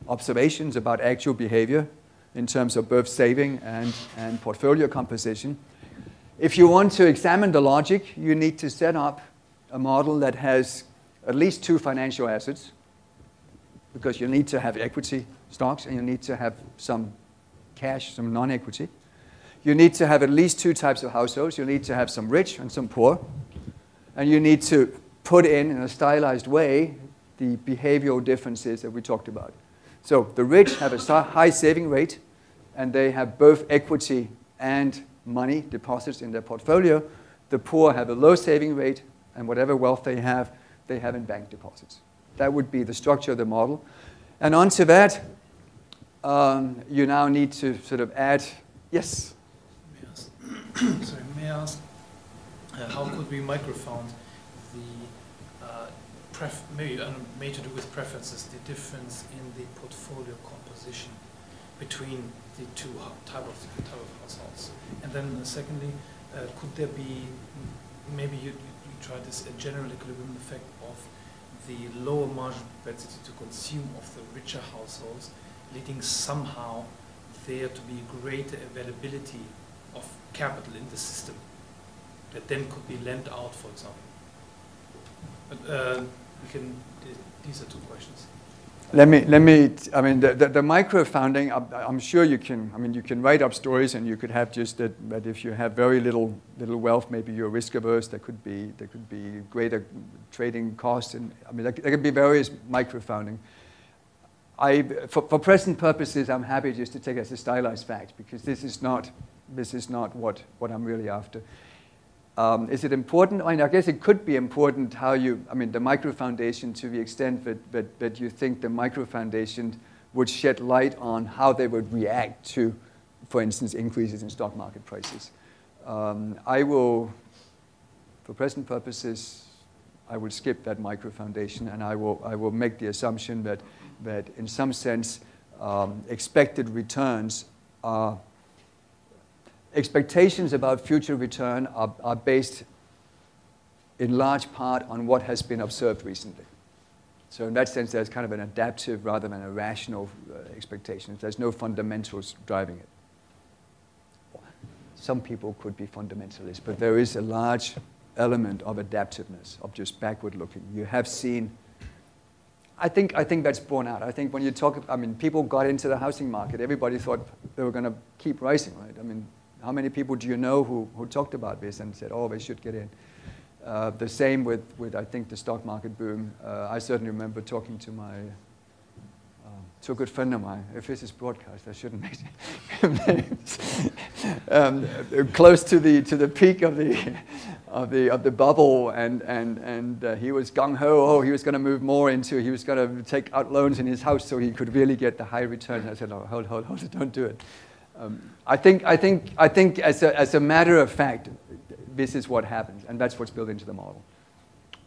observations about actual behavior in terms of both saving and portfolio composition. If you want to examine the logic, you need to set up a model that has at least 2 financial assets, because you need to have equity stocks and you need to have some cash, some non-equity. You need to have at least 2 types of households. You need to have some rich and some poor. And you need to put in a stylized way, the behavioral differences that we talked about. So the rich have a high saving rate, and they have both equity and money deposits in their portfolio. The poor have a low saving rate, and whatever wealth they have in bank deposits. That would be the structure of the model. And onto that, you now need to sort of add, yes? Sorry, may I ask, how could we microfound the, maybe may to do with preferences, the difference in the portfolio composition between the two type of households? And then secondly, could there be, maybe you try this, a general equilibrium effect of the lower marginal propensity to consume of the richer households, leading somehow there to be greater availability of capital in the system that then could be lent out, for example. But these are 2 questions. I mean, the micro-founding, I'm sure you can write up stories, and you could have just that, but if you have very little wealth, maybe you're risk averse, there could be greater trading costs, and I mean, there could be various micro-founding. For present purposes, I'm happy just to take it as a stylized fact, because this is not what I'm really after. Is it important? I mean, I guess it could be important how the micro-foundation, to the extent that you think the micro-foundation would shed light on how they would react to, for instance, increases in stock market prices. I will, for present purposes, I will skip that micro-foundation, and I will make the assumption that in some sense, expected returns are expectations about future return are based in large part on what has been observed recently. So in that sense, there's kind of an adaptive rather than a rational expectation. There's no fundamentals driving it. Some people could be fundamentalists, but there is a large element of adaptiveness, of just backward looking. You have seen, I think that's borne out. I think when you talk, people got into the housing market, everybody thought they were going to keep rising, right? I mean, how many people do you know who talked about this and said, oh, they should get in? The same with I think, the stock market boom. I certainly remember talking to to a good friend of mine. If this is broadcast, I shouldn't make names. Close to the peak of the bubble, and he was gung ho. Oh, he was going to move more into. He was going to take out loans in his house so he could really get the high return. I said, oh, hold it, don't do it. I think as a matter of fact, this is what happens, and that's what's built into the model.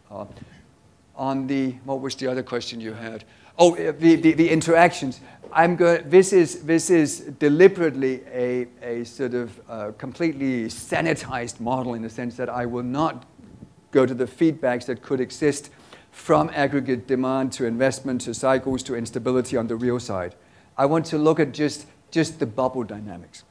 What was the other question you had? Oh, the interactions. This is deliberately a sort of completely sanitized model, in the sense that I will not go to the feedbacks that could exist from aggregate demand to investment to cycles to instability on the real side. I want to look at just the bubble dynamics.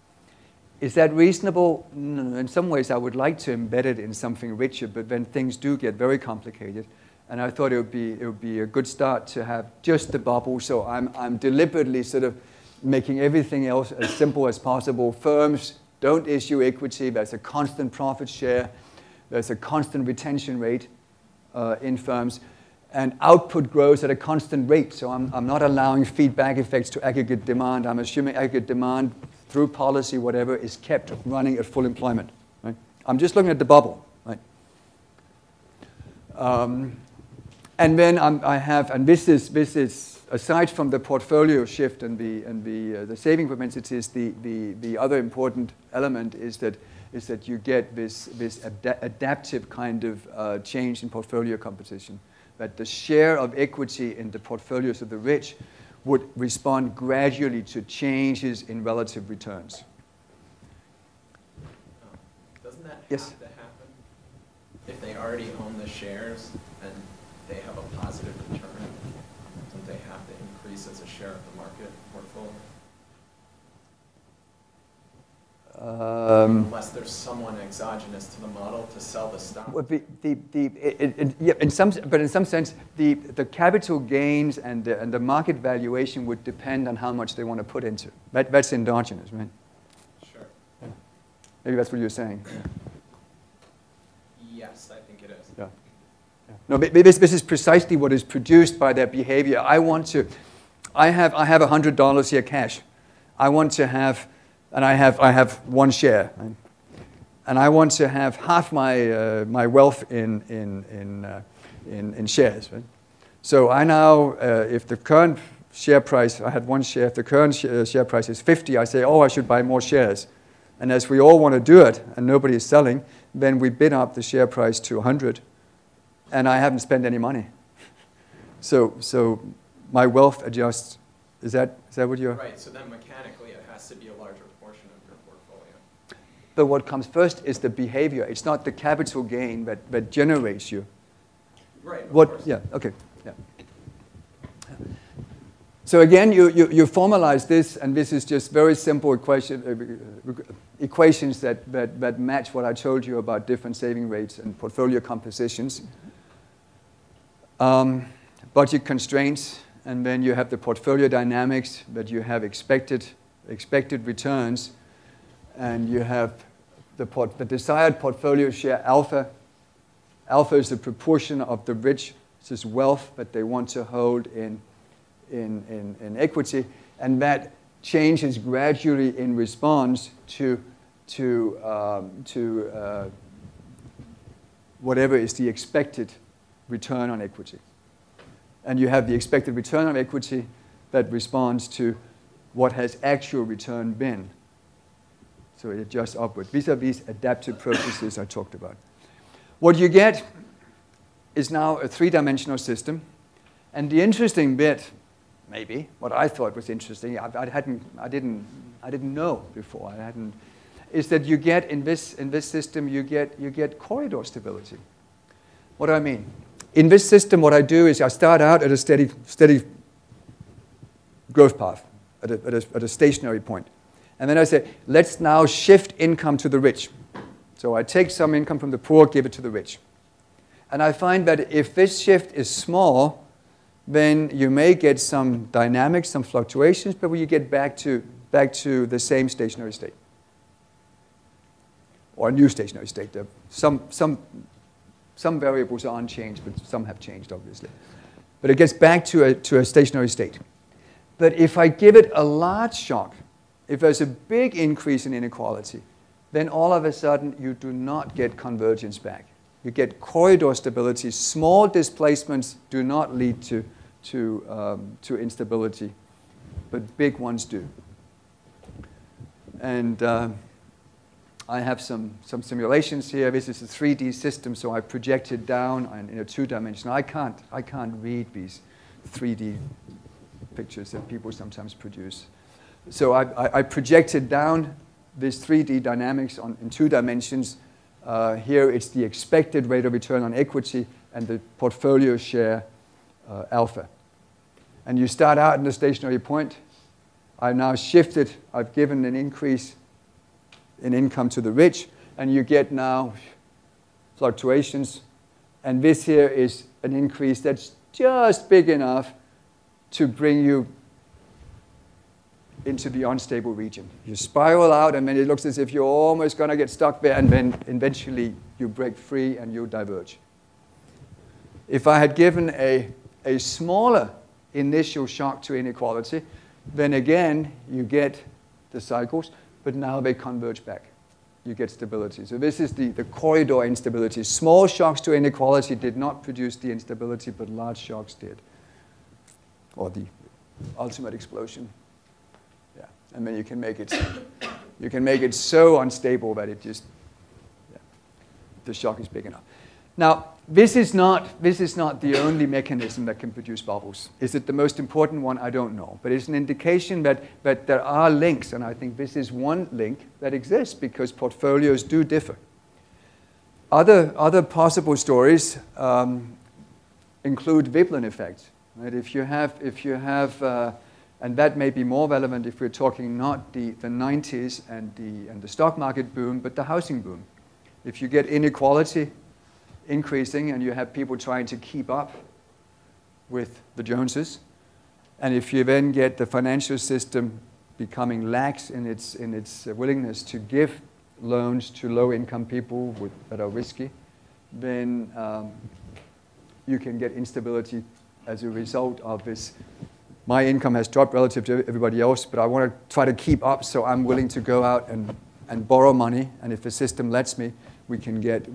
Is that reasonable? No, in some ways, I would like to embed it in something richer, but then things do get very complicated. And I thought it would be a good start to have just the bubble. So I'm deliberately sort of making everything else as simple as possible. Firms don't issue equity. There's a constant profit share. There's a constant retention rate in firms. And output grows at a constant rate. So I'm not allowing feedback effects to aggregate demand. I'm assuming aggregate demand through policy, whatever, is kept running at full employment. Right? I'm just looking at the bubble. Right? And then and this is aside from the portfolio shift and the saving propensities, the other important element is that you get this adaptive kind of change in portfolio composition. That the share of equity in the portfolios of the rich would respond gradually to changes in relative returns. Doesn't that have Yes. to happen if they already own the shares and they have a positive return, don't they have to increase as a share of the market portfolio? Unless there's someone exogenous to the model to sell the stock. Well, yeah, in some sense, the capital gains and the market valuation would depend on how much they want to put into. That's endogenous, right? Sure. Yeah. Maybe that's what you're saying. Yes, I think it is. Yeah. Yeah. No, this is precisely what is produced by their behavior. I have $100 here cash. I want to have. And I have one share, right? And I want to have half my my wealth in shares, right? So I now, if the current share price, I had one share. If the current share price is 50, I say, oh, I should buy more shares. And as we all want to do it, and nobody is selling, then we bid up the share price to 100, and I haven't spent any money. So my wealth adjusts. Is that what you're? Right. So then mechanically, it has to be a larger portion of your portfolio. But what comes first is the behavior. It's not the capital gain that generates you. Right. What? Yeah. Okay. Yeah. So again, you formalize this, and this is just very simple equations that match what I told you about different saving rates and portfolio compositions. Budget constraints. And then you have the portfolio dynamics, that you have expected returns, and you have the desired portfolio share alpha. Alpha is the proportion of the rich's wealth that they want to hold in equity, and that changes gradually in response to whatever is the expected return on equity. And you have the expected return on equity that responds to what has actual return been. So it adjusts upward. These are these adaptive processes I talked about. What you get is now a three-dimensional system. And the interesting bit, maybe, what I thought was interesting, I didn't know before, is that you get in this system, you get corridor stability. What do I mean? In this system, what I do is I start out at a steady growth path, at a stationary point. And then I say, let's now shift income to the rich. So I take some income from the poor, give it to the rich. And I find that if this shift is small, then you may get some dynamics, some fluctuations, but when you get back to the same stationary state. Or a new stationary state. Some variables are unchanged, but some have changed, obviously. But it gets back to a stationary state. But if I give it a large shock, if there's a big increase in inequality, then all of a sudden you do not get convergence back. You get corridor stability. Small displacements do not lead to instability, but big ones do. And I have some simulations here. This is a 3D system, so I projected down in a two-dimensional. I can't read these 3D pictures that people sometimes produce. So I projected down this 3D dynamics in 2 dimensions. Here it's the expected rate of return on equity and the portfolio share alpha. And you start out in the stationary point. I've now shifted. I've given an increase in income to the rich, and you get now fluctuations. And this here is an increase that's just big enough to bring you into the unstable region. You spiral out, and then it looks as if you're almost going to get stuck there, and then eventually you break free and you diverge. If I had given a smaller initial shock to inequality, then again you get the cycles, but now they converge back. You get stability. So this is the corridor instability. Small shocks to inequality did not produce the instability, but large shocks did. Or the ultimate explosion. Yeah. And then you can make it so unstable that it just, yeah, the shock is big enough. Now, this is not the only mechanism that can produce bubbles. Is it the most important one? I don't know. But it's an indication that there are links, and I think this is one link that exists because portfolios do differ. Other possible stories, include Veblen effects. Right? If you have, and that may be more relevant if we're talking not the 90s and the stock market boom, but the housing boom. If you get inequality increasing and you have people trying to keep up with the Joneses, and if you then get the financial system becoming lax in its willingness to give loans to low-income people that are risky, then you can get instability as a result of this. My income has dropped relative to everybody else, but I want to try to keep up, so I'm willing to go out and borrow money, and if the system lets me, we can get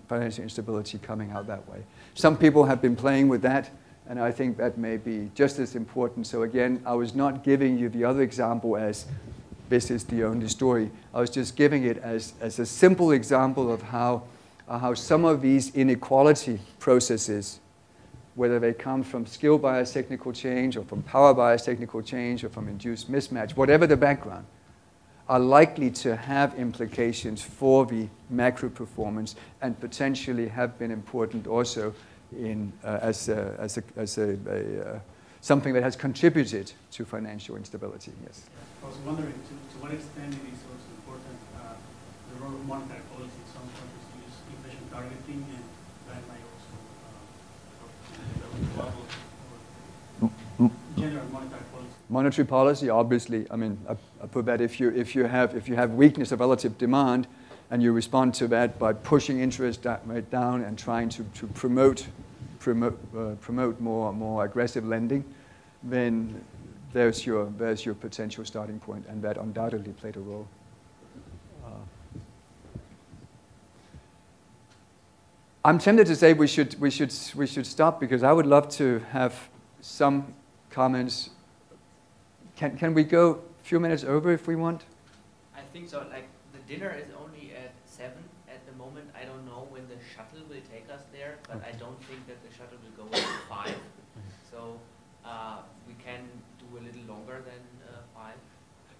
financial instability coming out that way. Some people have been playing with that, and I think that may be just as important. So again, I was not giving you the other example as this is the only story. I was just giving it as a simple example of how some of these inequality processes, whether they come from skill bias technical change or from power bias technical change or from induced mismatch, whatever the background, are likely to have implications for the macro performance and potentially have been important also in, as something that has contributed to financial instability. Yes. I was wondering to what extent it is also important the role of monetary policy. Some countries use inflation targeting, and that might also help or general monetary policy. Monetary policy, obviously. I mean, I put that if you have weakness of relative demand, and you respond to that by pushing interest rate down and trying to promote more aggressive lending, then there's your potential starting point, and that undoubtedly played a role. I'm tempted to say we should stop, because I would love to have some comments. Can we go a few minutes over if we want? I think so. Like, the dinner is only at 7 at the moment. I don't know when the shuttle will take us there, but I don't think that the shuttle will go at 5. So we can do a little longer than 5.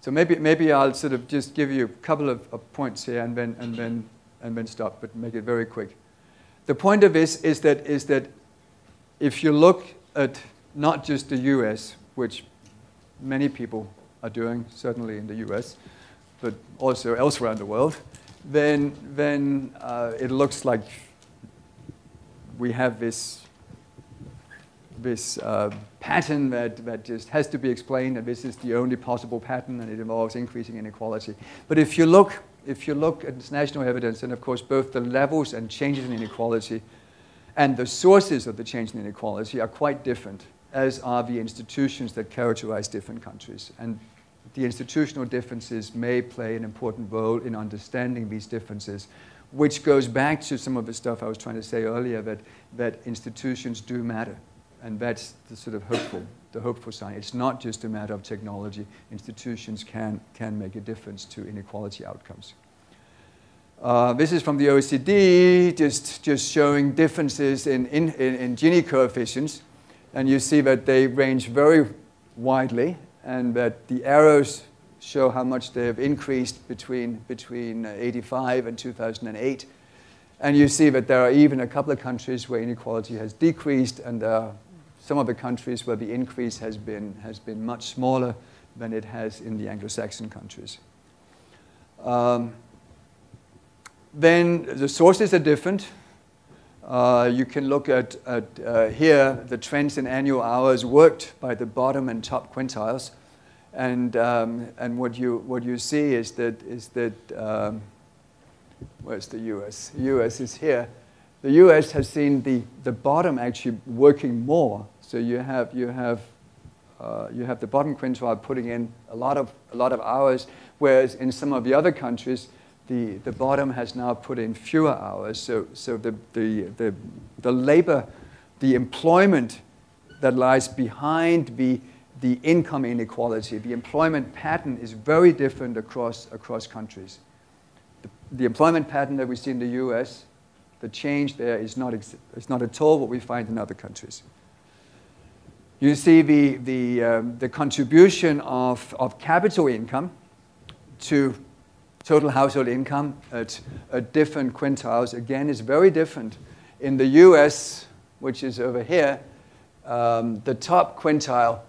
So maybe I'll sort of just give you a couple of points here and then stop, but make it very quick. The point of this is that if you look at not just the US, which many people are doing, certainly in the US, but also elsewhere in the world, then it looks like we have this pattern that just has to be explained, and this is the only possible pattern, and it involves increasing inequality. But if you look at international evidence, and of course both the levels and changes in inequality and the sources of the change in inequality are quite different, as are the institutions that characterize different countries. And the institutional differences may play an important role in understanding these differences, which goes back to some of the stuff I was trying to say earlier, that institutions do matter. And that's the sort of hopeful sign. It's not just a matter of technology. Institutions can make a difference to inequality outcomes. This is from the OECD, just showing differences in Gini coefficients. And you see that they range very widely, and that the arrows show how much they have increased between 85 and 2008. And you see that there are even a couple of countries where inequality has decreased, and there are some of the countries where the increase has been much smaller than it has in the Anglo-Saxon countries. Then the sources are different. You can look at here the trends in annual hours worked by the bottom and top quintiles, and what you see is that where's the U.S.? The U.S. is here. The U.S. has seen the bottom actually working more. So you have the bottom quintile putting in a lot of hours, whereas in some of the other countries, the bottom has now put in fewer hours. So the labor, the employment that lies behind the income inequality, the employment pattern is very different across countries. The employment pattern that we see in the U.S., the change there is not at all what we find in other countries. You see the contribution of capital income to total household income at different quintiles, again, is very different. In the US, which is over here, the top quintile,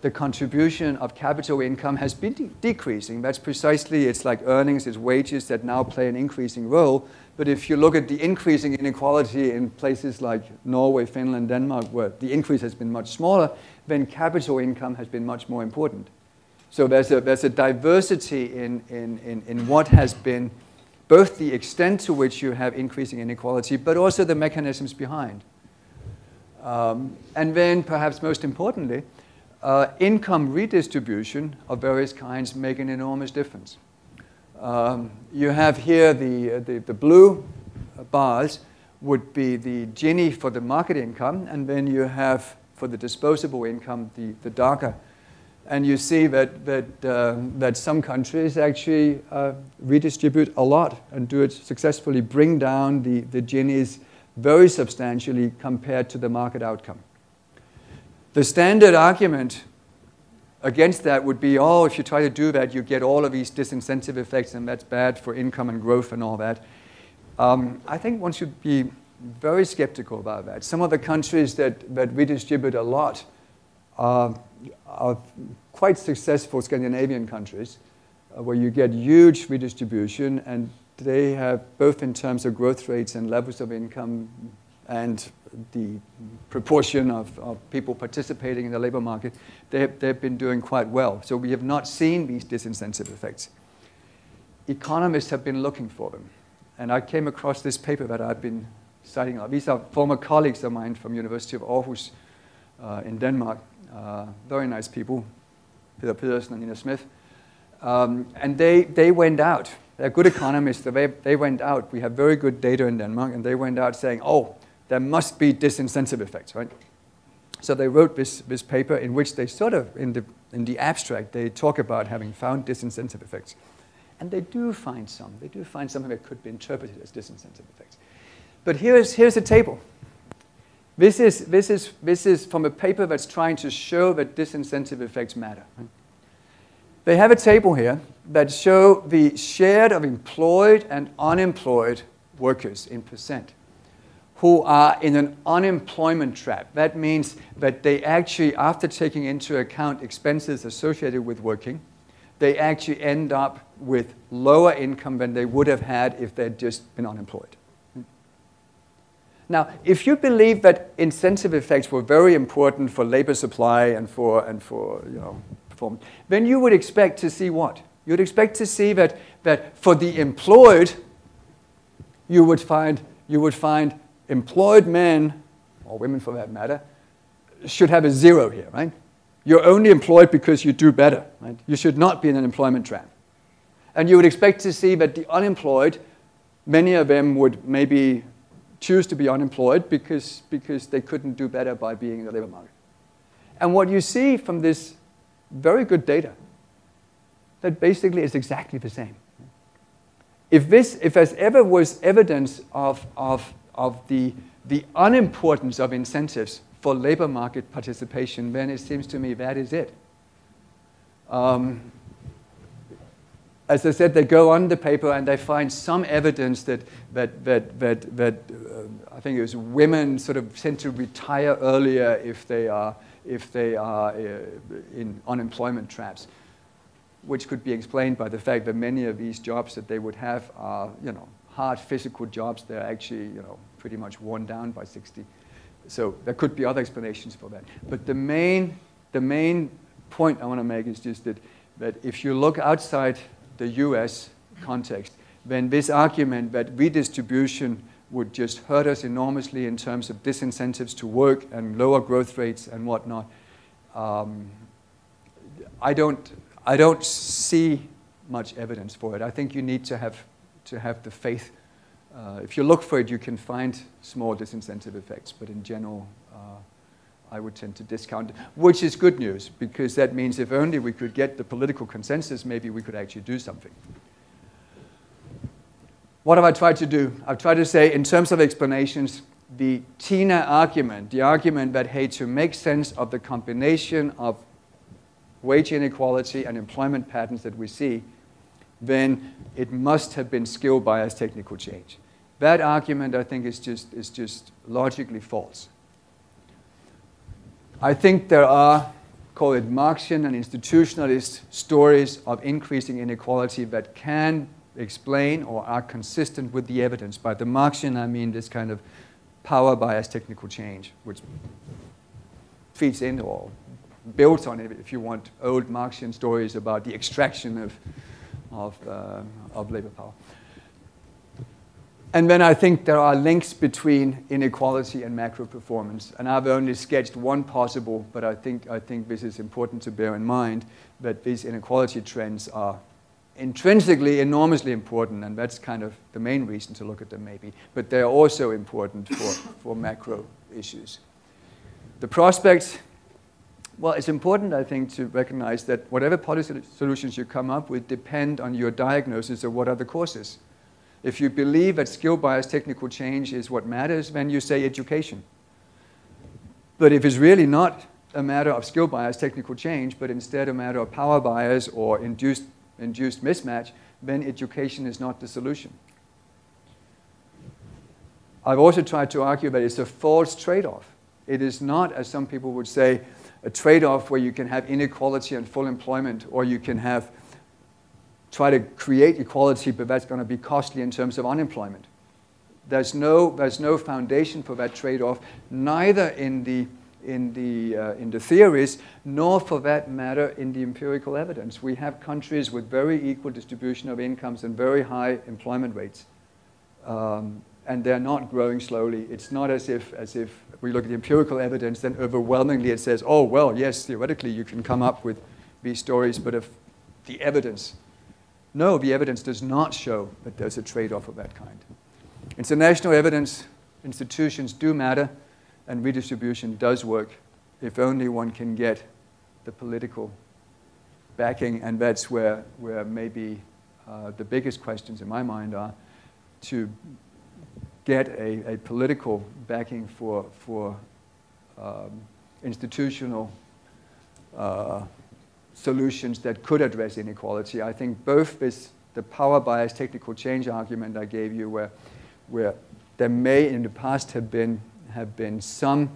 the contribution of capital income has been decreasing. That's precisely, it's like earnings, it's wages that now play an increasing role. But if you look at the increasing inequality in places like Norway, Finland, Denmark, where the increase has been much smaller, then capital income has been much more important. So there's a diversity in what has been both the extent to which you have increasing inequality, but also the mechanisms behind. And then, perhaps most importantly, income redistribution of various kinds make an enormous difference. You have here the blue bars would be the Gini for the market income, and then you have for the disposable income the darker. And you see that some countries actually redistribute a lot and do it successfully, bring down the Ginis very substantially compared to the market outcome. The standard argument against that would be, oh, if you try to do that, you get all of these disincentive effects, and that's bad for income and growth and all that. I think one should be very skeptical about that. Some of the countries that redistribute a lot are quite successful Scandinavian countries where you get huge redistribution, and they have, both in terms of growth rates and levels of income and the proportion of people participating in the labor market, they've been doing quite well. So we have not seen these disincentive effects. Economists have been looking for them. And I came across this paper that I've been citing. These are former colleagues of mine from University of Aarhus in Denmark. Very nice people, Peter Pedersen and Nina Smith. And they went out. They're good economists. They went out. We have very good data in Denmark, and they went out saying, oh, there must be disincentive effects, right? So they wrote this paper in which they sort of, in the abstract, they talk about having found disincentive effects. And they do find some. They do find something that could be interpreted as disincentive effects. But here's a table. This is from a paper that's trying to show that disincentive effects matter. Right? They have a table here that show the share of employed and unemployed workers in percent who are in an unemployment trap. That means that they actually, after taking into account expenses associated with working, they actually end up with lower income than they would have had if they'd just been unemployed. Now, if you believe that incentive effects were very important for labor supply and for performance, then you would expect to see what? You'd expect to see that for the employed, you would find employed men, or women for that matter, should have a zero here, right? You're only employed because you do better, right? You should not be in an employment trap. And you would expect to see that the unemployed, many of them would maybe choose to be unemployed because they couldn't do better by being in the labor market. And what you see from this very good data, that basically is exactly the same. If there's ever was evidence of the unimportance of incentives for labor market participation, then it seems to me that is it. As I said, they go on the paper and they find some evidence that I think it was women sort of tend to retire earlier if they are in unemployment traps, which could be explained by the fact that many of these jobs that they would have are, hard physical jobs. They're actually, pretty much worn down by 60. So there could be other explanations for that. But the main point I want to make is just that if you look outside the US context, then this argument that redistribution would just hurt us enormously in terms of disincentives to work and lower growth rates and whatnot, I don't see much evidence for it. I think you need to have the faith. If you look for it, you can find small disincentive effects, but in general, I would tend to discount it, which is good news, because that means if only we could get the political consensus, maybe we could actually do something. What have I tried to do? I've tried to say, in terms of explanations, the TINA argument, the argument that, hey, to make sense of the combination of wage inequality and employment patterns that we see, then it must have been skill bias technical change. That argument, I think, is just logically false. I think there are, call it Marxian and institutionalist stories of increasing inequality that can explain or are consistent with the evidence. By the Marxian, I mean this kind of power bias technical change, which feeds in or builds on it, if you want, old Marxian stories about the extraction of labor power. And then I think there are links between inequality and macro performance. And I've only sketched one possible, but I think this is important to bear in mind, that these inequality trends are intrinsically enormously important, and that's kind of the main reason to look at them maybe. But they're also important for macro issues. The prospects, well, it's important, I think, to recognize that whatever policy solutions you come up with depend on your diagnosis of what are the causes. If you believe that skill bias technical change is what matters, then you say education. But if it's really not a matter of skill bias technical change, but instead a matter of power bias or induced mismatch, then education is not the solution. I've also tried to argue that it's a false trade-off. It is not, as some people would say, a trade-off where you can have inequality and full employment, or you can have try to create equality, but that's going to be costly in terms of unemployment. There's no foundation for that trade-off, neither in the theories, nor for that matter in the empirical evidence. We have countries with very equal distribution of incomes and very high employment rates, and they're not growing slowly. It's not as if we look at the empirical evidence, then overwhelmingly it says, oh, well, yes, theoretically you can come up with these stories, but if the evidence, no, the evidence does not show that there's a trade-off of that kind. International evidence, institutions do matter, and redistribution does work if only one can get the political backing, and that's where maybe the biggest questions in my mind are to get a political backing for institutional solutions that could address inequality. I think both the power bias technical change argument I gave you, where there may in the past have been some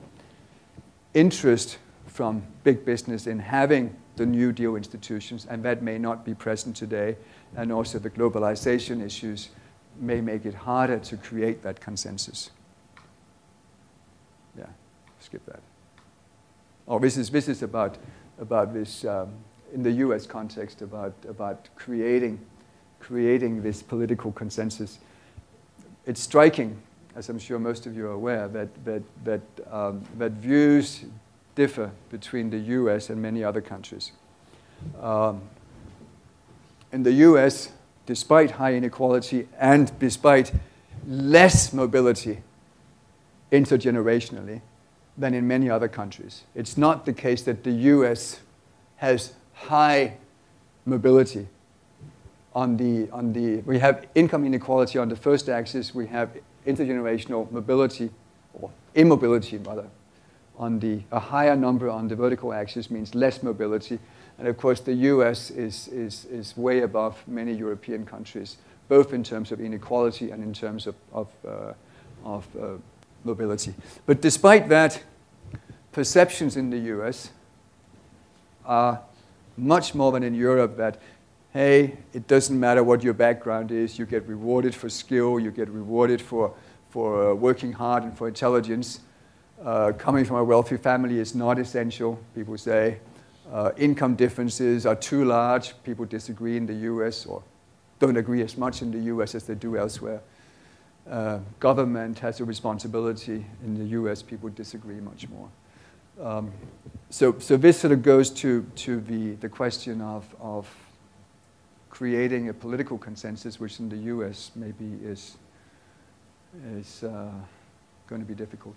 interest from big business in having the New Deal institutions, and that may not be present today, and also the globalization issues may make it harder to create that consensus. Yeah, skip that. Oh, this is about this in the U.S. context about creating this political consensus. It's striking, as I'm sure most of you are aware, that views differ between the U.S. and many other countries. In the U.S., despite high inequality and despite less mobility intergenerationally than in many other countries, it's not the case that the U.S. has high mobility. We have income inequality on the first axis, we have intergenerational mobility, or immobility rather, on a higher number on the vertical axis means less mobility. And of course the US is way above many European countries, both in terms of inequality and in terms of mobility. But despite that, perceptions in the US are much more than in Europe that, hey, it doesn't matter what your background is, you get rewarded for skill, you get rewarded for working hard and for intelligence. Coming from a wealthy family is not essential, people say. Income differences are too large, people disagree in the US, or don't agree as much in the US as they do elsewhere. Government has a responsibility. In the US, people disagree much more. So this sort of goes to the question of creating a political consensus, which in the US maybe is going to be difficult.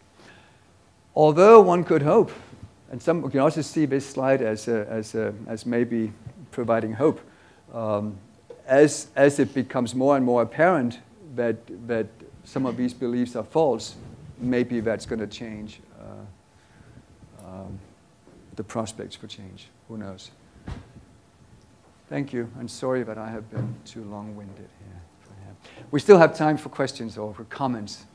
Although one could hope, and we can also see this slide as maybe providing hope, as it becomes more and more apparent that some of these beliefs are false, maybe that's going to change the prospects for change. Who knows? Thank you, and sorry that I have been too long-winded here. We still have time for questions or for comments,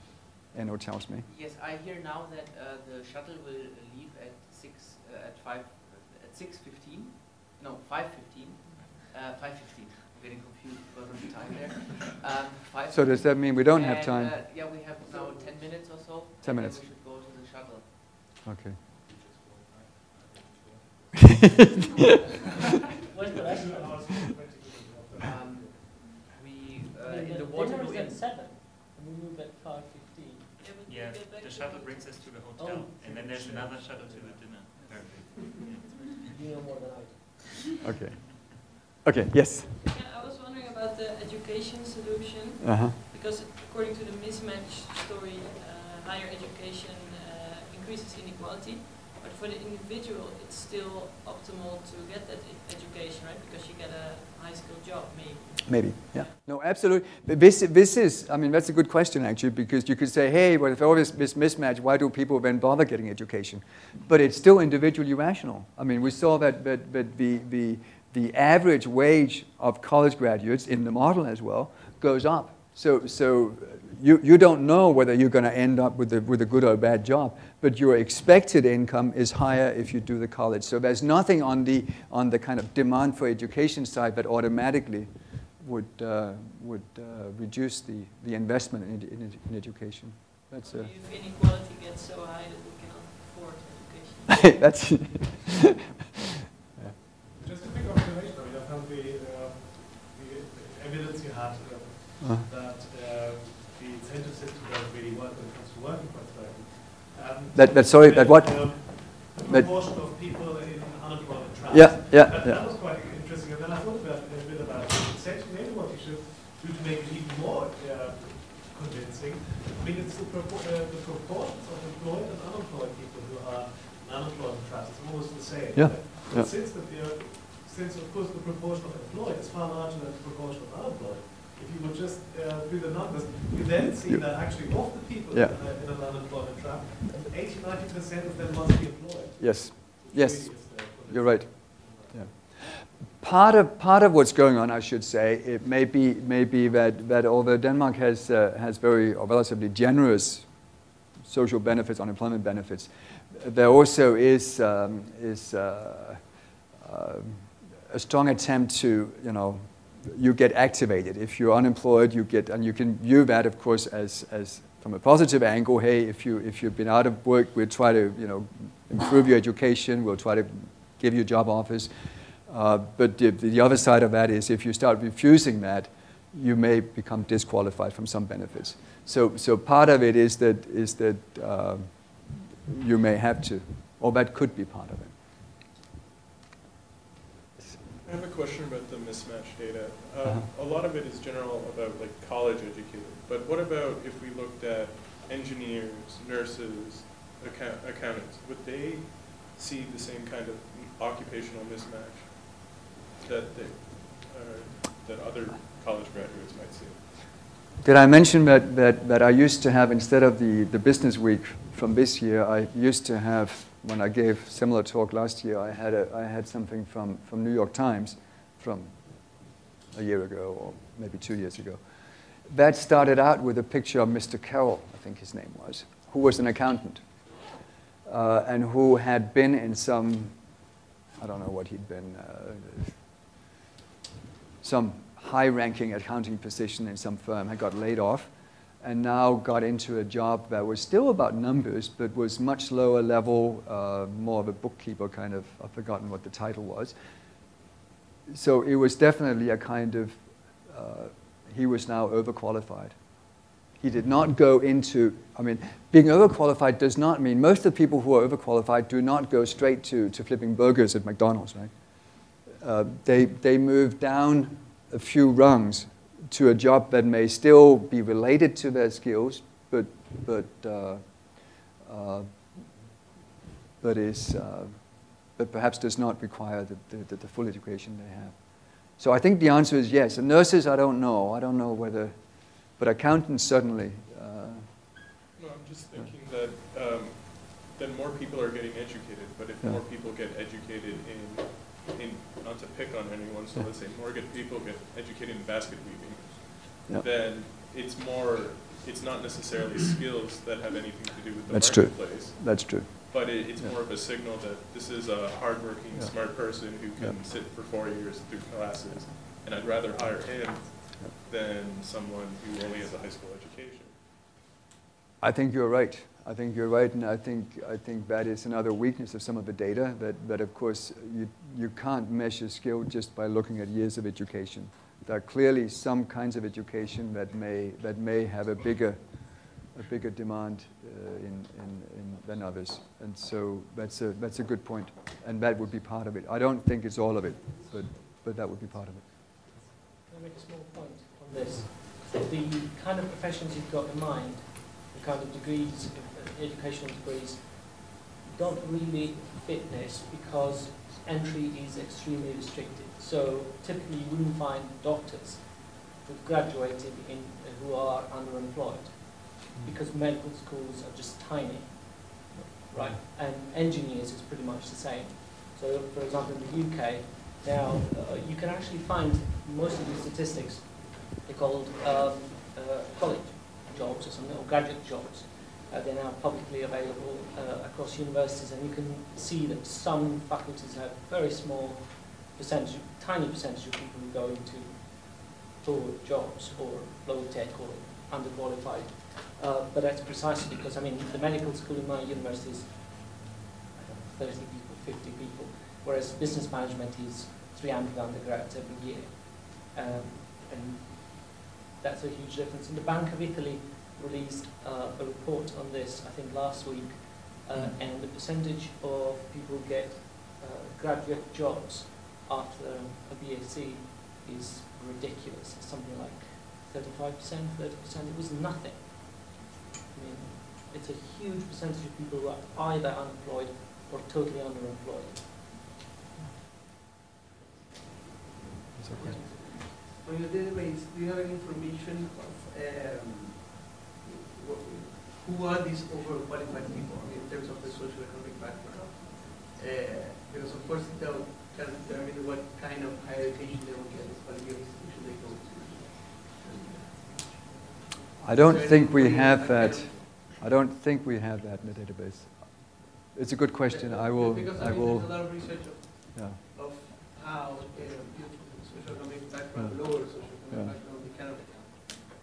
Enno tells me. Yes, I hear now that the shuttle will leave at 6:15. No, 5:15. 5:15. I'm getting confused because of the time there. So does that mean we don't have time? Yeah, we have now 10 minutes or so. 10 minutes. We should go to the shuttle. Okay. Where's the rest? In the Waterloo Inn. at 7. We move at 5:15. Yeah, the shuttle brings us to the hotel, and then there's another shuttle to the dinner. You know more than I do. Okay. Okay, yes. Yeah, I was wondering about the education solution, because according to the mismatch story, higher education increases inequality, but for the individual, it's still optimal to get that education, right? Because you get a high-skilled job, maybe. Maybe, yeah. No, absolutely. But this is, I mean, that's a good question, actually, because you could say, hey, well, if all this mismatch, why do people then bother getting education? But it's still individually rational. I mean, we saw that the average wage of college graduates in the model as well goes up. So you don't know whether you're going to end up with a good or a bad job, but your expected income is higher if you do the college. So there's nothing on the kind of demand for education side that automatically would reduce the investment in education. That's if inequality gets so high that we cannot afford education. that's Just a quick observation. I mean, I found the evidence you had that the incentive system doesn't really work when it comes to working class. sorry, that what? The proportion of people in unemployment traps. That was quite interesting. And then I thought a bit about essentially maybe what you should do to make it even more convincing. I mean, it's the proportions of employed and unemployed people who are in unemployment traps. It's almost the same. Yeah. But since of course the proportion of employed is far larger than the proportion of unemployed, if you would just do the numbers, you then see that actually of the people in an unemployment trap, 80–90% of them must be employed. Yes. Yes. You're right. Yeah. Part of what's going on, I should say, it may be that although Denmark has very or relatively generous social benefits, unemployment benefits, there also is a strong attempt to, you get activated. If you're unemployed, and you can view that, of course, as from a positive angle. Hey, if you've been out of work, we'll try to, improve your education. We'll try to give you job offers. But the other side of that is if you start refusing that, you may become disqualified from some benefits. So part of it is that you may have to, or that could be part of it. I have a question about the mismatch data. A lot of it is general about college educated, but what about if we looked at engineers, nurses, accountants? Would they see the same kind of occupational mismatch that other college graduates might see? Did I mention that I used to have, instead of the Business Week from this year, I used to have, when I gave similar talk last year, I had something from New York Times from a year ago or maybe 2 years ago. That started out with a picture of Mr. Carroll, I think his name was, who was an accountant and who had been in some, I don't know what he'd been, some high-ranking accounting position in some firm, had got laid off, and now got into a job that was still about numbers, but was much lower level, more of a bookkeeper kind of, I've forgotten what the title was. So it was definitely a kind of, he was now overqualified. He did not go into, I mean, being overqualified does not mean, most of the people who are overqualified do not go straight to flipping burgers at McDonald's, right? They move down a few rungs to a job that may still be related to their skills, but perhaps does not require the full education they have. So I think the answer is yes. And nurses, I don't know. I don't know whether, but accountants certainly. No, I'm just thinking that then more people are getting educated, but if more people get educated in not to pick on anyone, so let's say more people get educated in basket weaving, then it's more it's not necessarily skills that have anything to do with the That's marketplace. true. That's true. But it's more of a signal that this is a hardworking, smart person who can sit for 4 years through classes, and I'd rather hire him than someone who only has a high school education. I think you're right. I think you're right, and I think that is another weakness of some of the data, that of course you can't measure skill just by looking at years of education. There are clearly some kinds of education that may have a bigger demand than others, and so that's a good point, and that would be part of it. I don't think it's all of it, but that would be part of it. Can I make a small point on this? The kind of professions you've got in mind, the kind of degrees, educational degrees, don't really fit this because entry is extremely restricted. So typically you wouldn't find doctors who've graduated who are underemployed because medical schools are just tiny, right? And engineers is pretty much the same. So for example in the UK, now you can actually find most of these statistics, they're called college jobs or something, or graduate jobs. They're now publicly available across universities, and you can see that some faculties have very small percentage, tiny percentage of people who go into poor jobs or low tech or underqualified. But that's precisely because, I mean, the medical school in my university is 30 people, 50 people, whereas business management is 300 undergrads every year. And that's a huge difference. And the Bank of Italy released a report on this, I think last week, and the percentage of people who get graduate jobs after a BSc is ridiculous. It's something like 35%, 30%. It was nothing. I mean, it's a huge percentage of people who are either unemployed or totally underemployed. On your database, do you have any information of who are these overqualified people in terms of the socioeconomic background? Because of course that can determine what kind of higher education they will get, what institution they go to. I don't think we have that. I don't think we have that in the database. It's a good question. I will. Because I mean, will. There's a lot of research of how people from socioeconomic background, lower socioeconomic background, they kind of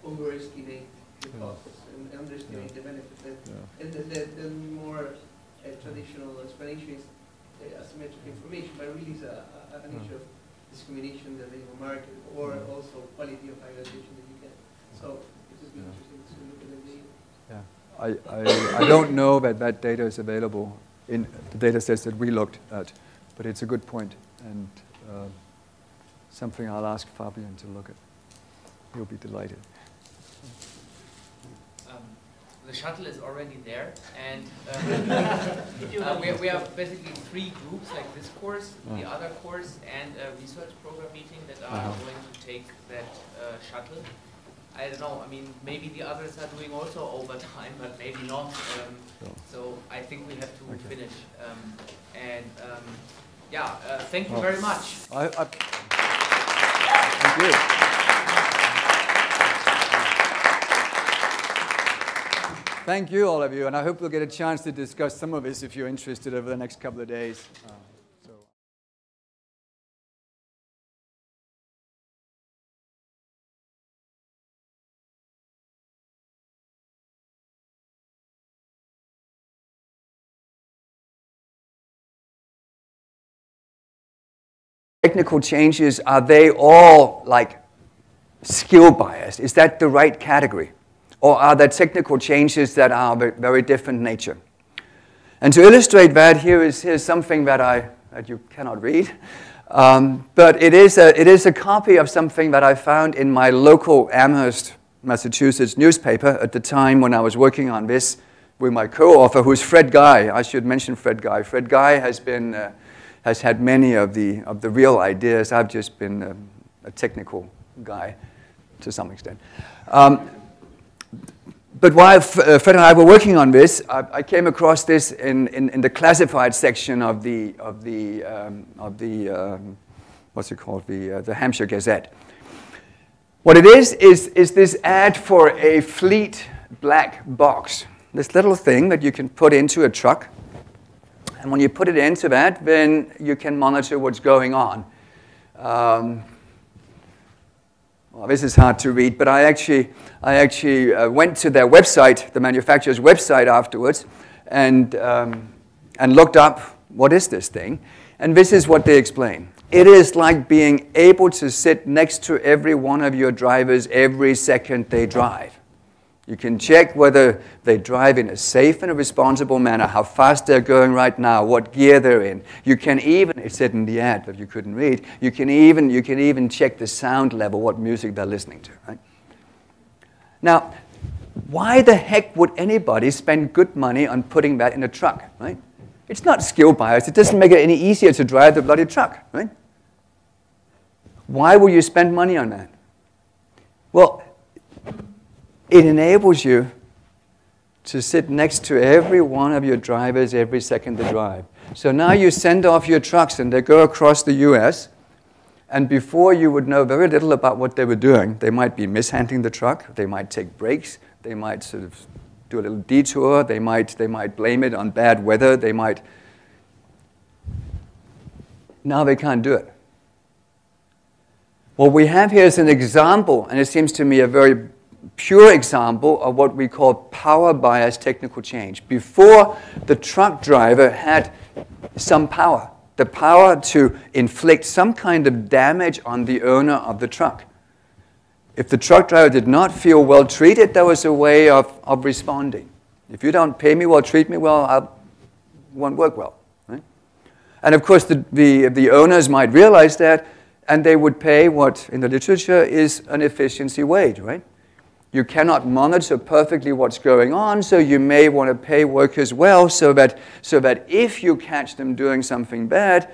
overestimate the costs and underestimate the benefits. And the more traditional explanation is asymmetric information, but really is an issue of discrimination in the labor market, or also quality of higher education that you get. So it would be interesting to look at the data. I don't know that that data is available in the data sets that we looked at, but it's a good point, and something I'll ask Fabian to look at. He'll be delighted. The shuttle is already there, and we have basically 3 groups, like this course, the other course, and a research program meeting that are going to take that shuttle. I don't know, I mean, maybe the others are doing also overtime, but maybe not. So I think we have to finish. Thank you very much. Thank you. Thank you, all of you, and I hope we'll get a chance to discuss some of this if you're interested over the next couple of days. Technical changes, are they all like skill biased? Is that the right category? Or are there technical changes that are of very different nature? And to illustrate that, here's something that you cannot read. But it is a copy of something that I found in my local Amherst, Massachusetts newspaper at the time when I was working on this with my co-author, who's Fred Guy. I should mention Fred Guy. Fred Guy has had many of the real ideas. I've just been a technical guy to some extent. But while Fred and I were working on this, I came across this in the classified section of the what's it called, the Hampshire Gazette. What it is this ad for a fleet black box. This little thing that you can put into a truck. And when you put it into that, then you can monitor what's going on. Well, this is hard to read, but I actually went to their website, the manufacturer's website afterwards, and looked up, what is this thing? And this is what they explain. It is like being able to sit next to every one of your drivers every second they drive. You can check whether they drive in a safe and a responsible manner, how fast they're going right now, what gear they're in. You can even, it said in the ad that you couldn't read, you can even check the sound level, what music they're listening to, right? Now, why the heck would anybody spend good money on putting that in a truck, right? It's not skill bias. It doesn't make it any easier to drive the bloody truck, right? Why would you spend money on that? Well, it enables you to sit next to every one of your drivers every second they drive. So now you send off your trucks and they go across the US, and before you would know very little about what they were doing. They might be mishandling the truck, they might take breaks, they might sort of do a little detour, they might blame it on bad weather, they might... Now they can't do it. What we have here is an example, and it seems to me a very pure example of what we call power bias technical change. Before, the truck driver had some power, the power to inflict some kind of damage on the owner of the truck. If the truck driver did not feel well treated, there was a way of responding. If you don't pay me well, treat me well, I won't work well. Right? And of course, the owners might realize that, and they would pay what in the literature is an efficiency wage, right? You cannot monitor perfectly what's going on, so you may want to pay workers well so that if you catch them doing something bad,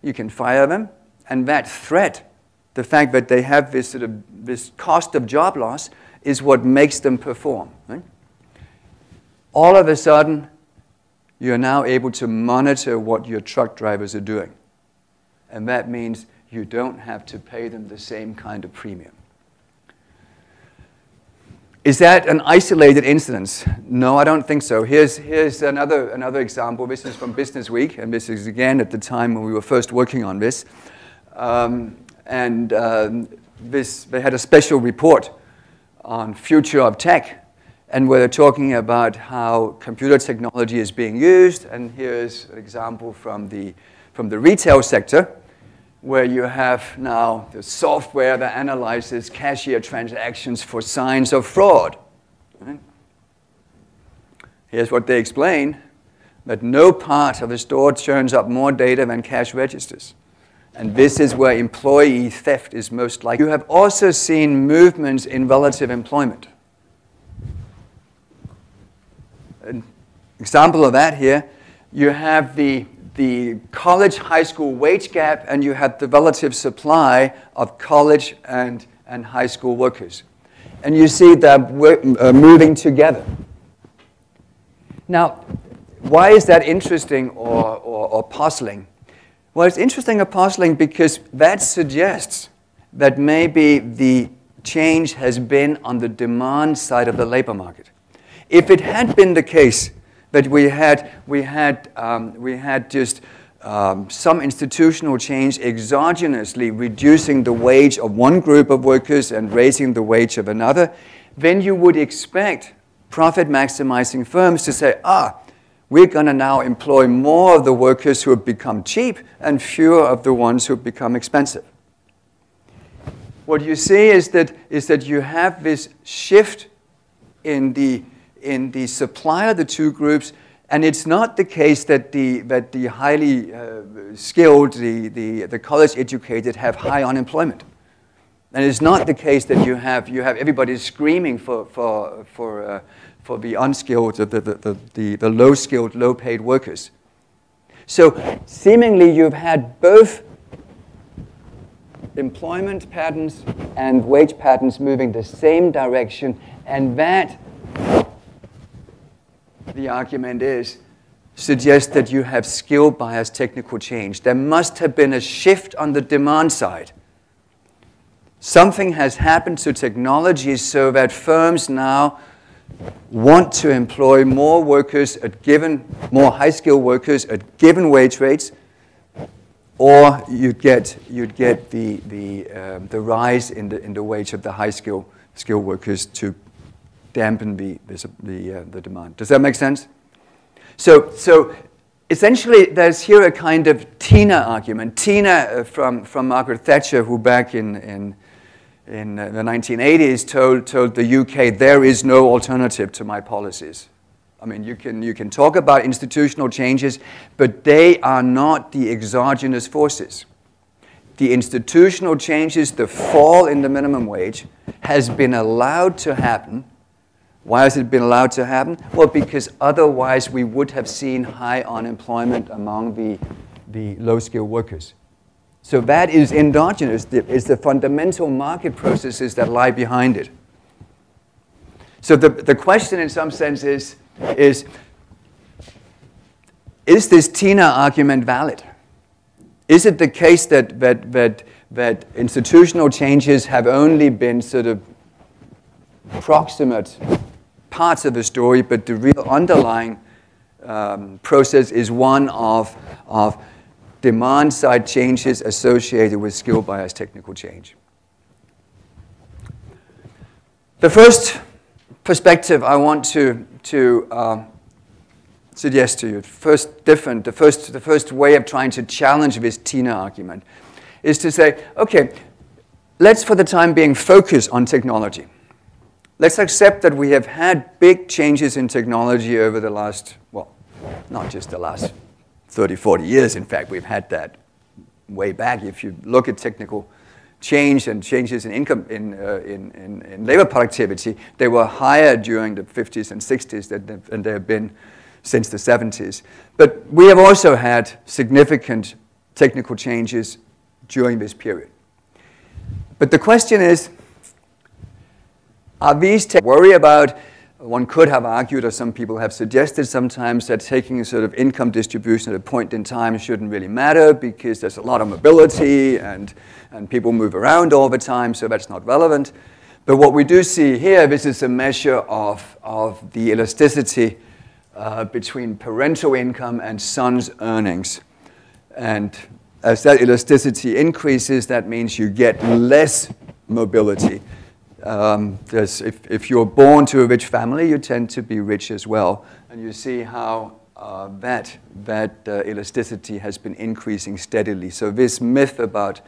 you can fire them. And that threat, the fact that they have this cost of job loss, is what makes them perform. Right? All of a sudden, you're now able to monitor what your truck drivers are doing. And that means you don't have to pay them the same kind of premium. Is that an isolated incident? No, I don't think so. Here's another example. This is from Business Week, and this is again at the time when we were first working on this. They had a special report on future of tech, and where they're talking about how computer technology is being used. And here's an example from the retail sector, where you have now the software that analyzes cashier transactions for signs of fraud. Right? Here's what they explain, that no part of the store churns up more data than cash registers. And this is where employee theft is most likely. You have also seen movements in relative employment. An example of that here, you have the college-high school wage gap, and you have the relative supply of college and high school workers. And you see them moving together. Now, why is that interesting or puzzling? Well, it's interesting or puzzling because that suggests that maybe the change has been on the demand side of the labor market. If it had been the case that we had just some institutional change exogenously reducing the wage of one group of workers and raising the wage of another, then you would expect profit-maximizing firms to say, we're going to now employ more of the workers who have become cheap and fewer of the ones who have become expensive. What you see is that you have this shift in the supply of the two groups, and it's not the case that the highly skilled, the college-educated have high unemployment. And it's not the case that you have everybody screaming for the unskilled, the low-skilled, low-paid workers. So seemingly you've had both employment patterns and wage patterns moving the same direction, and that, the argument is, suggests that you have skill bias technical change. There must have been a shift on the demand side Something has happened to technology so that firms now want to employ more workers more high-skilled workers at given wage rates, or you'd get the rise in the wage of the high-skilled workers to dampen the demand. Does that make sense? So essentially, there's here a kind of Tina argument. Tina from Margaret Thatcher, who back in the 1980s told the UK, there is no alternative to my policies. I mean, you can talk about institutional changes, but they are not the exogenous forces. The institutional changes, the fall in the minimum wage, has been allowed to happen. Why has it been allowed to happen? Well, because otherwise we would have seen high unemployment among the low-skilled workers. So that is endogenous. It's the fundamental market processes that lie behind it. So the question in some sense is this Tina argument valid? Is it the case that institutional changes have only been sort of proximate parts of the story, but the real underlying process is one of demand-side changes associated with skill-biased technical change? The first perspective I want to suggest to you, the first way of trying to challenge this Tina argument is to say, okay, let's for the time being focus on technology. Let's accept that we have had big changes in technology over the last, well, not just the last 30, 40 years, in fact, we've had that way back. If you look at technical change and changes in income, in labor productivity, they were higher during the 50s and 60s than they have been since the 70s. But we have also had significant technical changes during this period. But the question is, are these worry about? One could have argued, or some people have suggested sometimes, that taking a sort of income distribution at a point in time shouldn't really matter because there's a lot of mobility and people move around all the time, so that's not relevant. But what we do see here, this is a measure of the elasticity between parental income and son's earnings. And as that elasticity increases, that means you get less mobility. If you're born to a rich family, you tend to be rich as well. And you see how that elasticity has been increasing steadily. So this myth about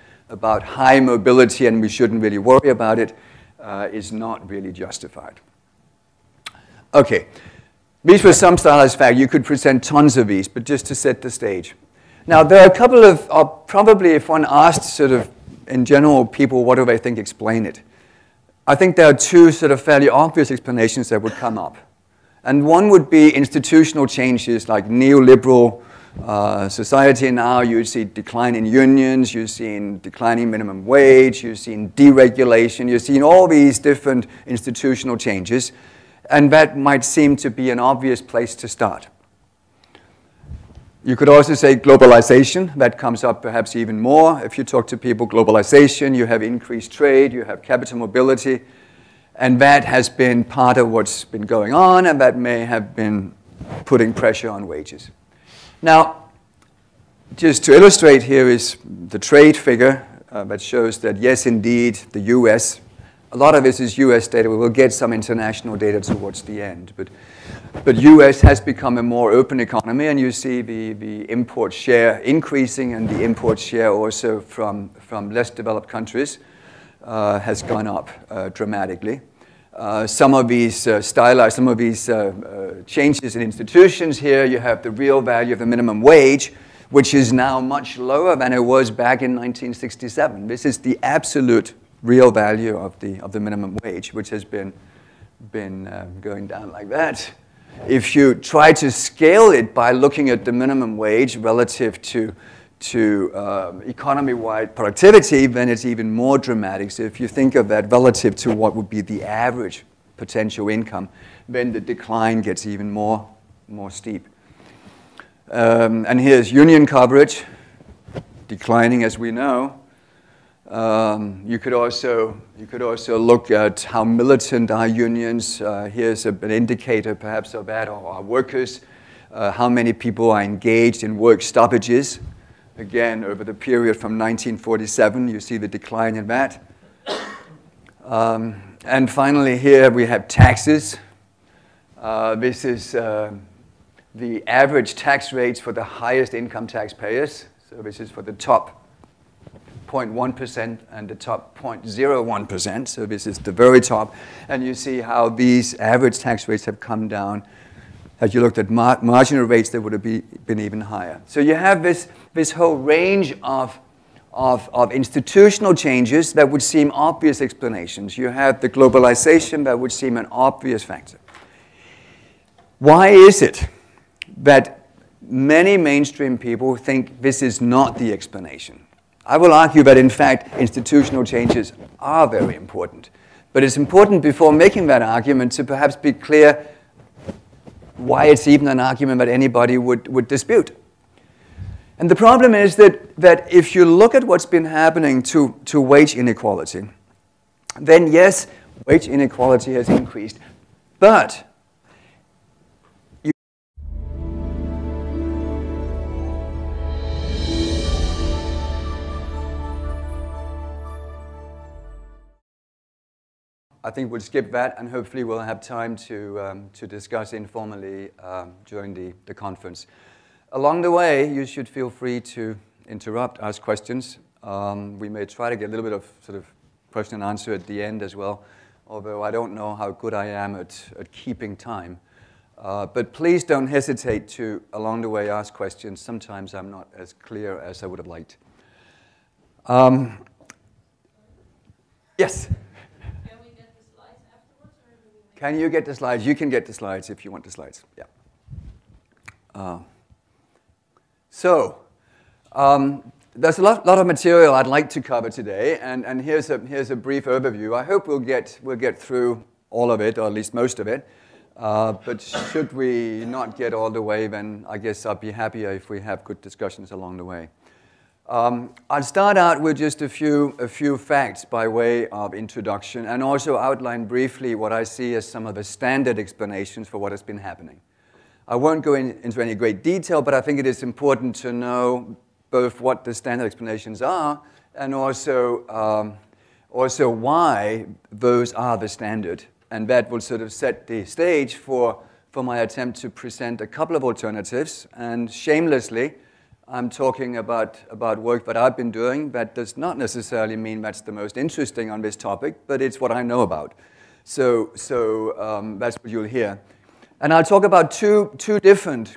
high mobility and we shouldn't really worry about it is not really justified. Okay, these were some stylized facts. You could present tons of these, but just to set the stage. Now, there are a couple of, probably if one asked sort of in general people, what do they think explain it? I think there are two sort of fairly obvious explanations that would come up. And one would be institutional changes like neoliberal society now. You see decline in unions, you've seen declining minimum wage, you've seen deregulation, you've seen all these different institutional changes. And that might seem to be an obvious place to start. You could also say globalization. That comes up perhaps even more. If you talk to people, globalization, you have increased trade, you have capital mobility, and that has been part of what's been going on, and that may have been putting pressure on wages. Now, just to illustrate here is the trade figure that shows that, yes, indeed, the US, a lot of this is US data. We will get some international data towards the end. But US has become a more open economy, and you see the import share increasing, and the import share also from less developed countries has gone up dramatically. Some of these changes in institutions here, you have the real value of the minimum wage, which is now much lower than it was back in 1967. This is the absolute real value of the minimum wage, which has been going down like that. If you try to scale it by looking at the minimum wage relative to economy-wide productivity, then it's even more dramatic. So if you think of that relative to what would be the average potential income, then the decline gets even more steep. And here's union coverage, declining as we know. You could also look at how militant are unions. Here's an indicator perhaps of that, or workers. How many people are engaged in work stoppages. Again, over the period from 1947, you see the decline in that. And finally here we have taxes. This is the average tax rates for the highest income taxpayers. So this is for the top 0.1% and the top 0.01%. So this is the very top. And you see how these average tax rates have come down. Had you looked at marginal rates, they would have been even higher. So you have this whole range of institutional changes that would seem obvious explanations. You have the globalization that would seem an obvious factor. Why is it that many mainstream people think this is not the explanation? I will argue that, in fact, institutional changes are very important. But it's important before making that argument to perhaps be clear why it's even an argument that anybody would dispute. And the problem is that if you look at what's been happening to wage inequality, then yes, wage inequality has increased. But I think we'll skip that, and hopefully we'll have time to discuss informally during the conference. Along the way, you should feel free to interrupt, ask questions. We may try to get a little bit of sort of question and answer at the end as well, although I don't know how good I am at keeping time. But please don't hesitate to, along the way, ask questions. Sometimes I'm not as clear as I would have liked. Yes? Can you get the slides? You can get the slides if you want the slides. Yeah. There's a lot of material I'd like to cover today, and here's a brief overview. I hope we'll get through all of it, or at least most of it. But should we not get all the way, then I guess I'll be happier if we have good discussions along the way. I'll start out with just a few facts by way of introduction, and also outline briefly what I see as some of the standard explanations for what has been happening. I won't go into any great detail, but I think it is important to know both what the standard explanations are and also why those are the standard. And that will sort of set the stage for my attempt to present a couple of alternatives. And shamelessly, I'm talking about work that I've been doing. That does not necessarily mean that's the most interesting on this topic, but it's what I know about. So that's what you'll hear. And I'll talk about two different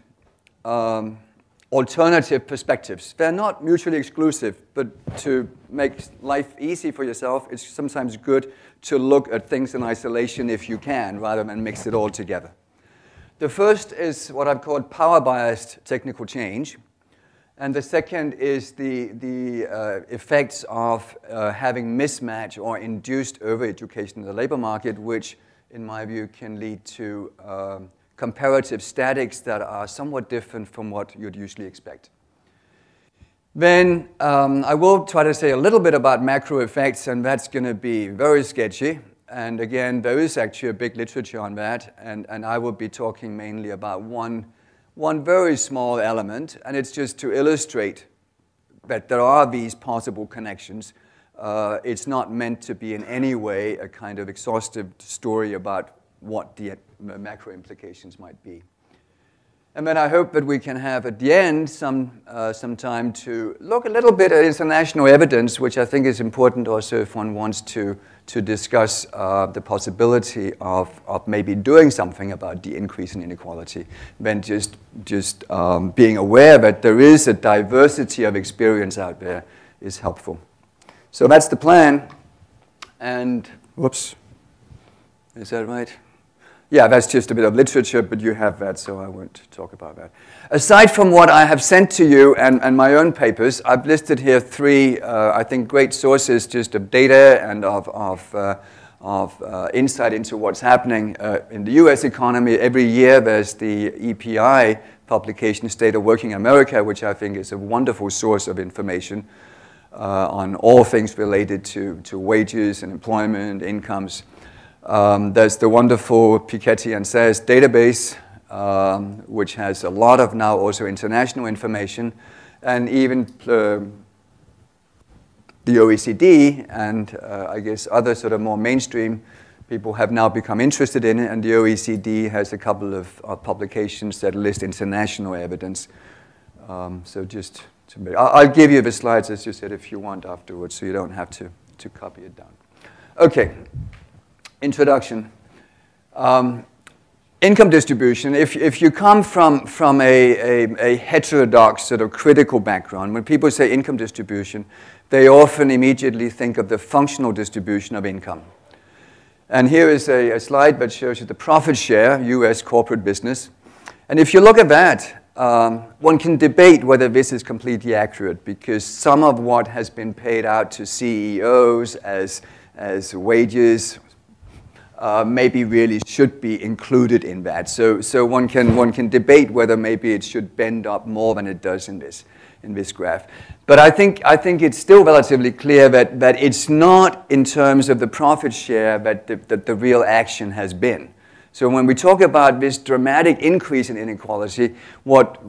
alternative perspectives. They're not mutually exclusive, but to make life easy for yourself, it's sometimes good to look at things in isolation if you can, rather than mix it all together. The first is what I've called power-biased technical change. And the second is the effects of having mismatch or induced overeducation in the labor market, which, in my view, can lead to comparative statics that are somewhat different from what you'd usually expect. Then I will try to say a little bit about macro effects, and that's going to be very sketchy. And again, there is actually a big literature on that, and I will be talking mainly about one very small element, and it's just to illustrate that there are these possible connections. It's not meant to be in any way a kind of exhaustive story about what the macro implications might be. And then I hope that we can have at the end some time to look a little bit at international evidence, which I think is important also if one wants to discuss the possibility of maybe doing something about the increase in inequality, than just being aware that there is a diversity of experience out there is helpful. So that's the plan. And, whoops, is that right? Yeah, that's just a bit of literature, but you have that, so I won't talk about that. Aside from what I have sent to you and my own papers, I've listed here three, I think, great sources just of data and of insight into what's happening in the US economy. Every year there's the EPI publication, State of Working America, which I think is a wonderful source of information. on all things related to wages and employment, incomes. There's the wonderful Piketty and Sayers database, which has a lot of now also international information, and even the OECD and I guess other sort of more mainstream people have now become interested in it, and the OECD has a couple of publications that list international evidence. So just I'll give you the slides, as you said, if you want afterwards, so you don't have to copy it down. Okay, introduction. Income distribution. If you come from a heterodox sort of critical background, when people say income distribution, they often immediately think of the functional distribution of income. And here is a slide that shows you the profit share, US corporate business. And if you look at that, one can debate whether this is completely accurate, because some of what has been paid out to CEOs as wages maybe really should be included in that. So one can debate whether maybe it should bend up more than it does in this graph. But I think it's still relatively clear that it's not in terms of the profit share that the real action has been. So when we talk about this dramatic increase in inequality, what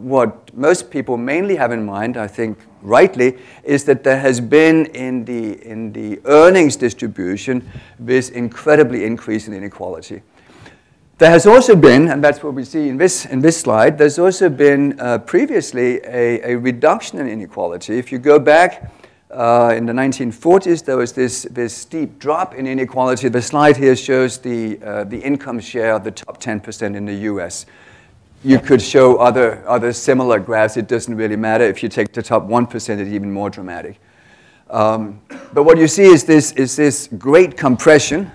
most people mainly have in mind, I think rightly, is that there has been in the earnings distribution this incredibly increase in inequality. There has also been, and that's what we see in this slide, there's also been previously a reduction in inequality. If you go back in the 1940s, there was this steep drop in inequality. The slide here shows the income share of the top 10% in the US. You could show other similar graphs. It doesn't really matter. If you take the top 1%, it's even more dramatic. But what you see is this great compression.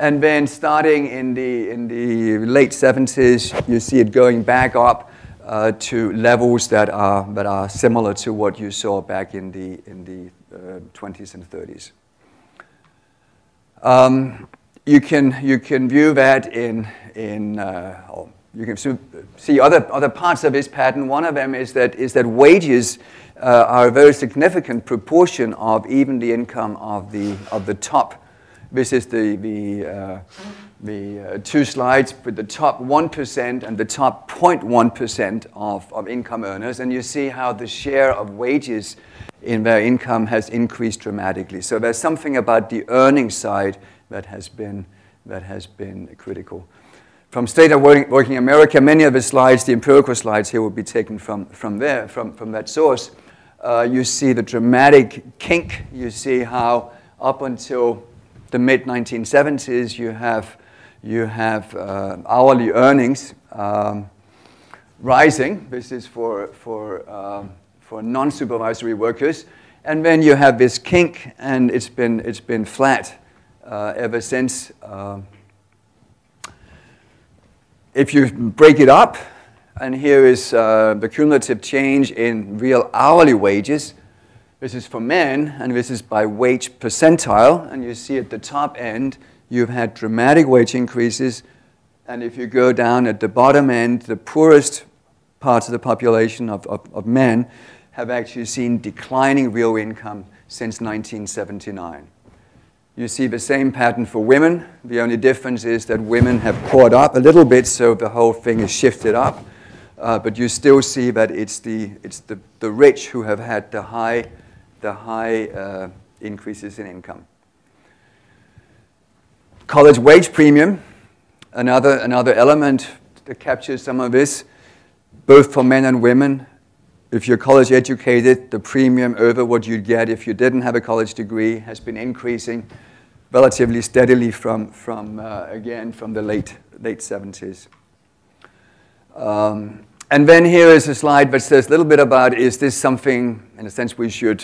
And then starting in the late 70s, you see it going back up to levels that are similar to what you saw back in the 20s and 30s. You can view that you can see other parts of this pattern. One of them is that wages are a very significant proportion of even the income of the top. This is the two slides with the top 1% and the top 0.1% of income earners, and you see how the share of wages in their income has increased dramatically. So there's something about the earnings side that has been critical. From State of Working America, many of the slides, the empirical slides here, will be taken from that source. You see the dramatic kink. You see how up until the mid-1970s, you have hourly earnings rising. This is for non-supervisory workers, and then you have this kink, and it's been flat ever since. If you break it up, and here is the cumulative change in real hourly wages. This is for men, and this is by wage percentile. And you see at the top end, you've had dramatic wage increases. And if you go down at the bottom end, the poorest parts of the population of men have actually seen declining real income since 1979. You see the same pattern for women. The only difference is that women have caught up a little bit, so the whole thing is shifted up. But you still see that it's the rich who have had the high increases in income. College wage premium, another element that captures some of this, both for men and women. If you're college educated, the premium over what you'd get if you didn't have a college degree has been increasing relatively steadily from the late 70s. And then here is a slide that says a little bit about, is this something, in a sense, we should